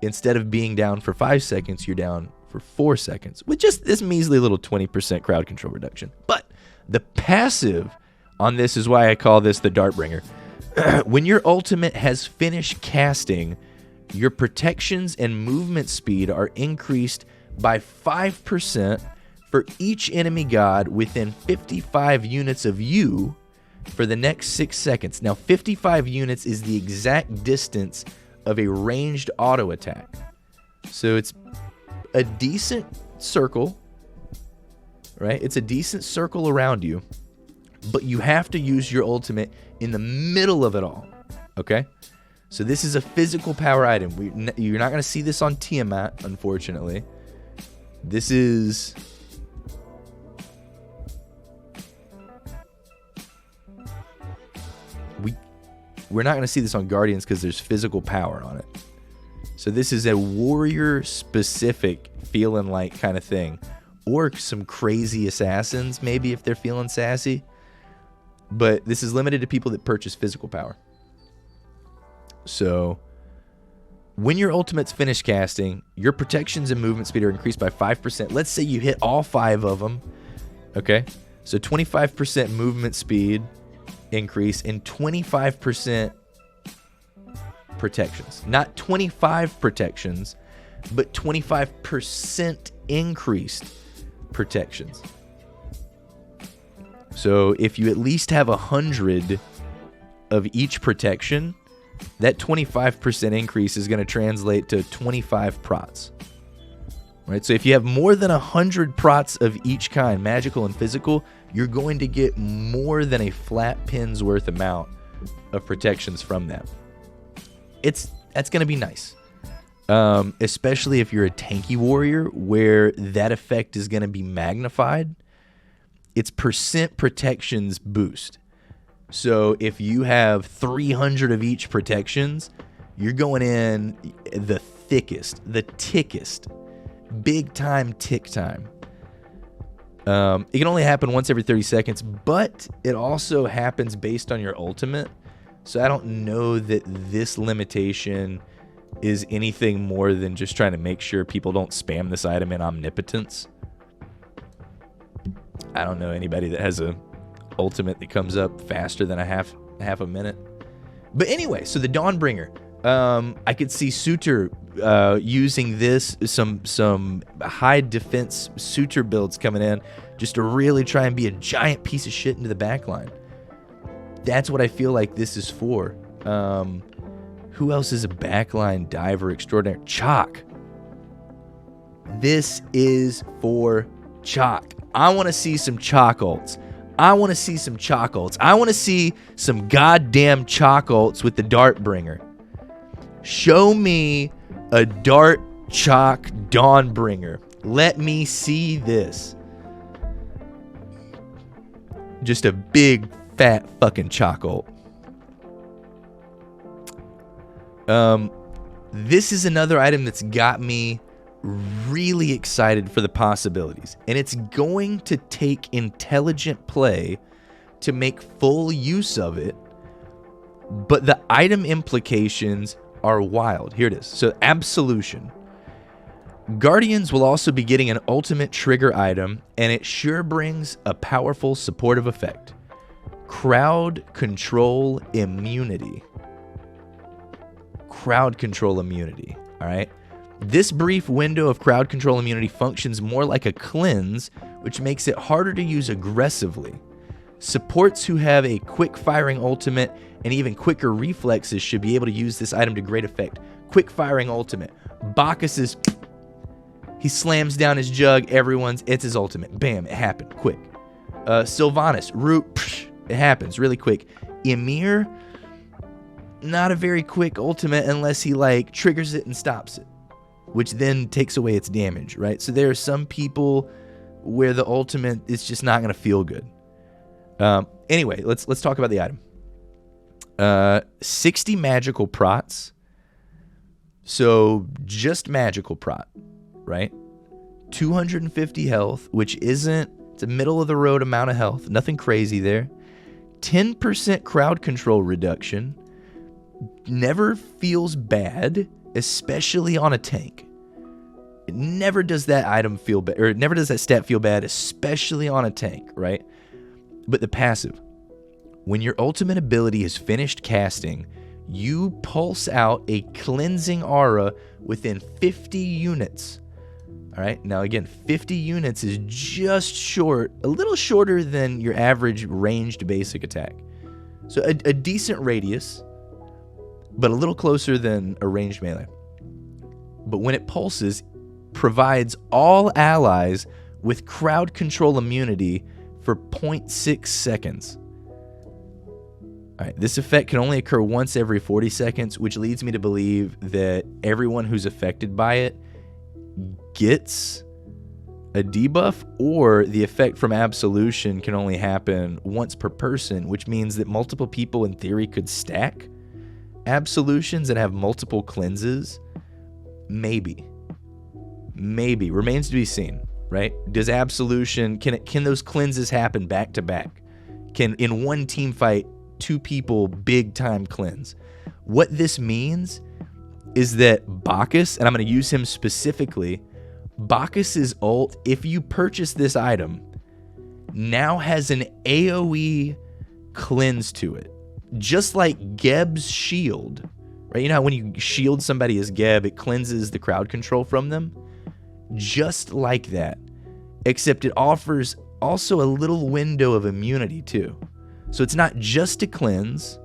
instead of being down for 5 seconds, you're down for 4 seconds with just this measly little 20% crowd control reduction. But the passive on this is why I call this the Dawnbringer. When your ultimate has finished casting, your protections and movement speed are increased by 5% for each enemy god within 55 units of you for the next 6 seconds. Now, 55 units is the exact distance of a ranged auto attack. So it's a decent circle, right? It's a decent circle around you, but you have to use your ultimate in the middle of it all, okay? So this is a physical power item. You're not going to see this on Tiamat, unfortunately. This is... We're not going to see this on Guardians because there's physical power on it. So this is a warrior-specific feeling like kind of thing. Or some crazy assassins, maybe, if they're feeling sassy. But this is limited to people that purchase physical power. So when your ultimate's finished casting, your protections and movement speed are increased by 5%. Let's say you hit all 5 of them. Okay? So 25% movement speed increase and 25% protections. Not 25 protections, but 25% increased protections. So if you at least have 100 of each protection, that 25% increase is going to translate to 25 prots. Right? So if you have more than 100 prots of each kind, magical and physical, you're going to get more than a flat pin's worth amount of protections from that. That's going to be nice. Especially if you're a tanky warrior where that effect is going to be magnified. It's percent protections boost. So if you have 300 of each protections, you're going in the thickest, the tickest, big time tick time. It can only happen once every 30 seconds, but it also happens based on your ultimate. So I don't know that this limitation is anything more than just trying to make sure people don't spam this item in omnipotence. I don't know anybody that has a ultimate that comes up faster than a half a minute. But anyway, so the Dawnbringer. I could see Suitor using this, some high defense Suitor builds coming in just to really try and be a giant piece of shit into the backline. That's what I feel like this is for. Who else is a backline diver extraordinaire? Chalk. This is for Chalk. I want to see some Chalk ults. I want to see some Chalk ults. I want to see some goddamn Chalk ults with the Dawnbringer. Show me a Dart Chalk Dawnbringer. Let me see this. Just a big, fat fucking Chalk ult. This is another item that's got me really excited for the possibilities. And it's going to take intelligent play to make full use of it. But the item implications are wild. Here it is. So, Absolution. Guardians will also be getting an ultimate trigger item, and it sure brings a powerful supportive effect. Crowd Control Immunity. Crowd Control Immunity. Alright? This brief window of crowd control immunity functions more like a cleanse, which makes it harder to use aggressively. Supports who have a quick firing ultimate and even quicker reflexes should be able to use this item to great effect. Quick firing ultimate. Bacchus he slams down his jug, it's his ultimate. Bam, it happened, quick. Sylvanas, root, it happens really quick. Ymir, not a very quick ultimate unless he like triggers it and stops it, which then takes away its damage, right? So there are some people where the ultimate is just not going to feel good. Anyway, let's talk about the item. 60 magical prots. So just magical prot, right? 250 health, which isn't, it's a middle of the road amount of health. Nothing crazy there. 10% crowd control reduction. Never feels bad, especially on a tank. It never does that item feel bad, or it never does that stat feel bad, especially on a tank, right? But the passive. When your ultimate ability is finished casting, you pulse out a cleansing aura within 50 units. All right, now again, 50 units is just short, a little shorter than your average ranged basic attack. So a decent radius, but a little closer than a ranged melee. But when it pulses, provides all allies with crowd control immunity for 0.6 seconds. All right, this effect can only occur once every 40 seconds, which leads me to believe that everyone who's affected by it gets a debuff, or the effect from absolution can only happen once per person, which means that multiple people in theory could stack absolutions and have multiple cleanses. Maybe remains to be seen, right? Does absolution, can those cleanses happen back to back? Can in one team fight 2 people big time cleanse? What this means is that Bacchus, and I'm going to use him specifically, Bacchus's ult, if you purchase this item, now has an AoE cleanse to it. Just like Geb's shield, right? You know how when you shield somebody as Geb, it cleanses the crowd control from them? Just like that. Except it offers also a little window of immunity too. So it's not just a cleanse,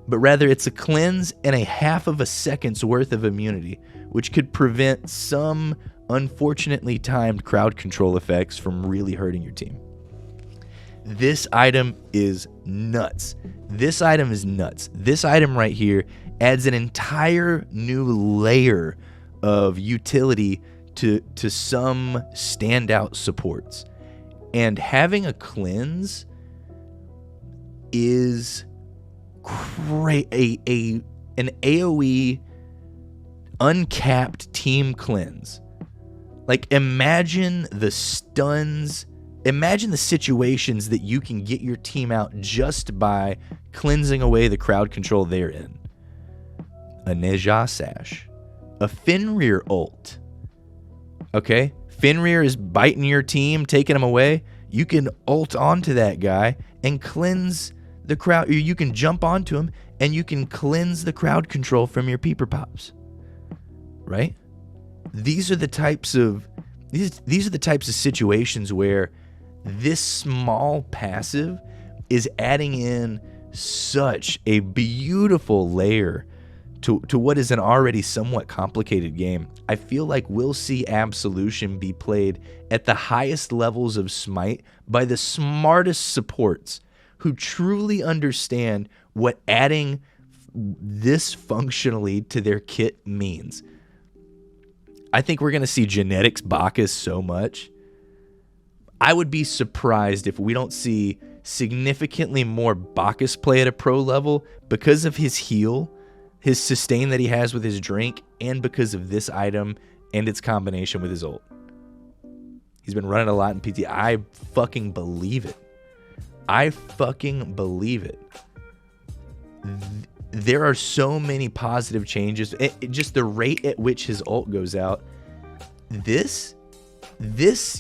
but rather it's a cleanse and a half of a second's worth of immunity, which could prevent some unfortunately timed crowd control effects from really hurting your team. This item is nuts. This item right here adds an entire new layer of utility to some standout supports. And having a cleanse is great. An AoE uncapped team cleanse. Like, imagine the stuns, imagine the situations that you can get your team out just by cleansing away the crowd control they're in. A Neja Sash. A Fenrir ult. Okay? Fenrir is biting your team, taking them away. You can ult onto that guy and cleanse the crowd. You can jump onto him and you can cleanse the crowd control from your peeper pops. Right? These are the types of situations where this small passive is adding in such a beautiful layer to what is an already somewhat complicated game. I feel like we'll see Absolution be played at the highest levels of Smite by the smartest supports who truly understand what adding this functionally to their kit means. I think we're going to see genetics Bacchus so much. I would be surprised if we don't see significantly more Bacchus play at a pro level because of his heal, his sustain that he has with his drink, and because of this item and its combination with his ult. He's been running a lot in PT. I fucking believe it. There are so many positive changes. Just the rate at which his ult goes out. This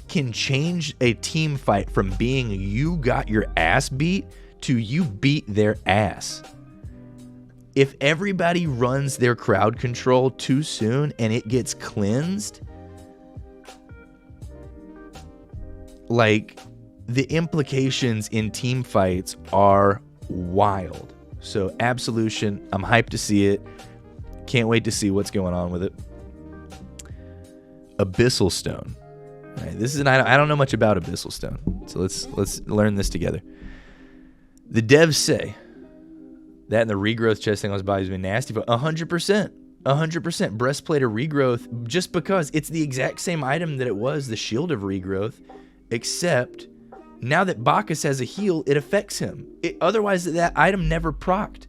can change a team fight from being you got your ass beat to you beat their ass. If everybody runs their crowd control too soon and it gets cleansed, like, the implications in team fights are wild. So Absolution, I'm hyped to see it. Can't wait to see what's going on with it. Abyssal Stone. All right, this is I don't know much about Abyssal Stone, so let's learn this together. The devs say that in the regrowth chest thing on his body's been nasty, but 100% breastplate of regrowth, just because it's the exact same item that it was, the shield of regrowth, Except, now that Bacchus has a heal, it affects him. Otherwise, that item never procced.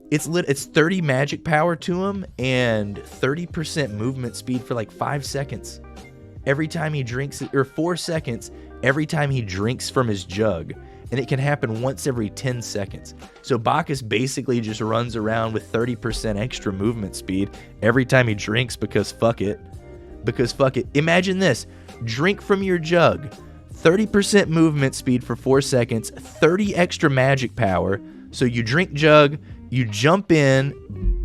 It's 30 magic power to him and 30% movement speed for like 5 seconds. Every time he drinks, or 4 seconds, every time he drinks from his jug. And it can happen once every 10 seconds. So Bacchus basically just runs around with 30% extra movement speed every time he drinks because fuck it. Because fuck it. Imagine this. Drink from your jug. 30% movement speed for 4 seconds. 30 extra magic power. So you drink jug, you jump in,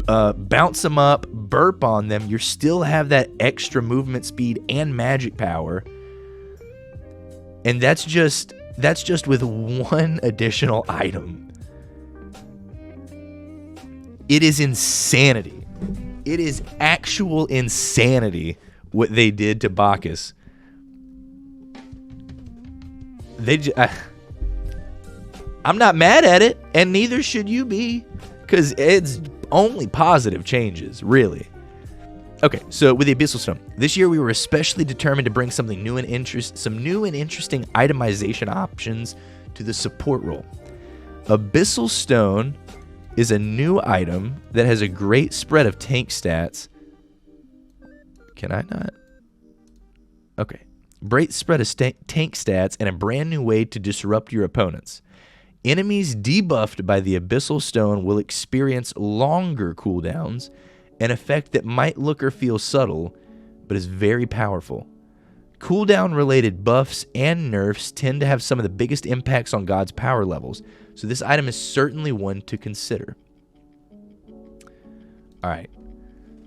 bounce them up, burp on them. You still have that extra movement speed and magic power. And that's just with one additional item. It is insanity. It is actual insanity what they did to Bacchus. I'm not mad at it, and neither should you be, because it's only positive changes, really. Okay, so with the Abyssal Stone, this year we were especially determined to bring something new and some new and interesting itemization options to the support role. Abyssal Stone is a new item that has a great spread of tank stats. Can I not? Okay. Great spread of tank stats and a brand new way to disrupt your opponents. Enemies debuffed by the Abyssal Stone will experience longer cooldowns, an effect that might look or feel subtle, but is very powerful. Cooldown-related buffs and nerfs tend to have some of the biggest impacts on God's power levels, so this item is certainly one to consider. Alright,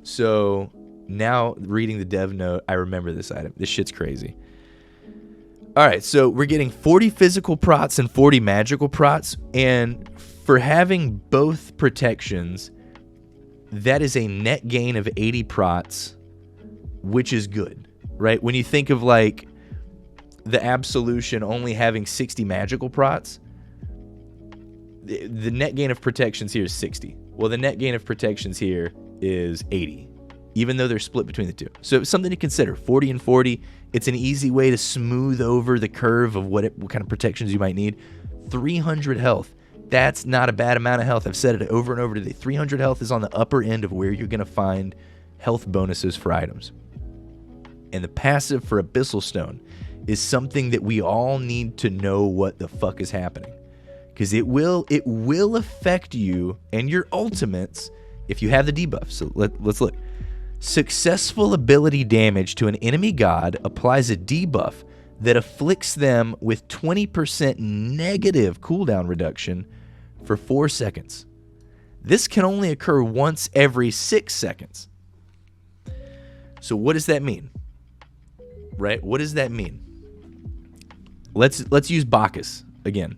so now reading the dev note, I remember this item. This shit's crazy. Alright, so we're getting 40 physical prots and 40 magical prots, and for having both protections, that is a net gain of 80 prots, which is good, right? When you think of like the Absolution only having 60 magical prots, the net gain of protections here is 60. Well, the net gain of protections here is 80, even though they're split between the two. So it's something to consider. 40 and 40, it's an easy way to smooth over the curve of what kind of protections you might need. 300 health. That's not a bad amount of health. I've said it over and over today. 300 health is on the upper end of where you're going to find health bonuses for items. And the passive for Abyssal Stone is something that we all need to know what the fuck is happening. Because it will affect you and your ultimates if you have the debuff. So let's look. Successful ability damage to an enemy god applies a debuff that afflicts them with 20% negative cooldown reduction for 4 seconds. This can only occur once every 6 seconds. So what does that mean? Right? What does that mean? Let's use Bacchus again.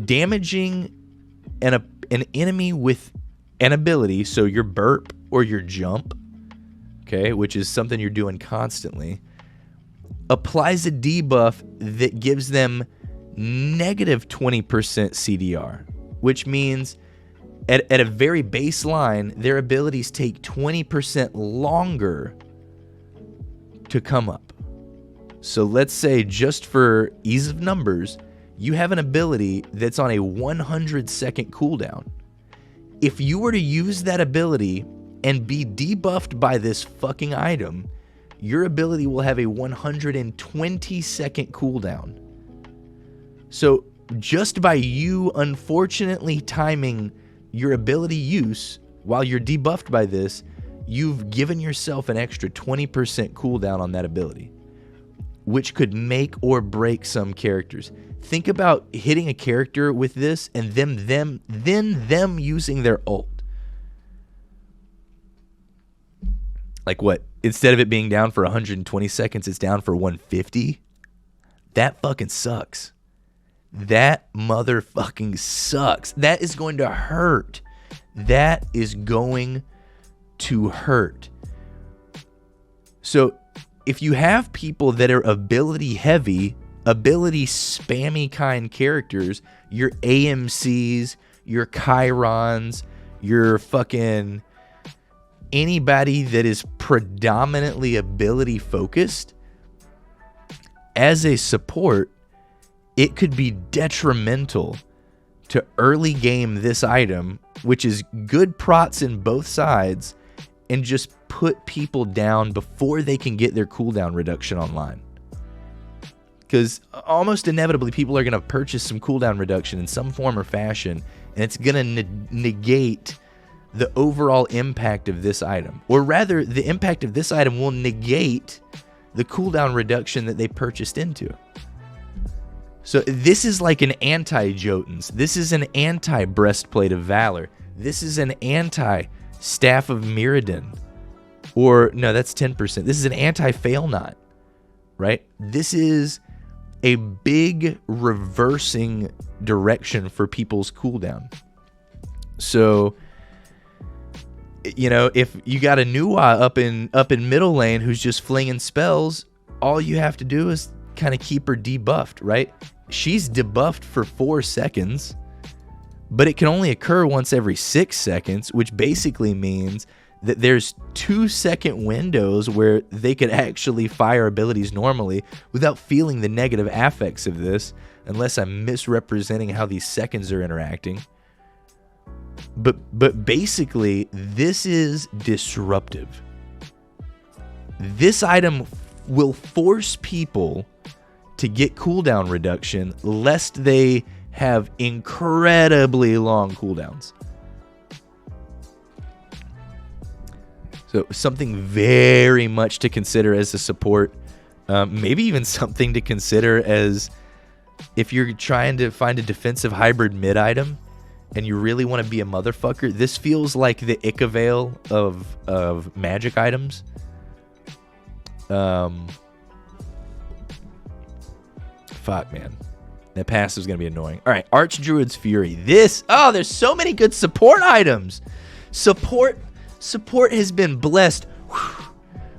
Damaging an enemy with an ability, so your burp or your jump, okay, which is something you're doing constantly, applies a debuff that gives them negative 20% CDR, which means at a very baseline, their abilities take 20% longer to come up. So let's say, just for ease of numbers, you have an ability that's on a 100-second cooldown. If you were to use that ability and be debuffed by this fucking item, your ability will have a 120-second cooldown. So just by you unfortunately timing your ability use while you're debuffed by this, you've given yourself an extra 20% cooldown on that ability, which could make or break some characters. Think about hitting a character with this and them using their ult. Like what? Instead of it being down for 120 seconds, it's down for 150? That fucking sucks. That motherfucking sucks. That is going to hurt. That is going to hurt. So if you have people that are ability heavy, ability spammy kind characters, your AMCs, your Chirons, your fucking anybody that is predominantly ability focused, as a support, it could be detrimental to early game this item, which is good prots in both sides, and just put people down before they can get their cooldown reduction online. Because almost inevitably, people are going to purchase some cooldown reduction in some form or fashion, and it's going to negate the overall impact of this item. Or rather, the impact of this item will negate the cooldown reduction that they purchased into. So this is like an anti-Jotuns. This is an anti-Breastplate of Valor. This is an anti-Staff of Mirrodin. Or, no, that's 10%. This is an anti-Fail Knot, right? This is a big reversing direction for people's cooldown. So, you know, if you got a Nuwa up in middle lane who's just flinging spells, all you have to do is kind of keep her debuffed, right? She's debuffed for 4 seconds, but it can only occur once every 6 seconds, which basically means that there's 2-second windows where they could actually fire abilities normally without feeling the negative affects of this, unless I'm misrepresenting how these seconds are interacting. But basically, this is disruptive. This item will force people to get cooldown reduction lest they have incredibly long cooldowns. So something very much to consider as a support. Maybe even something to consider as if you're trying to find a defensive hybrid mid item and you really want to be a motherfucker. This feels like the Icavale of magic items. Fuck, man. That pass is going to be annoying. All right, Archdruid's Fury. This, oh, there's so many good support items. Support has been blessed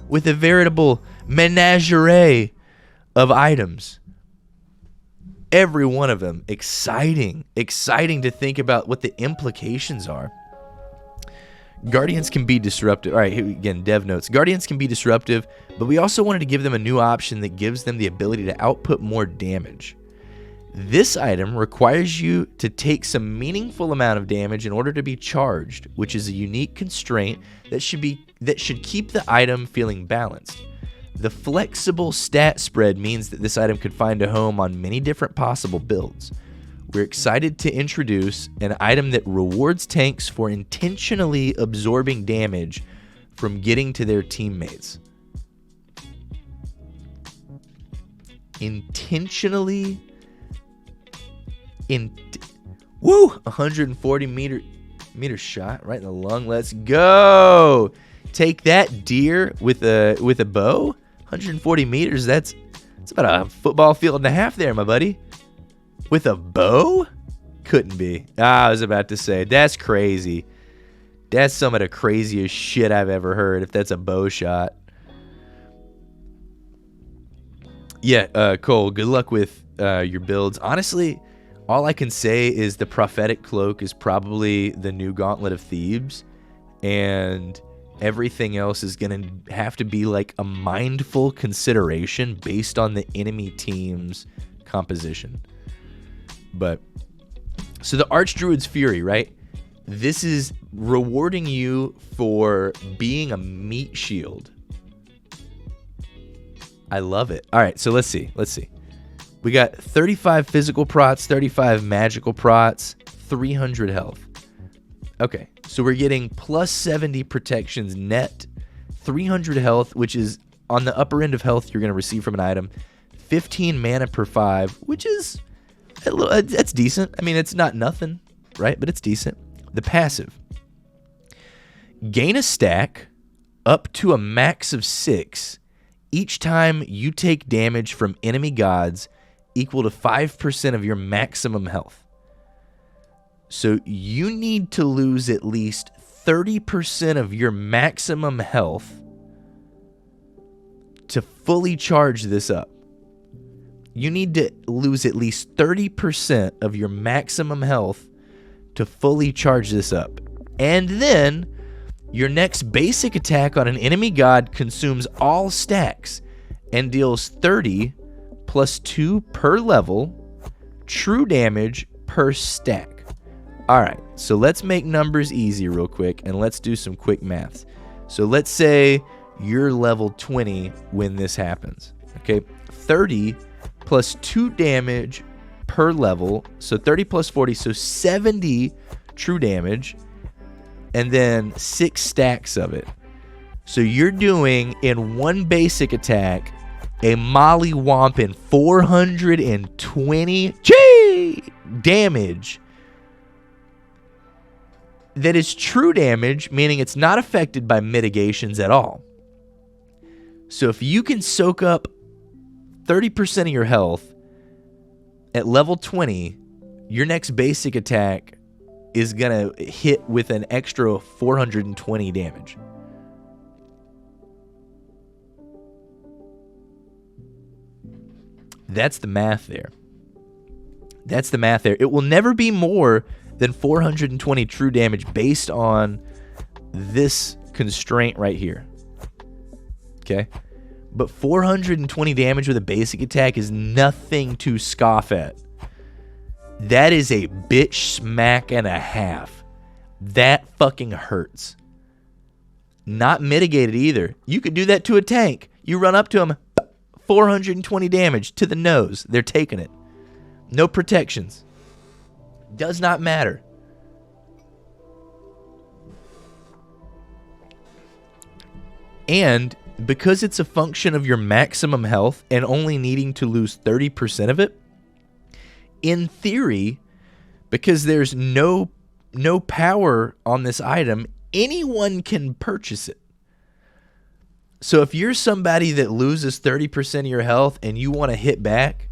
with a veritable menagerie of items. Every one of them exciting to think about what the implications are. Guardians can be disruptive. All right, here again, dev notes. Guardians can be disruptive, but we also wanted to give them a new option that gives them the ability to output more damage. This item requires you to take some meaningful amount of damage in order to be charged, which is a unique constraint that should keep the item feeling balanced. The flexible stat spread means that this item could find a home on many different possible builds. We're excited to introduce an item that rewards tanks for intentionally absorbing damage from getting to their teammates. Intentionally. 140 meter shot right in the lung. Let's go. Take that, deer, with a bow. 140 meters. That's about a football field and a half there, my buddy. With a bow? Couldn't be. I was about to say, that's crazy. That's some of the craziest shit I've ever heard, if that's a bow shot. Yeah, Cole, good luck with your builds. Honestly, all I can say is the Prophetic Cloak is probably the new Gauntlet of Thebes, and everything else is going to have to be like a mindful consideration based on the enemy team's composition. But so the Archdruid's Fury, right? This is rewarding you for being a meat shield. I love it. All right, so let's see. We got 35 physical prots, 35 magical prots, 300 health. Okay, so we're getting plus 70 protections net, 300 health, which is on the upper end of health you're going to receive from an item, 15 mana per 5, which is that's decent. I mean, it's not nothing, right? But it's decent. The passive. Gain a stack up to a max of 6 each time you take damage from enemy gods equal to 5% of your maximum health. So you need to lose at least 30% of your maximum health to fully charge this up. You need to lose at least 30% of your maximum health to fully charge this up. And then your next basic attack on an enemy god consumes all stacks and deals 30 +2 per level, true damage per stack. All right, so let's make numbers easy real quick, and let's do some quick maths. So let's say you're level 20 when this happens. Okay, 30 plus 2 damage per level, so 30 plus 40, so 70 true damage, and then 6 stacks of it. So you're doing in one basic attack a mollywomping 420 damage. That is true damage, meaning it's not affected by mitigations at all. So if you can soak up 30% of your health at level 20, your next basic attack is going to hit with an extra 420 damage. That's the math there. That's the math there. It will never be more than 420 true damage based on this constraint right here. Okay? But 420 damage with a basic attack is nothing to scoff at. That is a bitch smack and a half. That fucking hurts. Not mitigated either. You could do that to a tank. You run up to him, 420 damage to the nose. They're taking it. No protections. Does not matter. And because it's a function of your maximum health and only needing to lose 30% of it, in theory, because there's no power on this item, anyone can purchase it. So if you're somebody that loses 30% of your health and you want to hit back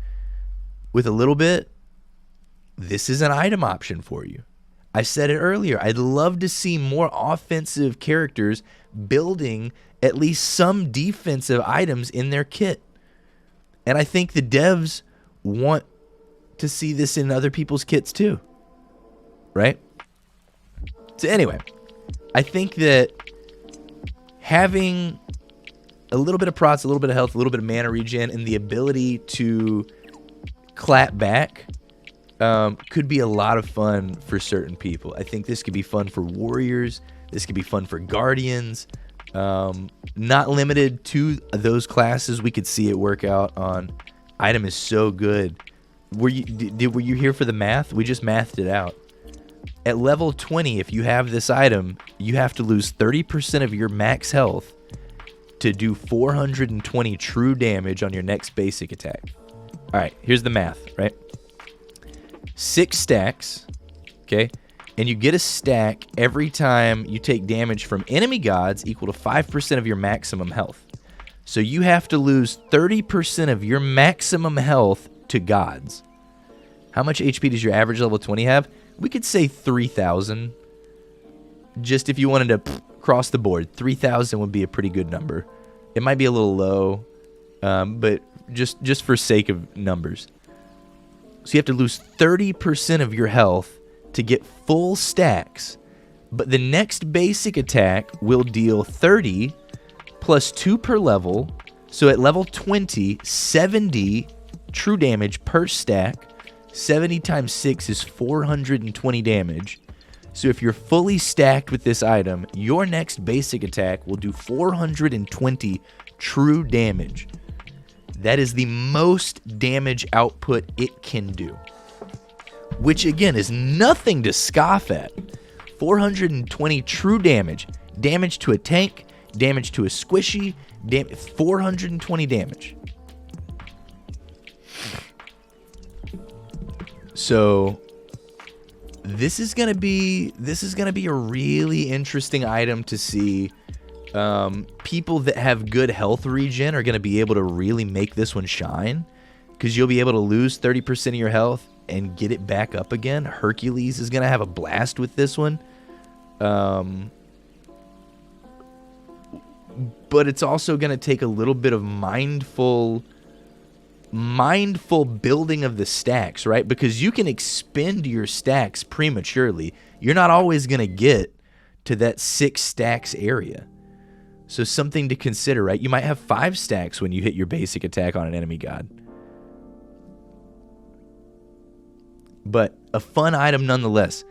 with a little bit, this is an item option for you. I said it earlier. I'd love to see more offensive characters building at least some defensive items in their kit. And I think the devs want to see this in other people's kits too. Right? So anyway, I think that having a little bit of procs, a little bit of health, a little bit of mana regen, and the ability to clap back could be a lot of fun for certain people. I think this could be fun for warriors. This could be fun for guardians. Not limited to those classes. We could see it work out on. Item is so good. Were you here for the math? We just mathed it out. At level 20, if you have this item, you have to lose 30% of your max health to do 420 true damage on your next basic attack. All right, here's the math, right? 6 stacks, okay? And you get a stack every time you take damage from enemy gods equal to 5% of your maximum health. So you have to lose 30% of your maximum health to gods. How much HP does your average level 20 have? We could say 3,000. Just if you wanted to cross the board, 3,000 would be a pretty good number. It might be a little low, but just for sake of numbers. So you have to lose 30% of your health to get full stacks. But the next basic attack will deal 30 plus 2 per level. So at level 20, 70 true damage per stack. 70 times 6 is 420 damage. So if you're fully stacked with this item, your next basic attack will do 420 true damage. That is the most damage output it can do. Which again is nothing to scoff at. 420 true damage. Damage to a tank, damage to a squishy, 420 damage. So this is gonna be a really interesting item to see. People that have good health regen are gonna be able to really make this one shine, because you'll be able to lose 30% of your health and get it back up again. Hercules is gonna have a blast with this one. But it's also gonna take a little bit of mindful building of the stacks, right? Because you can expend your stacks prematurely. You're not always going to get to that 6 stacks area. So something to consider, right? You might have 5 stacks when you hit your basic attack on an enemy god. but a fun item nonetheless.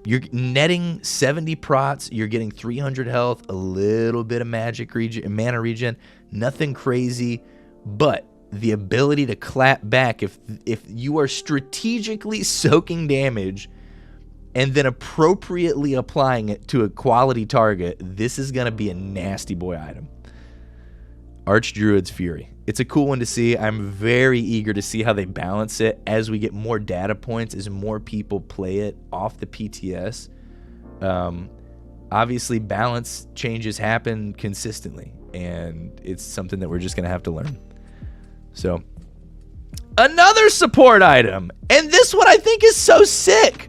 You're netting 70 prots, you're getting 300 health, a little bit of magic regen, mana regen, nothing crazy, but the ability to clap back if you are strategically soaking damage and then appropriately applying it to a quality target, this is going to be a nasty boy item. Archdruid's Fury. It's a cool one to see. I'm very eager to see how they balance it as we get more data points, as more people play it off the PTS. Obviously, balance changes happen consistently, and it's something that we're just going to have to learn. So, another support item, and this one I think is so sick.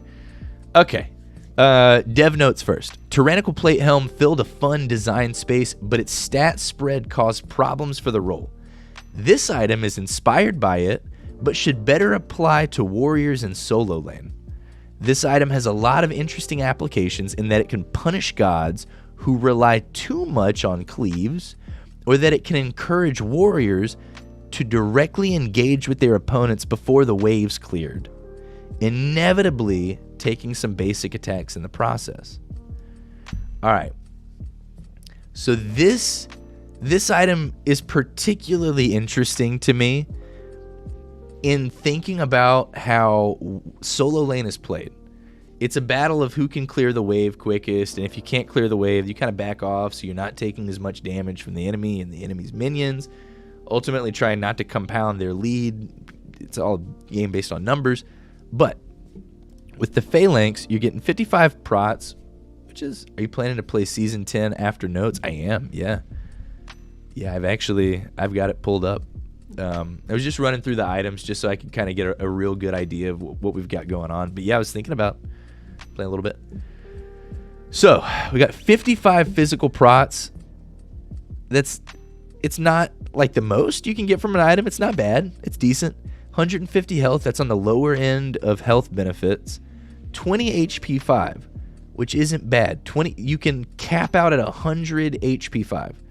Okay, dev notes first. Tyrannical Plate Helm filled a fun design space, but its stat spread caused problems for the role. This item is inspired by it, but should better apply to warriors in solo lane. This item has a lot of interesting applications in that it can punish gods who rely too much on cleaves, or that it can encourage warriors to directly engage with their opponents before the waves cleared, inevitably taking some basic attacks in the process. Alright, so this item is particularly interesting to me in thinking about how solo lane is played. It's a battle of who can clear the wave quickest, and if you can't clear the wave, you kind of back off so you're not taking as much damage from the enemy and the enemy's minions, ultimately trying not to compound their lead. It's all game based on numbers, but with the Phalanx, you're getting 55 prots, which is, are you planning to play Season 10 after notes? I am, yeah. Yeah, I've got it pulled up. I was just running through the items just so I could kind of get a real good idea of what we've got going on. But yeah, I was thinking about playing a little bit. So, we got 55 physical prots. It's not like the most you can get from an item. It's not bad. It's decent. 150 health, that's on the lower end of health benefits. 20 HP 5, which isn't bad. 20, you can cap out at 100 HP 5.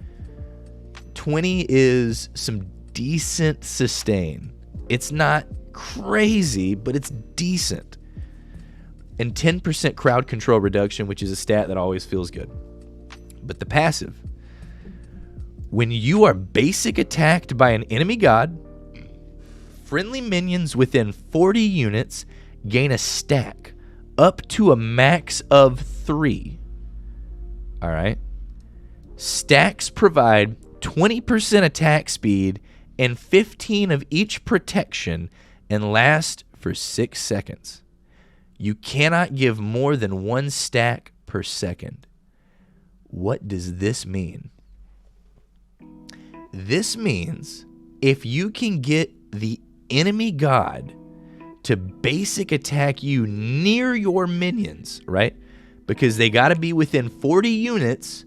20 is some decent sustain. It's not crazy, but it's decent. And 10% crowd control reduction, which is a stat that always feels good. But the passive. When you are basic attacked by an enemy god, friendly minions within 40 units gain a stack up to a max of 3. Alright? Stacks provide 20% attack speed and 15 of each protection and last for 6 seconds. You cannot give more than 1 stack per second. What does this mean? This means if you can get the enemy god to basic attack you near your minions, right? Because they got to be within 40 units,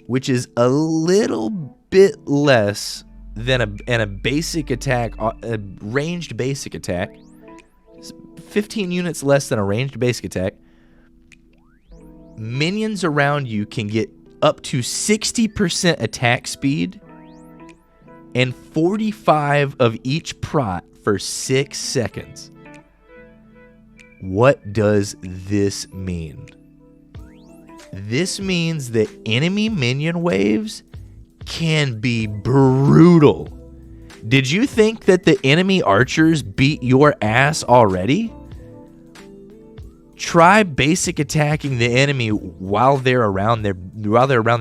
which is a little bit less than a basic attack, a ranged basic attack. 15 units less than a ranged basic attack. Minions around you can get up to 60% attack speed and 45 of each prot for 6 seconds. What does this mean? This means that enemy minion waves can be brutal. Did you think that the enemy archers beat your ass already? Try basic attacking the enemy while they're around their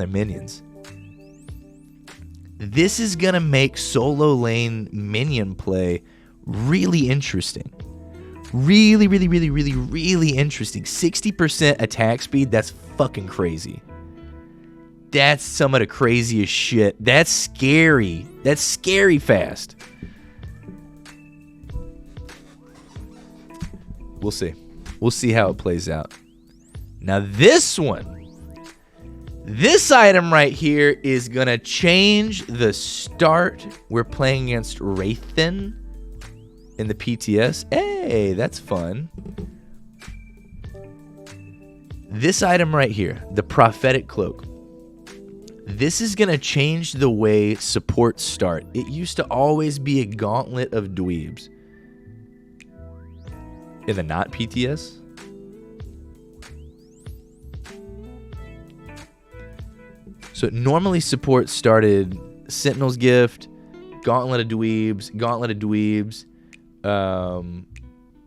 minions. This is gonna make solo lane minion play really interesting. Really interesting. 60% attack speed, that's fucking crazy. That's some of the craziest shit. That's scary. That's scary fast. We'll see. We'll see how it plays out. Now this one. This item right here is going to change the start. We're playing against Wraithen in the PTS. Hey, that's fun. This item right here, the Prophetic Cloak. This is going to change the way supports start. It used to always be a gauntlet of dweebs. in the not PTS. So it normally support started Sentinel's Gift, Gauntlet of Dweebs.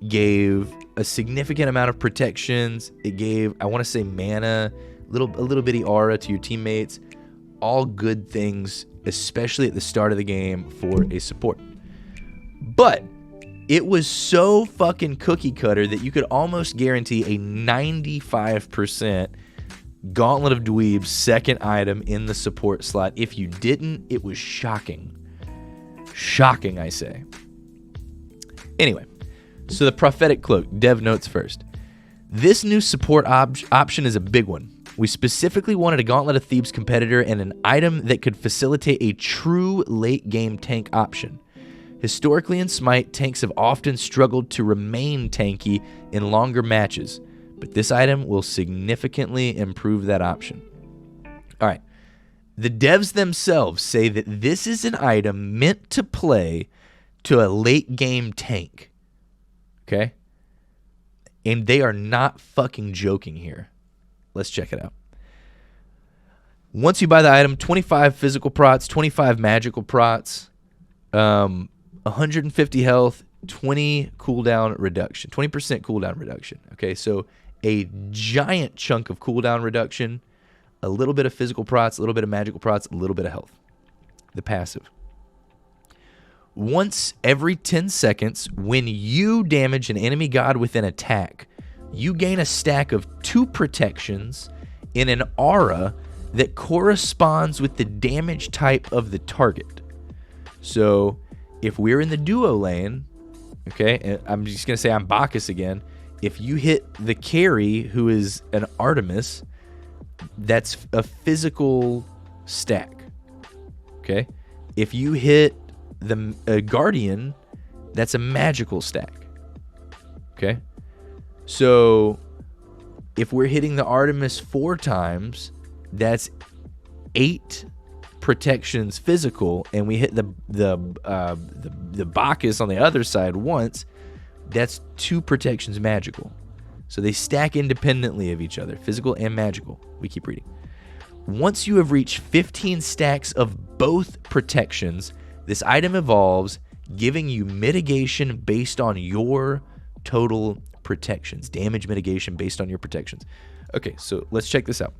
Gave a significant amount of protections. It gave, I want to say, mana, a little bitty aura to your teammates. All good things, especially at the start of the game for a support. But it was so fucking cookie cutter that you could almost guarantee a 95% Gauntlet of Dweeb's second item in the support slot. If you didn't, it was shocking. Shocking, I say. Anyway, so the Prophetic Cloak, dev notes first. This new support option is a big one. We specifically wanted a Gauntlet of Thebes competitor and an item that could facilitate a true late-game tank option. Historically in Smite, tanks have often struggled to remain tanky in longer matches, but this item will significantly improve that option. All right. The devs themselves say that this is an item meant to play to a late-game tank. Okay? And they are not fucking joking here. Let's check it out. Once you buy the item, 25 physical prots, 25 magical prots, 150 health, 20 cooldown reduction, 20% cooldown reduction. Okay, so a giant chunk of cooldown reduction, a little bit of physical prots, a little bit of magical prots, a little bit of health. The passive. Once every 10 seconds, when you damage an enemy god with an attack, you gain a stack of 2 protections in an aura that corresponds with the damage type of the target. So if we're in the duo lane, okay, and I'm just going to say I'm Bacchus again. If you hit the carry, who is an Artemis, that's a physical stack. Okay? If you hit the Guardian, that's a magical stack. Okay? So if we're hitting the Artemis 4 times, that's 8 protections physical, and we hit the Bacchus on the other side once, that's 2 protections magical. So they stack independently of each other, physical and magical. We keep reading. Once you have reached 15 stacks of both protections, this item evolves, giving you mitigation based on your total protections. Damage mitigation based on your protections. Okay, so let's check this out.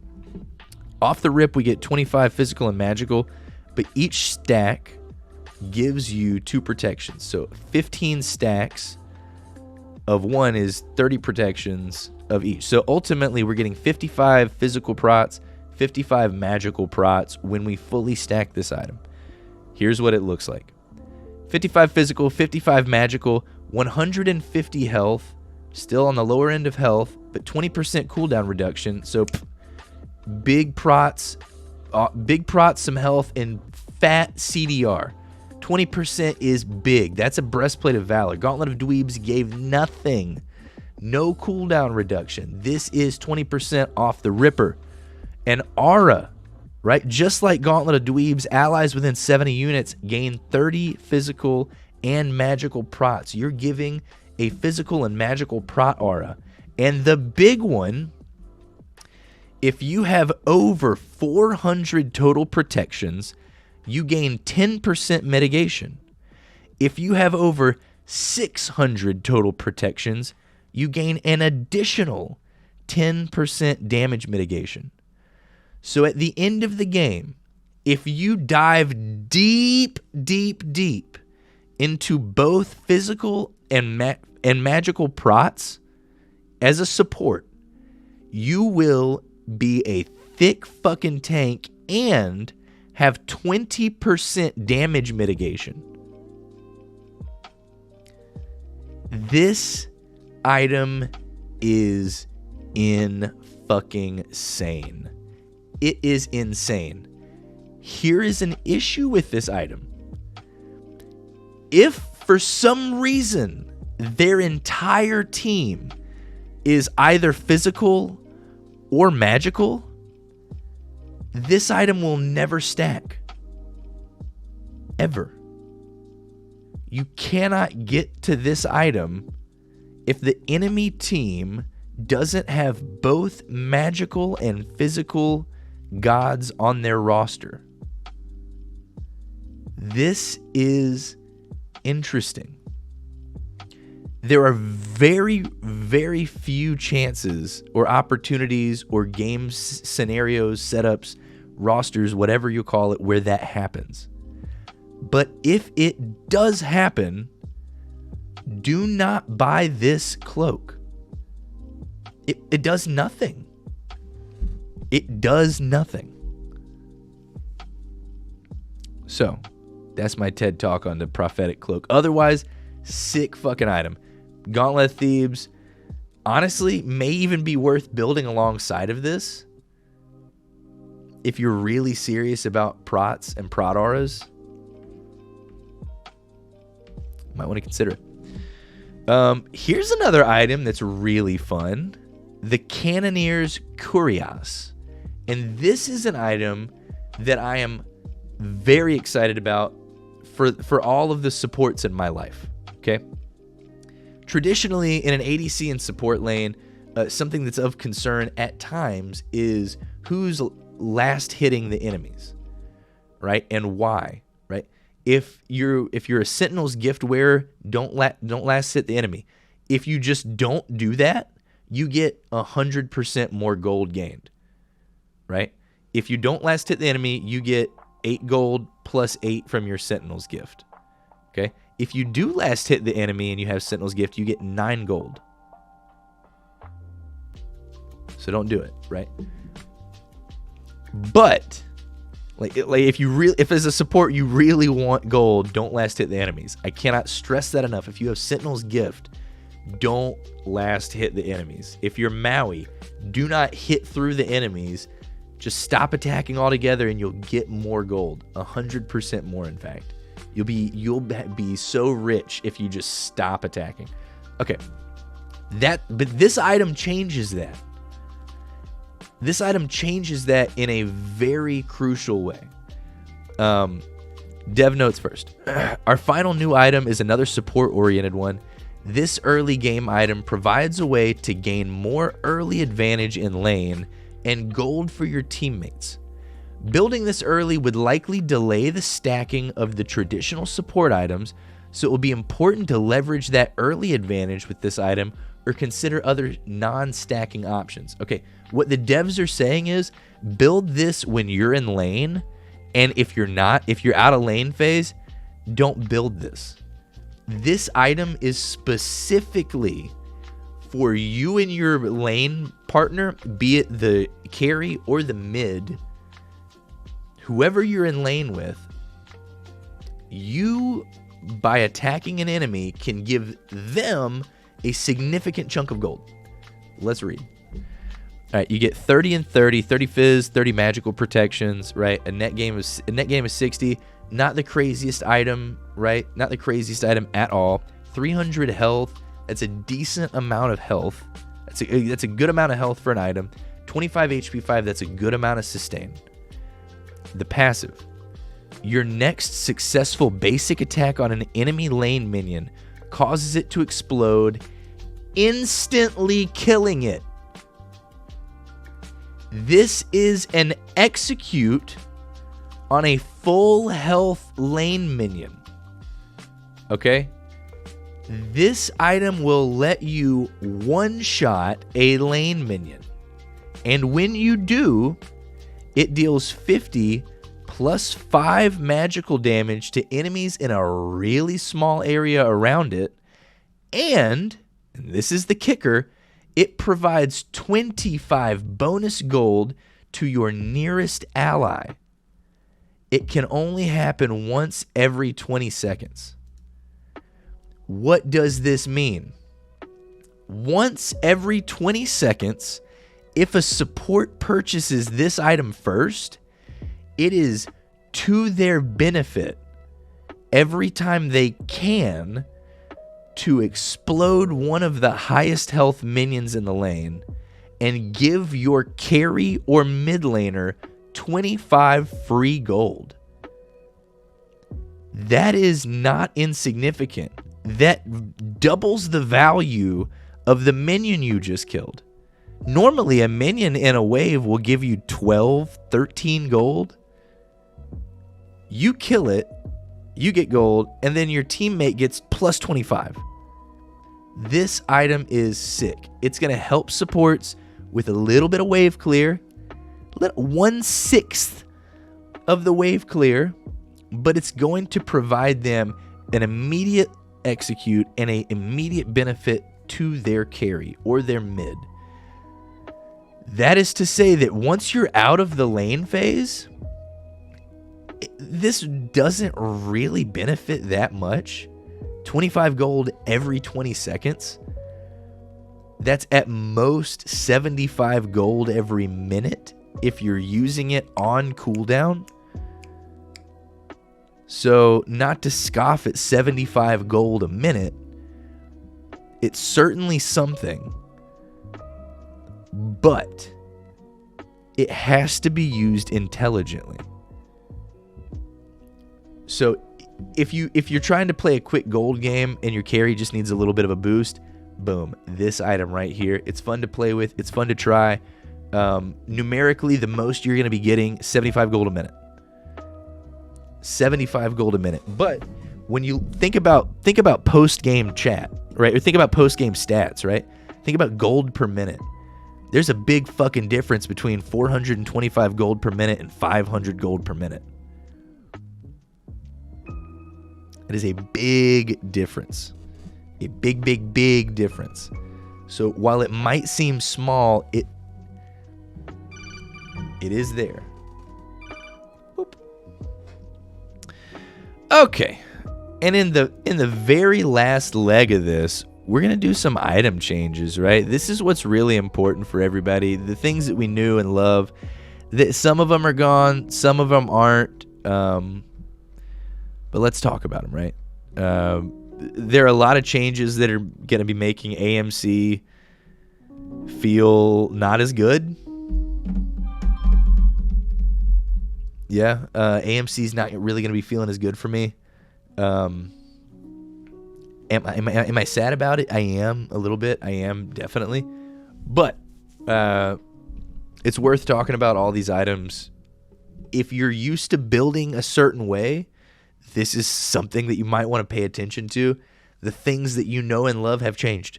Off the rip, we get 25 physical and magical, but each stack gives you 2 protections. So 15 stacks of one is 30 protections of each. So ultimately, we're getting 55 physical prots, 55 magical prots when we fully stack this item. Here's what it looks like. 55 physical, 55 magical, 150 health, still on the lower end of health, but 20% cooldown reduction. So big prots, some health, and fat CDR. 20% is big. That's a Breastplate of Valor. Gauntlet of Dweebs gave nothing. No cooldown reduction. This is 20% off the ripper. And Aura, right? Just like Gauntlet of Dweebs, allies within 70 units gain 30 physical and magical prots. You're giving a physical and magical prot aura. And the big one, if you have over 400 total protections, you gain 10% mitigation. If you have over 600 total protections, you gain an additional 10% damage mitigation. So at the end of the game, if you dive deep into both physical and magical prots as a support, you will be a thick fucking tank and have 20% damage mitigation. This item is insane. It is insane. Here is an issue with this item. If for some reason their entire team is either physical or magical, this item will never stack. Ever. You cannot get to this item if the enemy team doesn't have both magical and physical gods on their roster. This is interesting. There are very, very few chances or opportunities or game scenarios, setups, rosters, whatever you call it, where that happens. But if it does happen, do not buy this cloak. It does nothing. It does nothing. So, that's my TED Talk on the prophetic cloak. Otherwise, sick fucking item. Gauntlet Thebes, honestly, may even be worth building alongside of this. If you're really serious about prots and prot auras, might want to consider it. Here's another item that's really fun. The Cannoneer's Cuirass. And this is an item that I am very excited about for all of the supports in my life. Okay? Traditionally, in an ADC and support lane, something that's of concern at times is who's last hitting the enemies, right? And why, right? If you're a Sentinel's gift wearer, don't last hit the enemy. If you just don't do that, you get 100% more gold gained, right? If you don't last hit the enemy, you get 8 gold plus 8 from your Sentinel's gift, okay? If you do last hit the enemy and you have Sentinel's gift, you get 9 gold. So don't do it, right? But like if as a support you really want gold, don't last hit the enemies. I cannot stress that enough. If you have Sentinel's gift, don't last hit the enemies. If you're Maui, do not hit through the enemies. Just stop attacking altogether and you'll get more gold. 100% more, in fact. You'll be so rich if you just stop attacking. Okay. But this item changes that. This item changes that in a very crucial way. Dev notes first. Our final new item is another support-oriented one. This early game item provides a way to gain more early advantage in lane and gold for your teammates. Building this early would likely delay the stacking of the traditional support items, so it will be important to leverage that early advantage with this item or consider other non-stacking options. Okay, what the devs are saying is build this when you're in lane, and if you're out of lane phase, don't build this. This item is specifically for you and your lane partner, be it the carry or the mid, whoever you're in lane with, you, by attacking an enemy, can give them a significant chunk of gold. Let's read. All right, you get 30 and 30, 30 fizz, 30 magical protections, right? A net game of 60. Not the craziest item, right? Not the craziest item at all. 300 health. That's a decent amount of health. That's a good amount of health for an item. 25 HP 5. That's a good amount of sustain. The passive. Your next successful basic attack on an enemy lane minion causes it to explode, instantly killing it. This is an execute on a full health lane minion. Okay? This item will let you one-shot a lane minion. And when you do, it deals 50 plus 5 magical damage to enemies in a really small area around it. And this is the kicker, it provides 25 bonus gold to your nearest ally. It can only happen once every 20 seconds. What does this mean? Once every 20 seconds, if a support purchases this item first, it is to their benefit every time they can to explode one of the highest health minions in the lane and give your carry or mid laner 25 free gold. That is not insignificant. that doubles the value of the minion you just killed. Normally, a minion in a wave will give you 12, 13 gold. You kill it, you get gold, and then your teammate gets plus 25. This item is sick. It's going to help supports with a little bit of wave clear, 1/6 of the wave clear, but it's going to provide them an immediate execute and an immediate benefit to their carry or their mid. That is to say that once you're out of the lane phase, this doesn't really benefit that much. 25 gold every 20 seconds. That's at most 75 gold every minute if you're using it on cooldown. So, not to scoff at 75 gold a minute, it's certainly something, but it has to be used intelligently. So, if you're trying to play a quick gold game and your carry just needs a little bit of a boost, boom, this item right here. It's fun to play with. It's fun to try. Numerically, the most you're going to be getting 75 gold a minute. 75 gold a minute. But when you think about post-game chat, right? Or think about post-game stats, right? Think about gold per minute. There's a big fucking difference between 425 gold per minute and 500 gold per minute. It is a big difference. A big, big, big difference. So while it might seem small, it is there. Boop. Okay. And in the very last leg of this, we're going to do some item changes, right? This is what's really important for everybody. The things that we knew and love. Some of them are gone, some of them aren't. But let's talk about them, right? There are a lot of changes that are going to be making AMC feel not as good. Yeah, AMC's not really going to be feeling as good for me. Am I sad about it? I am a little bit. I am definitely. But it's worth talking about all these items. If you're used to building a certain way, this is something that you might want to pay attention to. The things that you know and love have changed.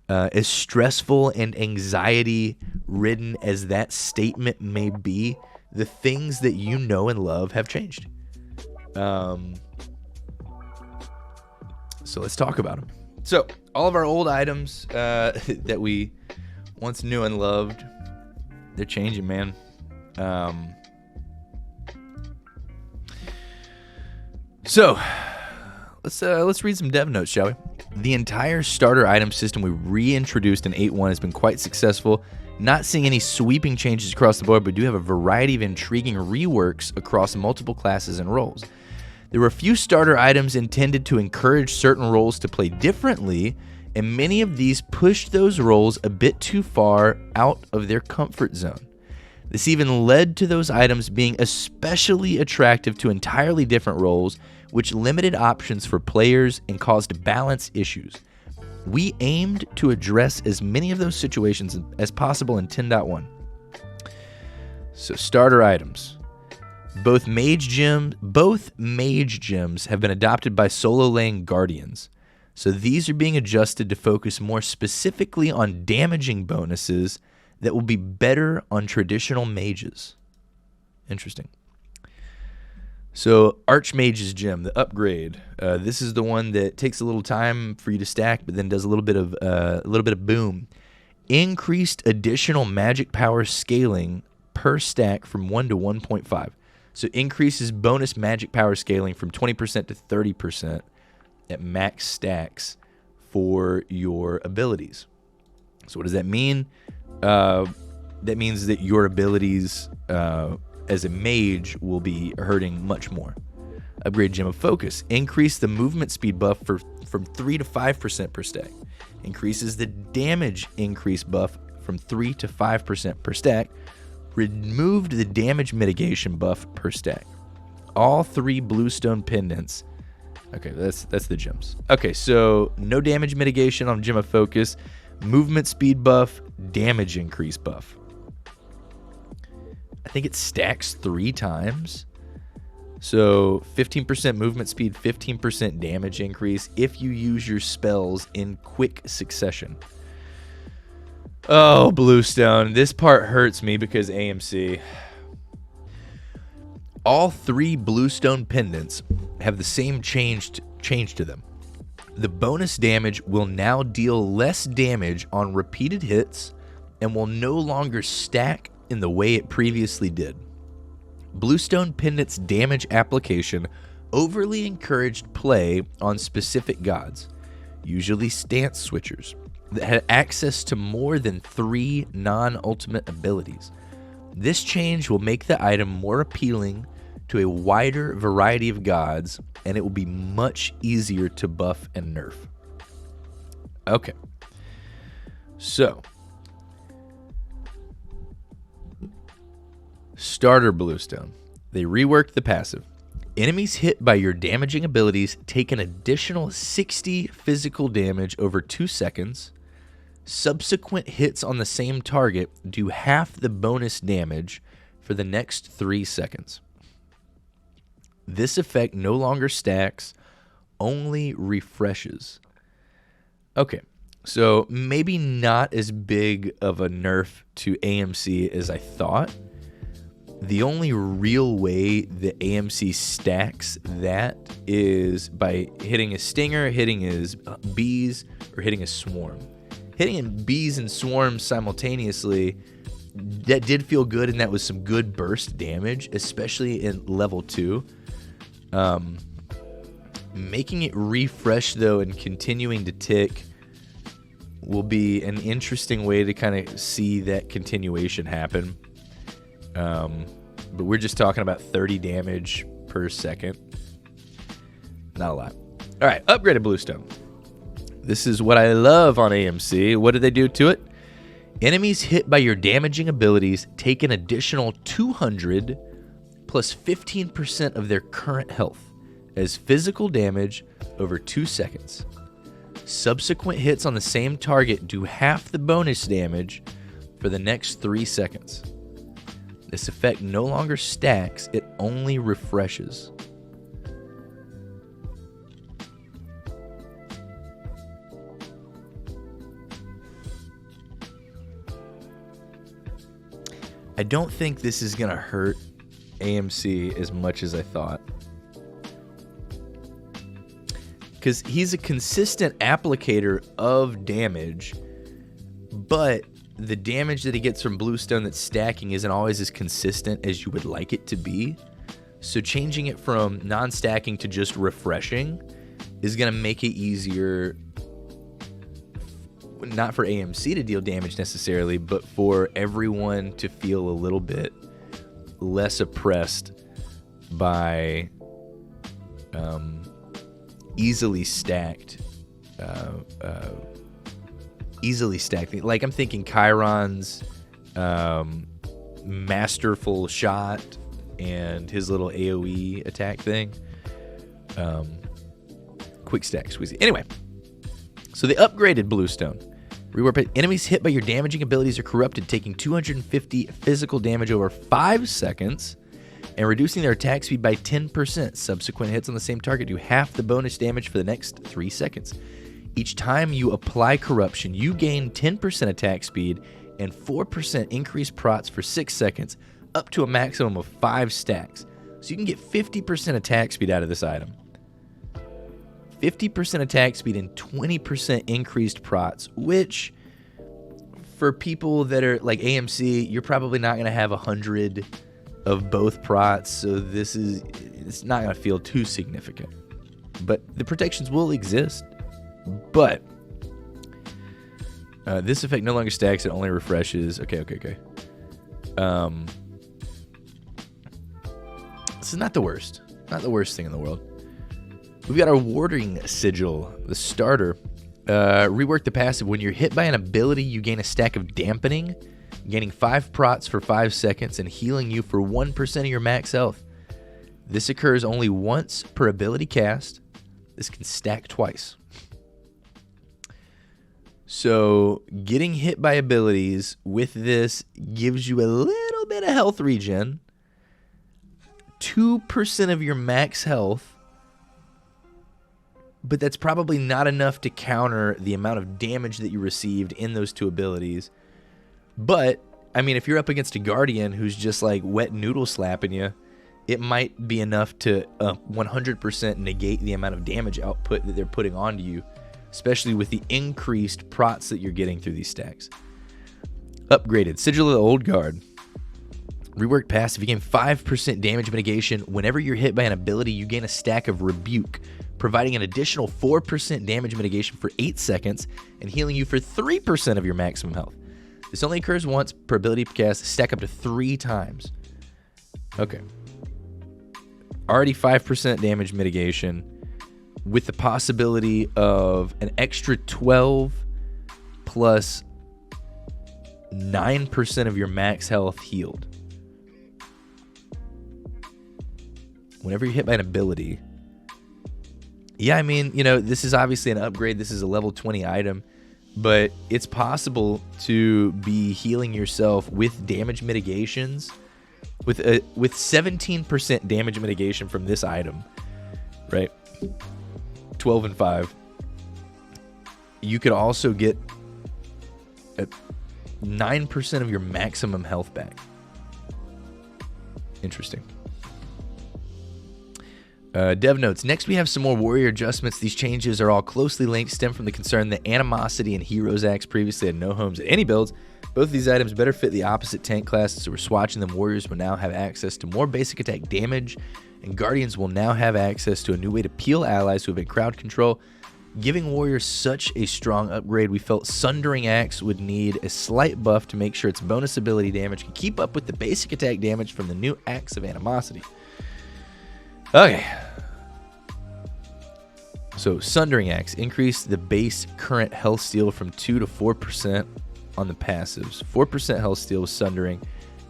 As stressful and anxiety-ridden as that statement may be, the things that you know and love have changed. So let's talk about them. So all of our old items that we once knew and loved, they're changing, man. So let's read some dev notes, shall we? The entire starter item system we reintroduced in 8.1 has been quite successful. Not seeing any sweeping changes across the board, but do have a variety of intriguing reworks across multiple classes and roles. There were a few starter items intended to encourage certain roles to play differently, and many of these pushed those roles a bit too far out of their comfort zone. This even led to those items being especially attractive to entirely different roles, which limited options for players and caused balance issues. We aimed to address as many of those situations as possible in 10.1. So starter items. Both mage gems have been adopted by solo lane guardians. So these are being adjusted to focus more specifically on damaging bonuses that will be better on traditional mages. Interesting. So Archmage's Gem, the upgrade. This is the one that takes a little time for you to stack, but then does a little bit of boom. Increased additional magic power scaling per stack from 1 to 1.5. So increases bonus magic power scaling from 20% to 30% at max stacks for your abilities. So what does that mean? That means that your abilities as a mage will be hurting much more. Upgrade Gem of Focus. Increase the movement speed buff from 3 to 5% per stack. Increases the damage increase buff from 3 to 5% per stack. Removed the damage mitigation buff per stack. All 3 Bluestone Pendants Okay, that's the gems. Okay, so no damage mitigation on Gem of Focus, movement speed buff, damage increase buff. I think it stacks 3 times. So 15% movement speed, 15% damage increase if you use your spells in quick succession. Oh, Bluestone. This part hurts me because AMC. All 3 Bluestone Pendants have the same change to them. The bonus damage will now deal less damage on repeated hits and will no longer stack in the way it previously did. Bluestone Pendant's damage application overly encouraged play on specific gods, usually stance switchers, that had access to more than 3 non-ultimate abilities. This change will make the item more appealing to a wider variety of gods, and it will be much easier to buff and nerf. Okay. So, starter Bluestone. They reworked the passive. Enemies hit by your damaging abilities take an additional 60 physical damage over 2 seconds. Subsequent hits on the same target do half the bonus damage for the next 3 seconds. This effect no longer stacks, only refreshes. Okay, so maybe not as big of a nerf to AMC as I thought. The only real way that AMC stacks that is by hitting a stinger, hitting his bees, or hitting a swarm. Hitting bees and swarms simultaneously, that did feel good, and that was some good burst damage, especially in level 2. Making it refresh, though, and continuing to tick will be an interesting way to kind of see that continuation happen. But we're just talking about 30 damage per second. Not a lot. All right, upgraded Bluestone. This is what I love on AMC. What did they do to it? Enemies hit by your damaging abilities take an additional 200 plus 15% of their current health as physical damage over 2 seconds. Subsequent hits on the same target do half the bonus damage for the next 3 seconds. This effect no longer stacks, it only refreshes. I don't think this is going to hurt AMC as much as I thought. Because he's a consistent applicator of damage, but the damage that he gets from Bluestone that's stacking isn't always as consistent as you would like it to be. So changing it from non-stacking to just refreshing is going to make it easier, not for AMC to deal damage necessarily, but for everyone to feel a little bit less oppressed by easily stacked. Like I'm thinking Chiron's masterful shot and his little AoE attack thing. Quick stack, squeezy. Anyway, so they upgraded Bluestone. Reworked enemies hit by your damaging abilities are corrupted, taking 250 physical damage over 5 seconds and reducing their attack speed by 10%. Subsequent hits on the same target do half the bonus damage for the next 3 seconds. Each time you apply corruption, you gain 10% attack speed and 4% increased prots for 6 seconds, up to a maximum of 5 stacks. So you can get 50% attack speed out of this item. 50% attack speed and 20% increased prots, which for people that are like AMC, you're probably not going to have 100 of both prots, so it's not going to feel too significant. But the protections will exist. But this effect no longer stacks, it only refreshes. Okay. This is not the worst. Not the worst thing in the world. We've got our Warding Sigil, the starter. Rework the passive. When you're hit by an ability, you gain a stack of dampening, gaining 5 prots for 5 seconds and healing you for 1% of your max health. This occurs only once per ability cast. This can stack twice. So getting hit by abilities with this gives you a little bit of health regen. 2% of your max health. But that's probably not enough to counter the amount of damage that you received in those two abilities. But, I mean, if you're up against a Guardian who's just like wet noodle slapping you, it might be enough to 100% negate the amount of damage output that they're putting onto you, especially with the increased prots that you're getting through these stacks. Upgraded. Sigil of the Old Guard. Reworked passive. You gain 5% damage mitigation. Whenever you're hit by an ability, you gain a stack of Rebuke, providing an additional 4% damage mitigation for 8 seconds and healing you for 3% of your maximum health. This only occurs once per ability cast, stack up to 3 times. Okay. Already 5% damage mitigation with the possibility of an extra 12 plus 9% of your max health healed. Whenever you're hit by an ability. Yeah, I mean, you know, this is obviously an upgrade. This is a level 20 item. But it's possible to be healing yourself with damage mitigations. With 17% damage mitigation from this item. Right? 12 and 5. You could also get 9% of your maximum health back. Interesting. Dev notes. Next, we have some more warrior adjustments. These changes are all closely linked, stem from the concern that Animosity and Hero's Axe previously had no homes at any builds. Both of these items better fit the opposite tank classes, so we're swatching them. Warriors will now have access to more basic attack damage, and Guardians will now have access to a new way to peel allies who have been crowd control. Giving warriors such a strong upgrade, we felt Sundering Axe would need a slight buff to make sure its bonus ability damage can keep up with the basic attack damage from the new Axe of Animosity. Okay. So, Sundering Axe. Increase the base current health steal from 2 to 4% on the passives. 4% health steal with Sundering.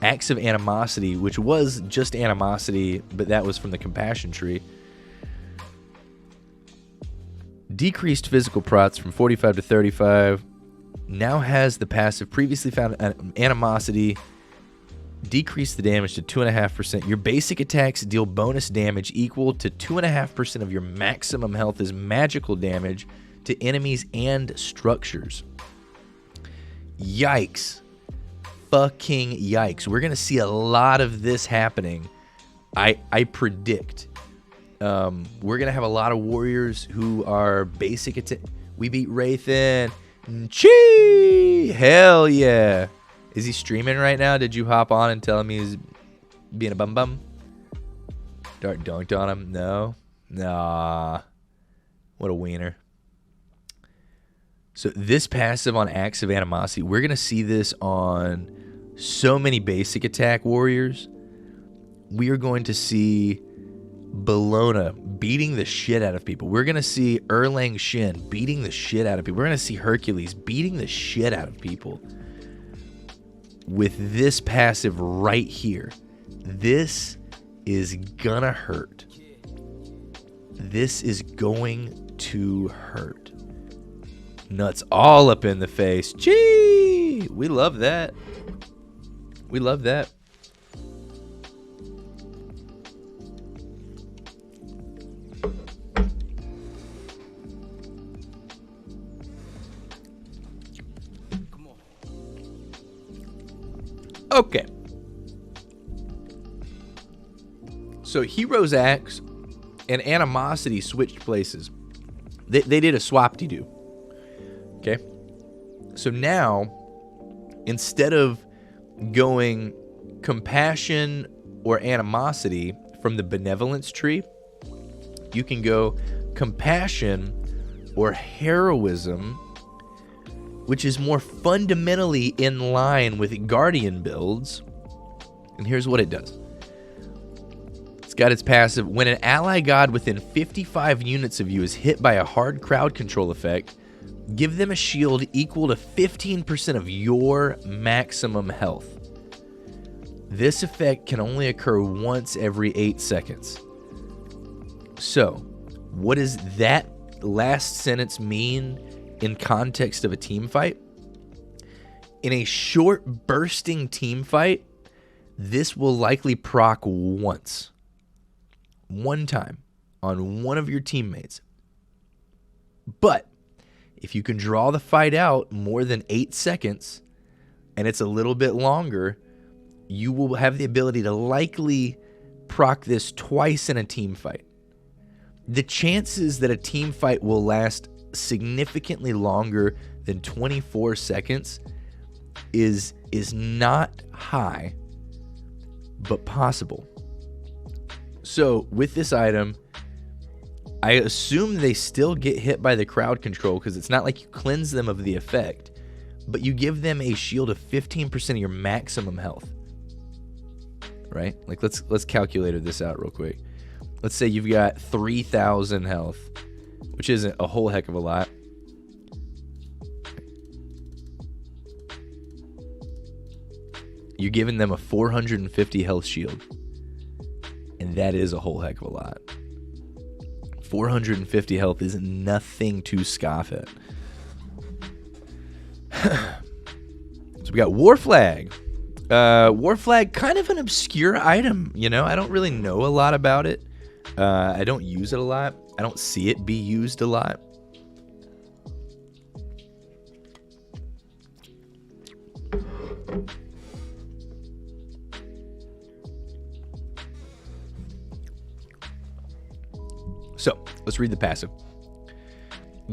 Axe of Animosity, which was just Animosity, but that was from the Compassion Tree. Decreased physical prots from 45 to 35. Now has the passive previously found Animosity. Decrease the damage to 2.5%. Your basic attacks deal bonus damage equal to 2.5% of your maximum health as magical damage to enemies and structures. Yikes. Fucking yikes. We're going to see a lot of this happening. I predict. We're going to have a lot of warriors who are basic attack. We beat Wraithen. Chee! Hell yeah. Is he streaming right now? Did you hop on and tell him he's being a bum? Dart dunked on him? No? Nah. What a wiener. So this passive on Axe of Animosity, we're going to see this on so many basic attack warriors. We are going to see Bellona beating the shit out of people. We're going to see Erlang Shin beating the shit out of people. We're going to see Hercules beating the shit out of people. With this passive right here. This is gonna hurt. This is going to hurt. Nuts all up in the face. Gee! We love that. We love that. Okay. So Hero's Axe and Animosity switched places. They did a swap-de-doo. Okay. So now, instead of going Compassion or Animosity from the Benevolence tree, you can go Compassion or Heroism, which is more fundamentally in line with Guardian builds. And here's what it does. It's got its passive. When an ally god within 55 units of you is hit by a hard crowd control effect, give them a shield equal to 15% of your maximum health. This effect can only occur once every 8 seconds. So, What does that last sentence mean in context of a team fight? In a short bursting team fight, this will likely proc once. One time on one of your teammates. But if you can draw the fight out more than 8 seconds, and it's a little bit longer, you will have the ability to likely proc this twice in a team fight. The chances that a team fight will last significantly longer than 24 seconds is not high, but possible. So with this item, I assume they still get hit by the crowd control because it's not like you cleanse them of the effect, but you give them a shield of 15% of your maximum health. Right? Like let's calculate this out real quick. Let's say you've got 3,000 health, which isn't a whole heck of a lot. You're giving them a 450 health shield. And that is a whole heck of a lot. 450 health is nothing to scoff at. So we got War Flag. War Flag, kind of an obscure item, you know? I don't really know a lot about it. I don't use it a lot. I don't see it be used a lot. So, let's read the passive.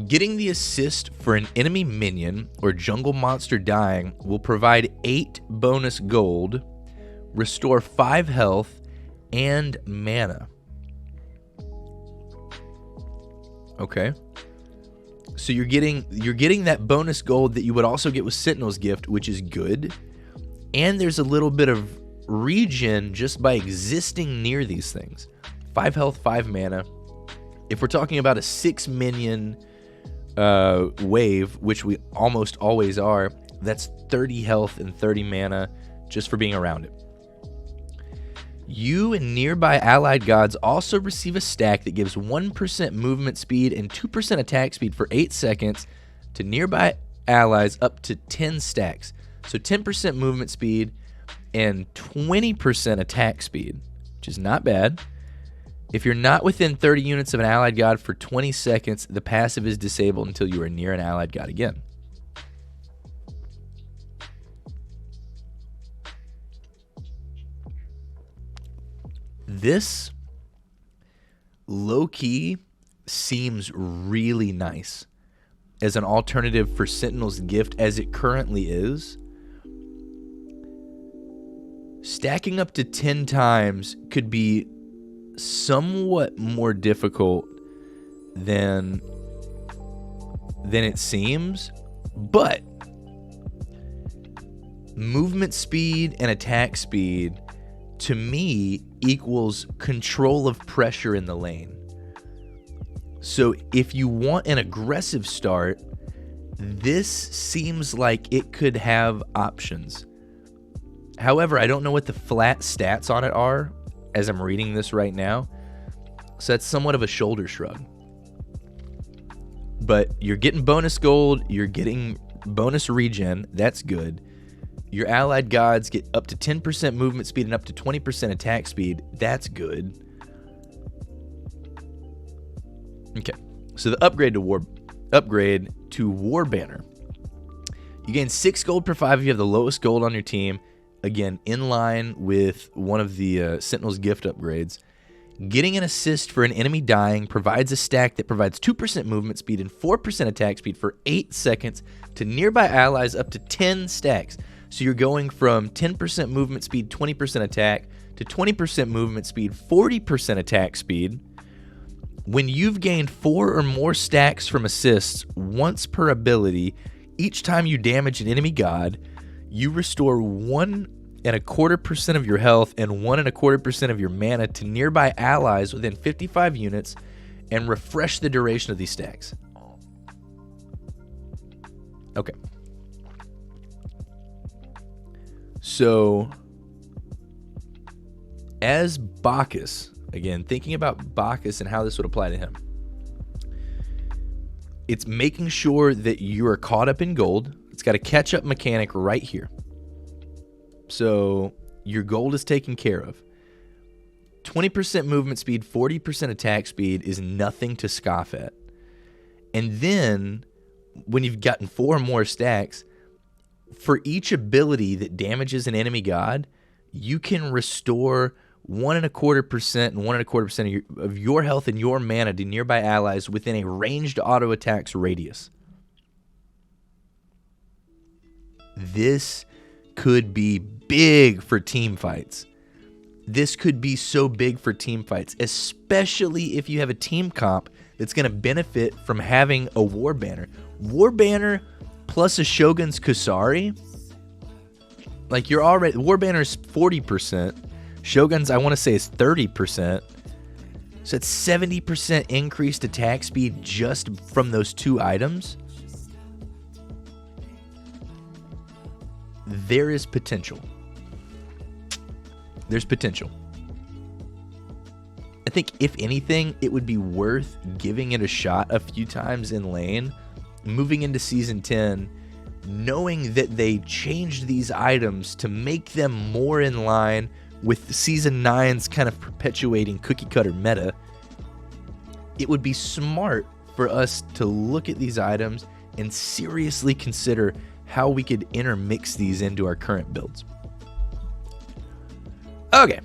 Getting the assist for an enemy minion or jungle monster dying will provide 8 bonus gold, restore 5 health, and mana. Okay. So you're getting that bonus gold that you would also get with Sentinel's Gift, which is good. And there's a little bit of regen just by existing near these things. 5 health, 5 mana. If we're talking about a 6 minion wave, which we almost always are, that's 30 health and 30 mana just for being around it. You and nearby allied gods also receive a stack that gives 1% movement speed and 2% attack speed for 8 seconds to nearby allies up to 10 stacks. So 10% movement speed and 20% attack speed, which is not bad. If you're not within 30 units of an allied god for 20 seconds, the passive is disabled until you are near an allied god again. This low-key seems really nice as an alternative for Sentinel's Gift as it currently is. Stacking up to 10 times could be somewhat more difficult than it seems, but movement speed and attack speed to me equals control of pressure in the lane. So if you want an aggressive start, this seems like it could have options. However, I don't know what the flat stats on it are as I'm reading this right now, so that's somewhat of a shoulder shrug. But you're getting bonus gold, you're getting bonus regen, that's good. Your allied gods get up to 10% movement speed and up to 20% attack speed, that's good. Okay, so the upgrade to War Banner. You gain 6 gold per 5 if you have the lowest gold on your team. Again, in line with one of the Sentinel's Gift upgrades. Getting an assist for an enemy dying provides a stack that provides 2% movement speed and 4% attack speed for 8 seconds to nearby allies up to 10 stacks. So you're going from 10% movement speed, 20% attack, to 20% movement speed, 40% attack speed. When you've gained 4 or more stacks from assists once per ability, each time you damage an enemy god, you restore 1.25% of your health and 1.25% of your mana to nearby allies within 55 units and refresh the duration of these stacks. Okay. So, as Bacchus, again, thinking about Bacchus and how this would apply to him. It's making sure that you are caught up in gold. It's got a catch-up mechanic right here. So your gold is taken care of. 20% movement speed, 40% attack speed is nothing to scoff at. And then, when you've gotten 4 more stacks, for each ability that damages an enemy god, you can restore 1.25% and 1.25% of your health and your mana to nearby allies within a ranged auto attacks radius. This could be big for team fights. This could be so big for team fights, especially if you have a team comp that's going to benefit from having a War Banner. War Banner plus a Shogun's Kusari. Like, you're already... War Banner is 40%. Shogun's, I want to say, is 30%. So it's 70% increased attack speed just from those 2 items. There is potential. There's potential. I think, if anything, it would be worth giving it a shot a few times in lane, moving into Season 10, knowing that they changed these items to make them more in line with Season 9's kind of perpetuating cookie-cutter meta. It would be smart for us to look at these items and seriously consider how we could intermix these into our current builds. Okay.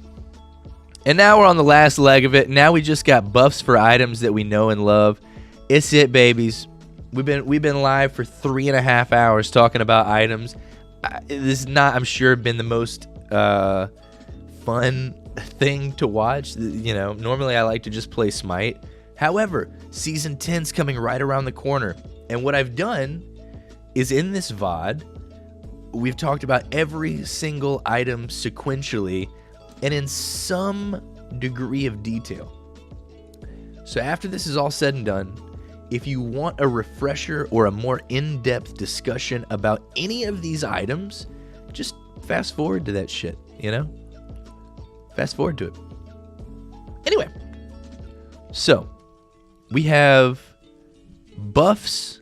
And now we're on the last leg of it. Now we just got buffs for items that we know and love. It's it, babies. We've been live for 3.5 hours talking about items. This is not, I'm sure, been the most fun thing to watch. You know, normally I like to just play Smite. However, Season 10's coming right around the corner. And what I've done is, in this VOD, we've talked about every single item sequentially and in some degree of detail. So after this is all said and done, if you want a refresher or a more in-depth discussion about any of these items, just fast forward to that shit, you know? Fast forward to it. Anyway, so we have buffs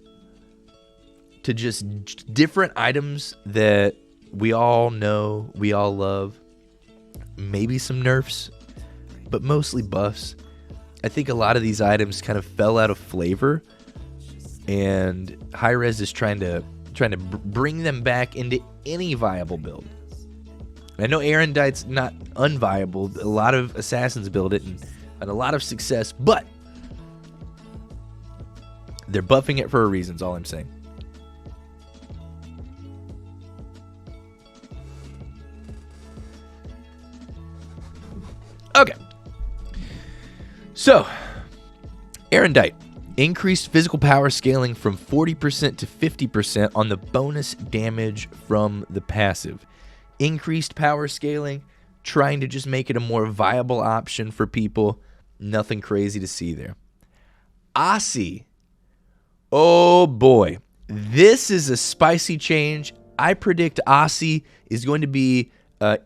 to just different items that we all know, we all love. Maybe some nerfs, but mostly buffs. I think a lot of these items kind of fell out of flavor, and Hi-Rez is trying to bring them back into any viable build. I know Erendite's not unviable. A lot of assassins build it and a lot of success, but they're buffing it for a reason, is all I'm saying. Okay. So, Erendite. Increased physical power scaling from 40% to 50% on the bonus damage from the passive. Increased power scaling, trying to just make it a more viable option for people. Nothing crazy to see there. Aussie. Oh boy. This is a spicy change. I predict Aussie is going to be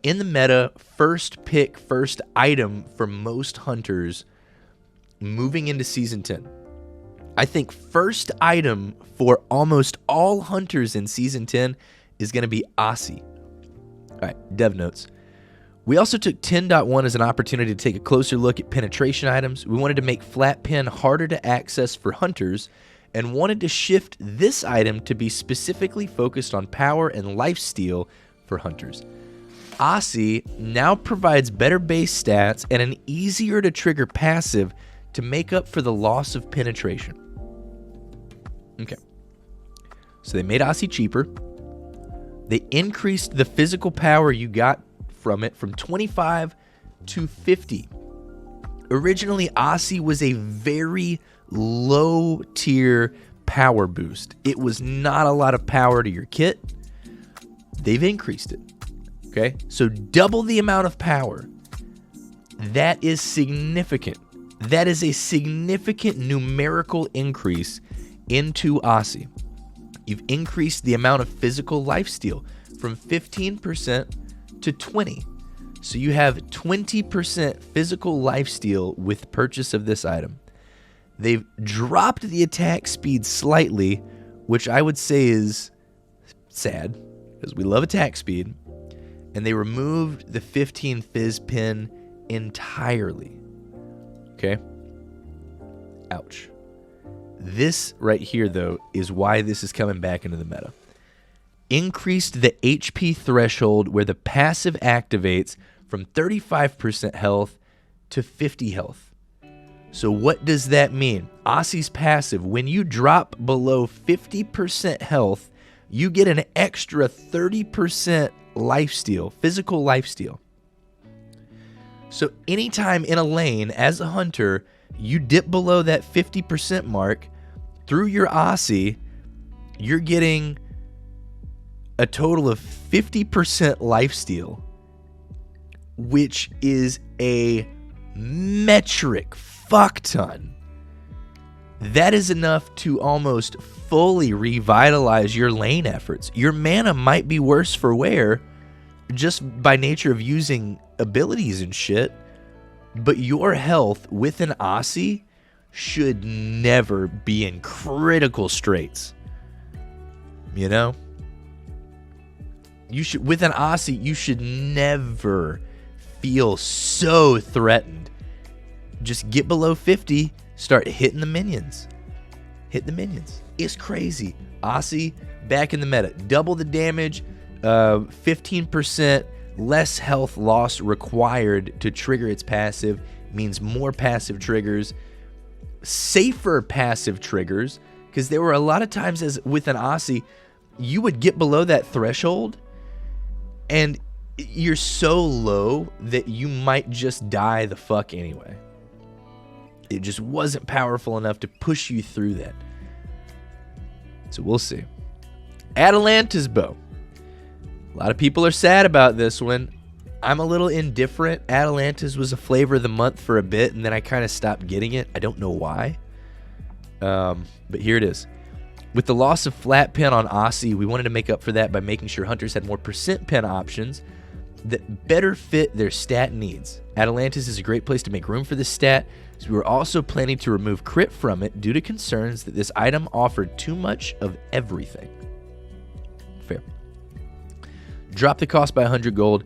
in the meta, first pick, first item for most hunters moving into Season 10. I think first item for almost all hunters in Season 10 is going to be Aussie. All right, dev notes. We also took 10.1 as an opportunity to take a closer look at penetration items. We wanted to make flat pen harder to access for hunters and wanted to shift this item to be specifically focused on power and lifesteal for hunters. Aussie now provides better base stats and an easier to trigger passive to make up for the loss of penetration. Okay. So they made Aussie cheaper. They increased the physical power you got from it from 25 to 50. Originally, Aussie was a very low tier power boost. It was not a lot of power to your kit. They've increased it. Okay, so double the amount of power. That is significant. That is a significant numerical increase into Aussie. You've increased the amount of physical lifesteal from 15% to 20%. So you have 20% physical lifesteal with purchase of this item. They've dropped the attack speed slightly, which I would say is sad, because we love attack speed. And they removed the 15 fizz pin entirely. Okay? Ouch. This right here, though, is why this is coming back into the meta. Increased the HP threshold where the passive activates from 35% health to 50 health. So what does that mean? Aussie's passive, when you drop below 50% health, you get an extra 30% lifesteal, physical lifesteal. So anytime in a lane as a hunter, you dip below that 50% mark, through your Aussie, you're getting a total of 50% lifesteal, which is a metric fuck ton. That is enough to almost fully revitalize your lane efforts. Your mana might be worse for wear just by nature of using abilities and shit, but your health with an Aussie should never be in critical straits. You know? You should, with an Aussie, you should never feel so threatened. Just get below 50, start hitting the minions. Hit the minions. It's crazy. Aussie, back in the meta. Double the damage, 15% less health loss required to trigger its passive, means more passive triggers, safer passive triggers, because there were a lot of times as with an Aussie, you would get below that threshold, and you're so low that you might just die the fuck anyway. It just wasn't powerful enough to push you through that. So we'll see. Atalanta's Bow. A lot of people are sad about this one. I'm a little indifferent. Atalanta's was a flavor of the month for a bit, and then I kind of stopped getting it. I don't know why. But here it is. With the loss of flat pin on Aussie, we wanted to make up for that by making sure hunters had more percent pin options that better fit their stat needs. Atalanta's is a great place to make room for this stat, so we were also planning to remove crit from it due to concerns that this item offered too much of everything. Fair. Drop the cost by 100 gold,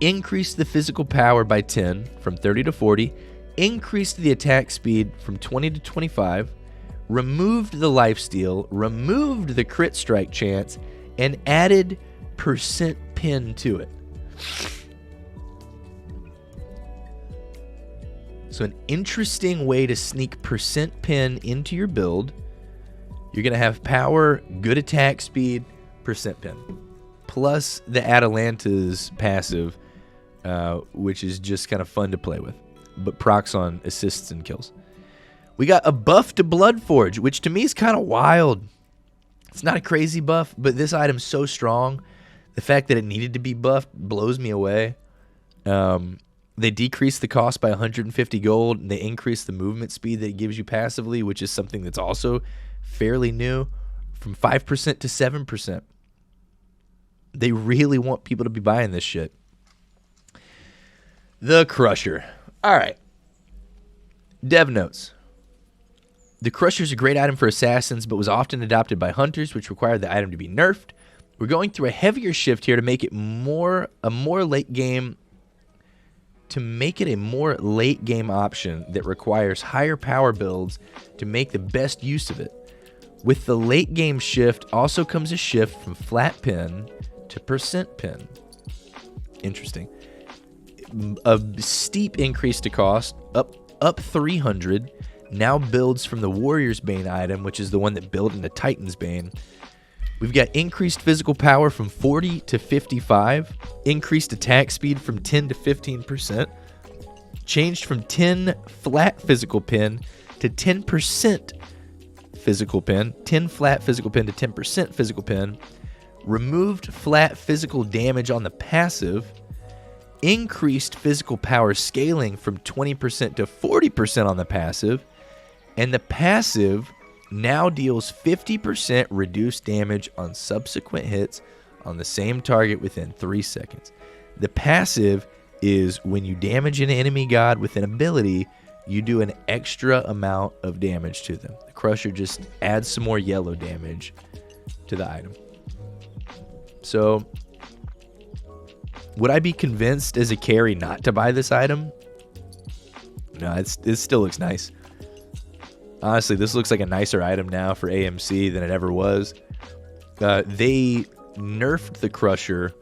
increase the physical power by 10 from 30 to 40, increased the attack speed from 20 to 25, removed the lifesteal, removed the crit strike chance, and added percent pin to it. So an interesting way to sneak percent pin into your build. You're going to have power, good attack speed, percent pin. Plus the Atalanta's passive, which is just kind of fun to play with, but procs on assists and kills. We got a buff to Bloodforge, which to me is kind of wild. It's not a crazy buff, but this item's so strong. The fact that it needed to be buffed blows me away. They decreased the cost by 150 gold, and they increased the movement speed that it gives you passively, which is something that's also fairly new, from 5% to 7%. They really want people to be buying this shit. The Crusher. All right. Dev notes. The Crusher is a great item for assassins, but was often adopted by hunters, which required the item to be nerfed. We're going through a heavier shift here to make it a more late game option that requires higher power builds to make the best use of it. With the late game shift also comes a shift from flat pin to percent pin. Interesting. A steep increase to cost, up 300. Now builds from the Warrior's Bane item, which is the one that built into Titan's Bane. We've got increased physical power from 40 to 55, increased attack speed from 10 to 15%, changed from 10 flat physical pin to 10% physical pin, 10 flat physical pin to 10% physical pin, removed flat physical damage on the passive, increased physical power scaling from 20% to 40% on the passive, and the passive now deals 50% reduced damage on subsequent hits on the same target within 3 seconds. The passive is when you damage an enemy god with an ability, you do an extra amount of damage to them. The Crusher just adds some more yellow damage to the item. So, would I be convinced as a carry not to buy this item? No, it still looks nice. Honestly, this looks like a nicer item now for AMC than it ever was. They nerfed the Crusher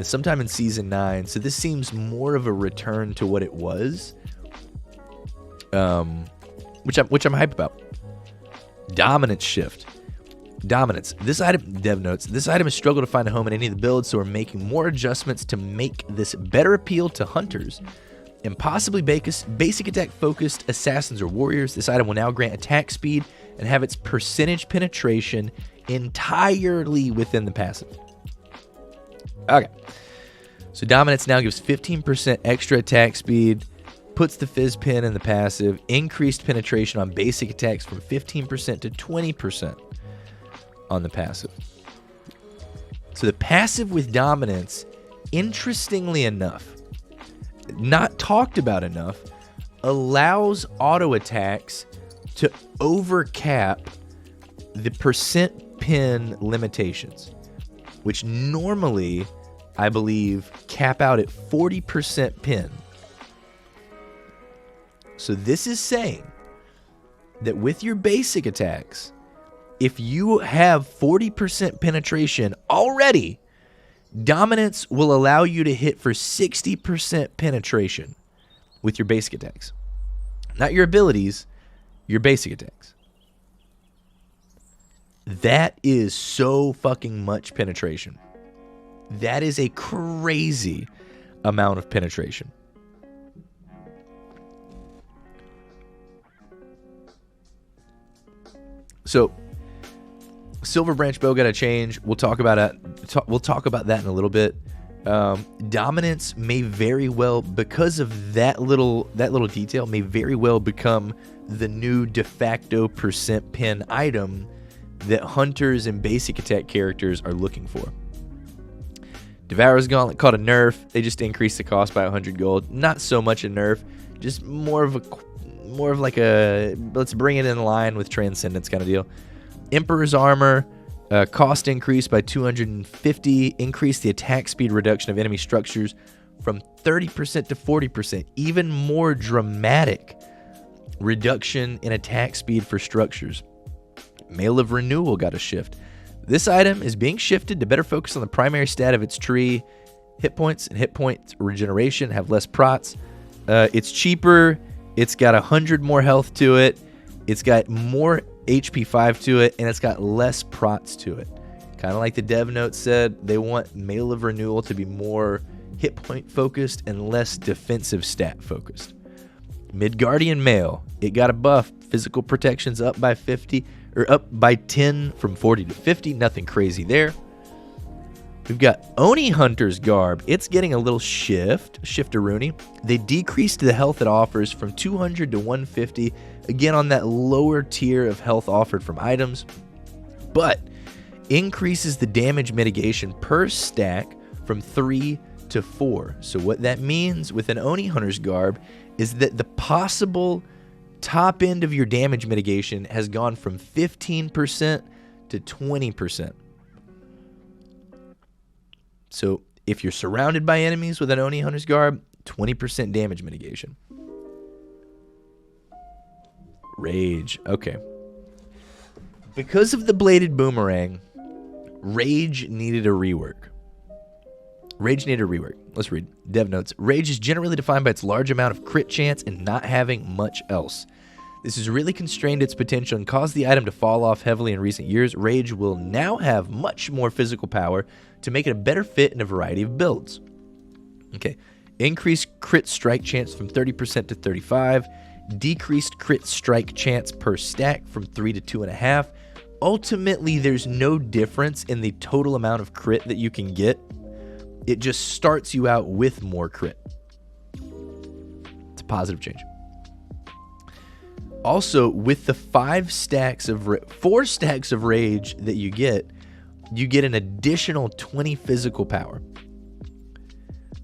sometime in Season 9, so this seems more of a return to what it was, which I'm hyped about. Dominance shift. Dominance. This item, dev notes, this item has struggled to find a home in any of the builds, so we're making more adjustments to make this better appeal to hunters and possibly basic attack focused assassins or warriors. This item will now grant attack speed and have its percentage penetration entirely within the passive. Okay. So Dominance now gives 15% extra attack speed, puts the Fizz pin in the passive, increased penetration on basic attacks from 15% to 20% on the passive. So the passive with Dominance, interestingly enough, not talked about enough, allows auto attacks to overcap the percent pin limitations, which normally, I believe, cap out at 40% pin. So this is saying that with your basic attacks, if you have 40% penetration already, Dominance will allow you to hit for 60% penetration with your basic attacks. Not your abilities, your basic attacks. That is so fucking much penetration. That is a crazy amount of penetration. So, Silverbranch Bow got a change. We'll talk about it. We'll talk about that in a little bit. Dominance may very well, because of that little detail, may very well become the new de facto percent pin item that hunters and basic attack characters are looking for. Devourer's Gauntlet caught a nerf. They just increased the cost by 100 gold. Not so much a nerf, just more of like a let's bring it in line with Transcendence kind of deal. Emperor's Armor, cost increase by 250, increased the attack speed reduction of enemy structures from 30% to 40%, even more dramatic reduction in attack speed for structures. Mail of Renewal got a shift. This item is being shifted to better focus on the primary stat of its tree. Hit points and hit point regeneration have less prots. It's cheaper. It's got 100 more health to it. It's got more HP 5 to it, and it's got less prots to it. Kind of like the dev note said, they want Mail of Renewal to be more hit point focused and less defensive stat focused. Midgardian Mail, it got a buff. Physical protection's up by 50, or up by 10 from 40 to 50. Nothing crazy there. We've got Oni Hunter's Garb. It's getting a little shifteroonie. They decreased the health it offers from 200 to 150. Again, on that lower tier of health offered from items. But increases the damage mitigation per stack from 3 to 4. So what that means with an Oni Hunter's Garb is that the possible top end of your damage mitigation has gone from 15% to 20%. So if you're surrounded by enemies with an Oni Hunter's Garb, 20% damage mitigation. Rage. Okay. Because of the bladed boomerang, Rage needed a rework. Let's read. Dev notes. Rage is generally defined by its large amount of crit chance and not having much else. This has really constrained its potential and caused the item to fall off heavily in recent years. Rage will now have much more physical power to make it a better fit in a variety of builds. Okay. Increased crit strike chance from 30% to 35%. Decreased crit strike chance per stack from 3 to 2.5. Ultimately, there's no difference in the total amount of crit that you can get. It just starts you out with more crit. It's a positive change. Also, with the 4 stacks of Rage that you get an additional 20 physical power.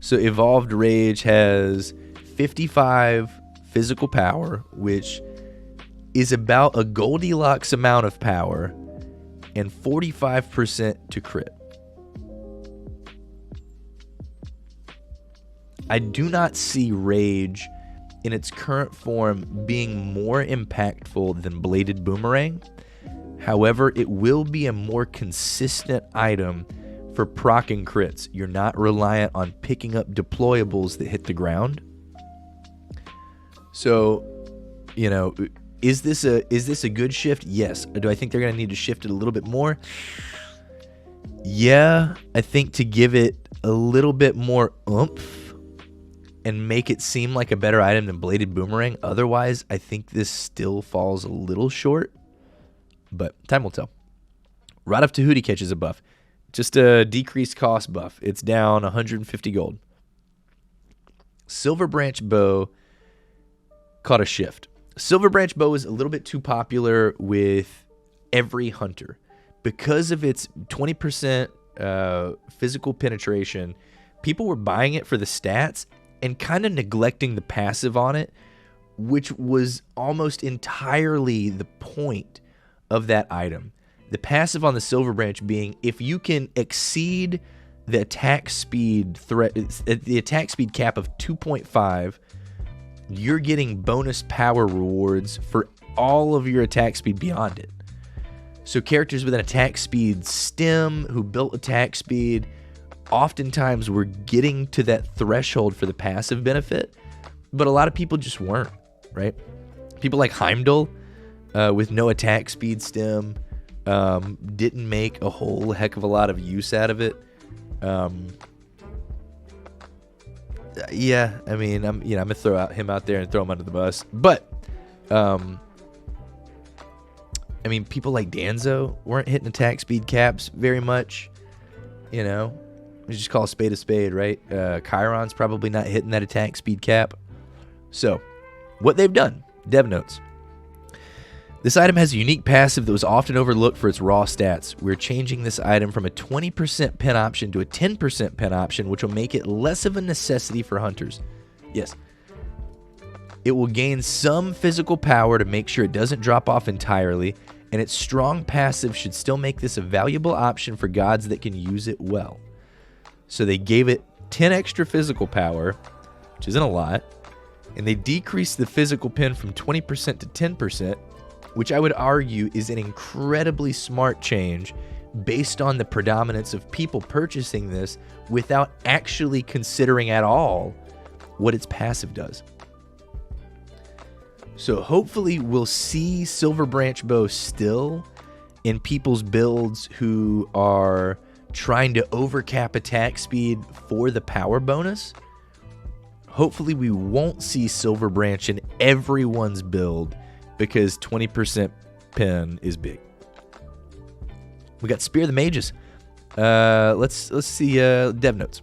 So Evolved Rage has 55 physical power, which is about a Goldilocks amount of power, and 45% to crit. I do not see Rage in its current form being more impactful than Bladed Boomerang. However, it will be a more consistent item for proccing crits. You're not reliant on picking up deployables that hit the ground. So, you know, is this a good shift? Yes. Do I think they're going to need to shift it a little bit more? Yeah, I think to give it a little bit more oomph and make it seem like a better item than Bladed Boomerang. Otherwise, I think this still falls a little short, but time will tell. Rod of Tahuti catches a buff. Just a decreased cost buff. It's down 150 gold. Silverbranch Bow caught a shift. Silverbranch Bow is a little bit too popular with every hunter. Because of its 20% physical penetration, people were buying it for the stats and kind of neglecting the passive on it, which was almost entirely the point of that item. The passive on the Silverbranch being, if you can exceed the attack speed the attack speed cap of 2.5, you're getting bonus power rewards for all of your attack speed beyond it. So characters with an attack speed stem who built attack speed oftentimes were getting to that threshold for the passive benefit, but a lot of people just weren't, right? People like Heimdall with no attack speed stem didn't make a whole heck of a lot of use out of it. Yeah, I mean, I'm gonna throw him out there and throw him under the bus, but I mean, people like Danzo weren't hitting attack speed caps very much, you know. We just call a spade, right? Chiron's probably not hitting that attack speed cap. So, what they've done, dev notes. This item has a unique passive that was often overlooked for its raw stats. We're changing this item from a 20% pen option to a 10% pen option, which will make it less of a necessity for hunters. Yes. It will gain some physical power to make sure it doesn't drop off entirely, and its strong passive should still make this a valuable option for gods that can use it well. So they gave it 10 extra physical power, which isn't a lot, and they decreased the physical pen from 20% to 10%, which I would argue is an incredibly smart change based on the predominance of people purchasing this without actually considering at all what its passive does. So hopefully we'll see Silverbranch Bow still in people's builds who are trying to overcap attack speed for the power bonus. Hopefully we won't see Silverbranch in everyone's build because 20% pen is big. We got Spear of the Mages. Let's see dev notes.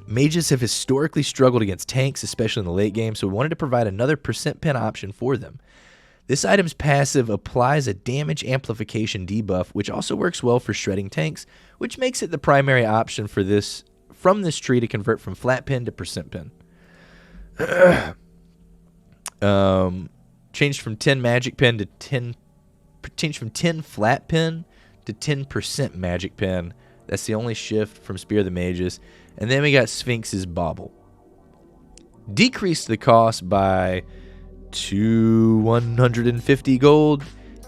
Mages have historically struggled against tanks, especially in the late game, so we wanted to provide another percent pen option for them. This item's passive applies a damage amplification debuff, which also works well for shredding tanks, which makes it the primary option for this from this tree to convert from flat pen to percent pen. Changed from 10 magic pen to 10. Changed from 10 flat pen to 10% magic pen. That's the only shift from Spear of the Mages. And then we got Sphinx's Bauble. Decreased the cost by 150 gold.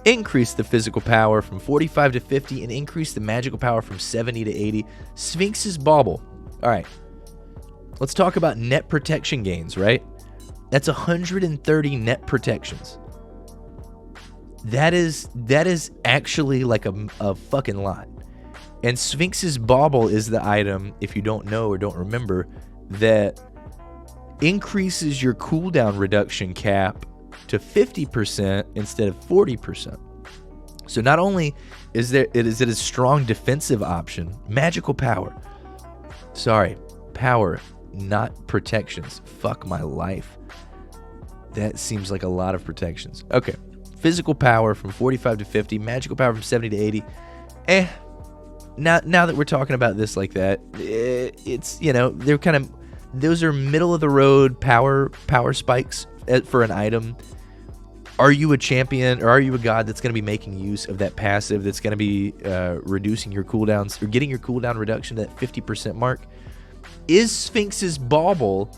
Increased the physical power from 45 to 50 and increased the magical power from 70 to 80. Sphinx's Bauble. All right. Let's talk about net protection gains, right? That's 130 net protections. That is actually like a fucking lot. And Sphinx's Bauble is the item, if you don't know or don't remember, that increases your cooldown reduction cap to 50% instead of 40%. So not only is it a strong defensive option, magical power. Sorry, power, not protections. Fuck my life. That seems like a lot of protections. Okay. Physical power from 45 to 50, magical power from 70 to 80. Now that we're talking about this like that, it's, you know, they're kind of, those are middle of the road power spikes for an item, are you a champion or are you a god that's going to be making use of that passive that's going to be reducing your cooldowns or getting your cooldown reduction to that 50% mark? Is Sphinx's Bauble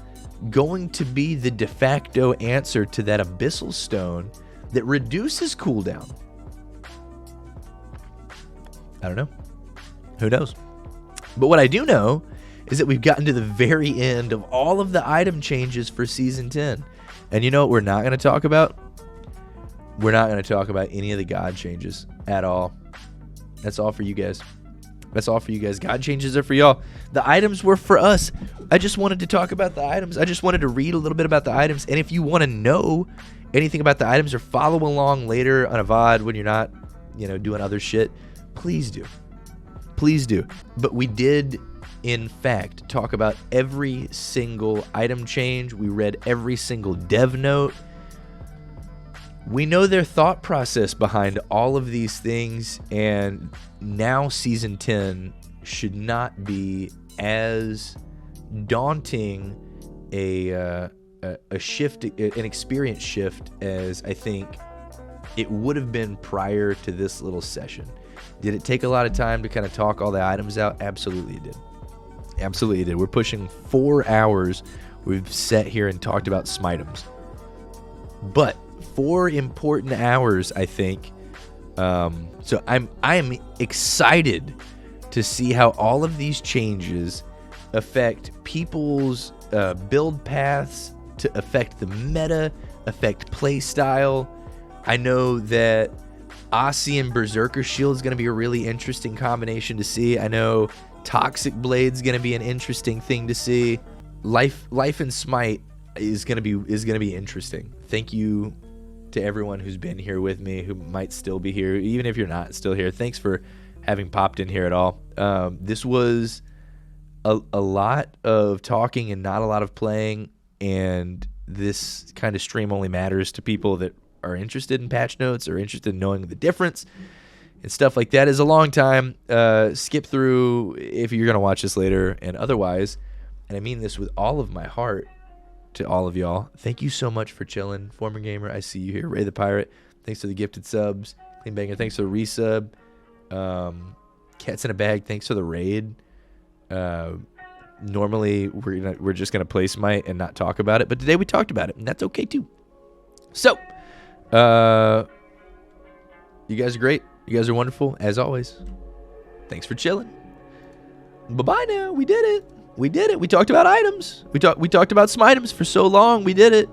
going to be the de facto answer to that Abyssal Stone that reduces cooldown? I don't know. Who knows? But what I do know is that we've gotten to the very end of all of the item changes for Season 10. And you know what we're not going to talk about? We're not going to talk about any of the god changes at all. That's all for you guys. That's all for you guys. God changes are for y'all. The items were for us. I just wanted to talk about the items. I just wanted to read a little bit about the items. And if you want to know anything about the items or follow along later on a VOD when you're not, doing other shit, please do. Please do. But we did, in fact, talk about every single item change. We read every single dev note. We know their thought process behind all of these things, and now Season 10 should not be as daunting a shift, an experience shift, as I think it would have been prior to this little session. Did it take a lot of time to kind of talk all the items out? Absolutely it did. Absolutely it did. We're pushing 4 hours. We've sat here and talked about Smitems. But 4 important hours, I think. So I am excited to see how all of these changes affect people's build paths, to affect the meta, affect play style. I know that Aussie and Berserker Shield is going to be a really interesting combination to see. I know Toxic Blade's going to be an interesting thing to see. Life in Smite is going to be interesting. Thank you to everyone who's been here with me, who might still be here, even if you're not still here. Thanks for having popped in here at all. This was a lot of talking and not a lot of playing, and this kind of stream only matters to people that are interested in patch notes or interested in knowing the difference and stuff like that. Is a long time. Skip through if you're going to watch this later, and otherwise, and I mean this with all of my heart, to all of y'all, thank you so much for chilling. Former Gamer, I see you here. Ray the Pirate, thanks for the gifted subs. Clean Banger, thanks for the resub. Cats in a Bag, thanks for the raid. Normally we're just gonna play Smite and not talk about it, but today we talked about it, and that's okay too. So, you guys are great. You guys are wonderful as always. Thanks for chilling. Bye bye now. We did it. We did it. We talked about items. We talked about Smitems for so long. We did it.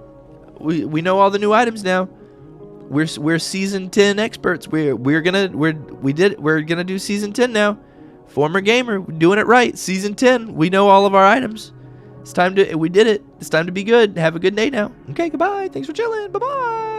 We know all the new items now. We're Season 10 experts. We're gonna do Season 10 now. Former Gamer, we're doing it right. Season 10. We know all of our items. We did it. It's time to be good. Have a good day now. Okay, goodbye. Thanks for chilling. Bye bye.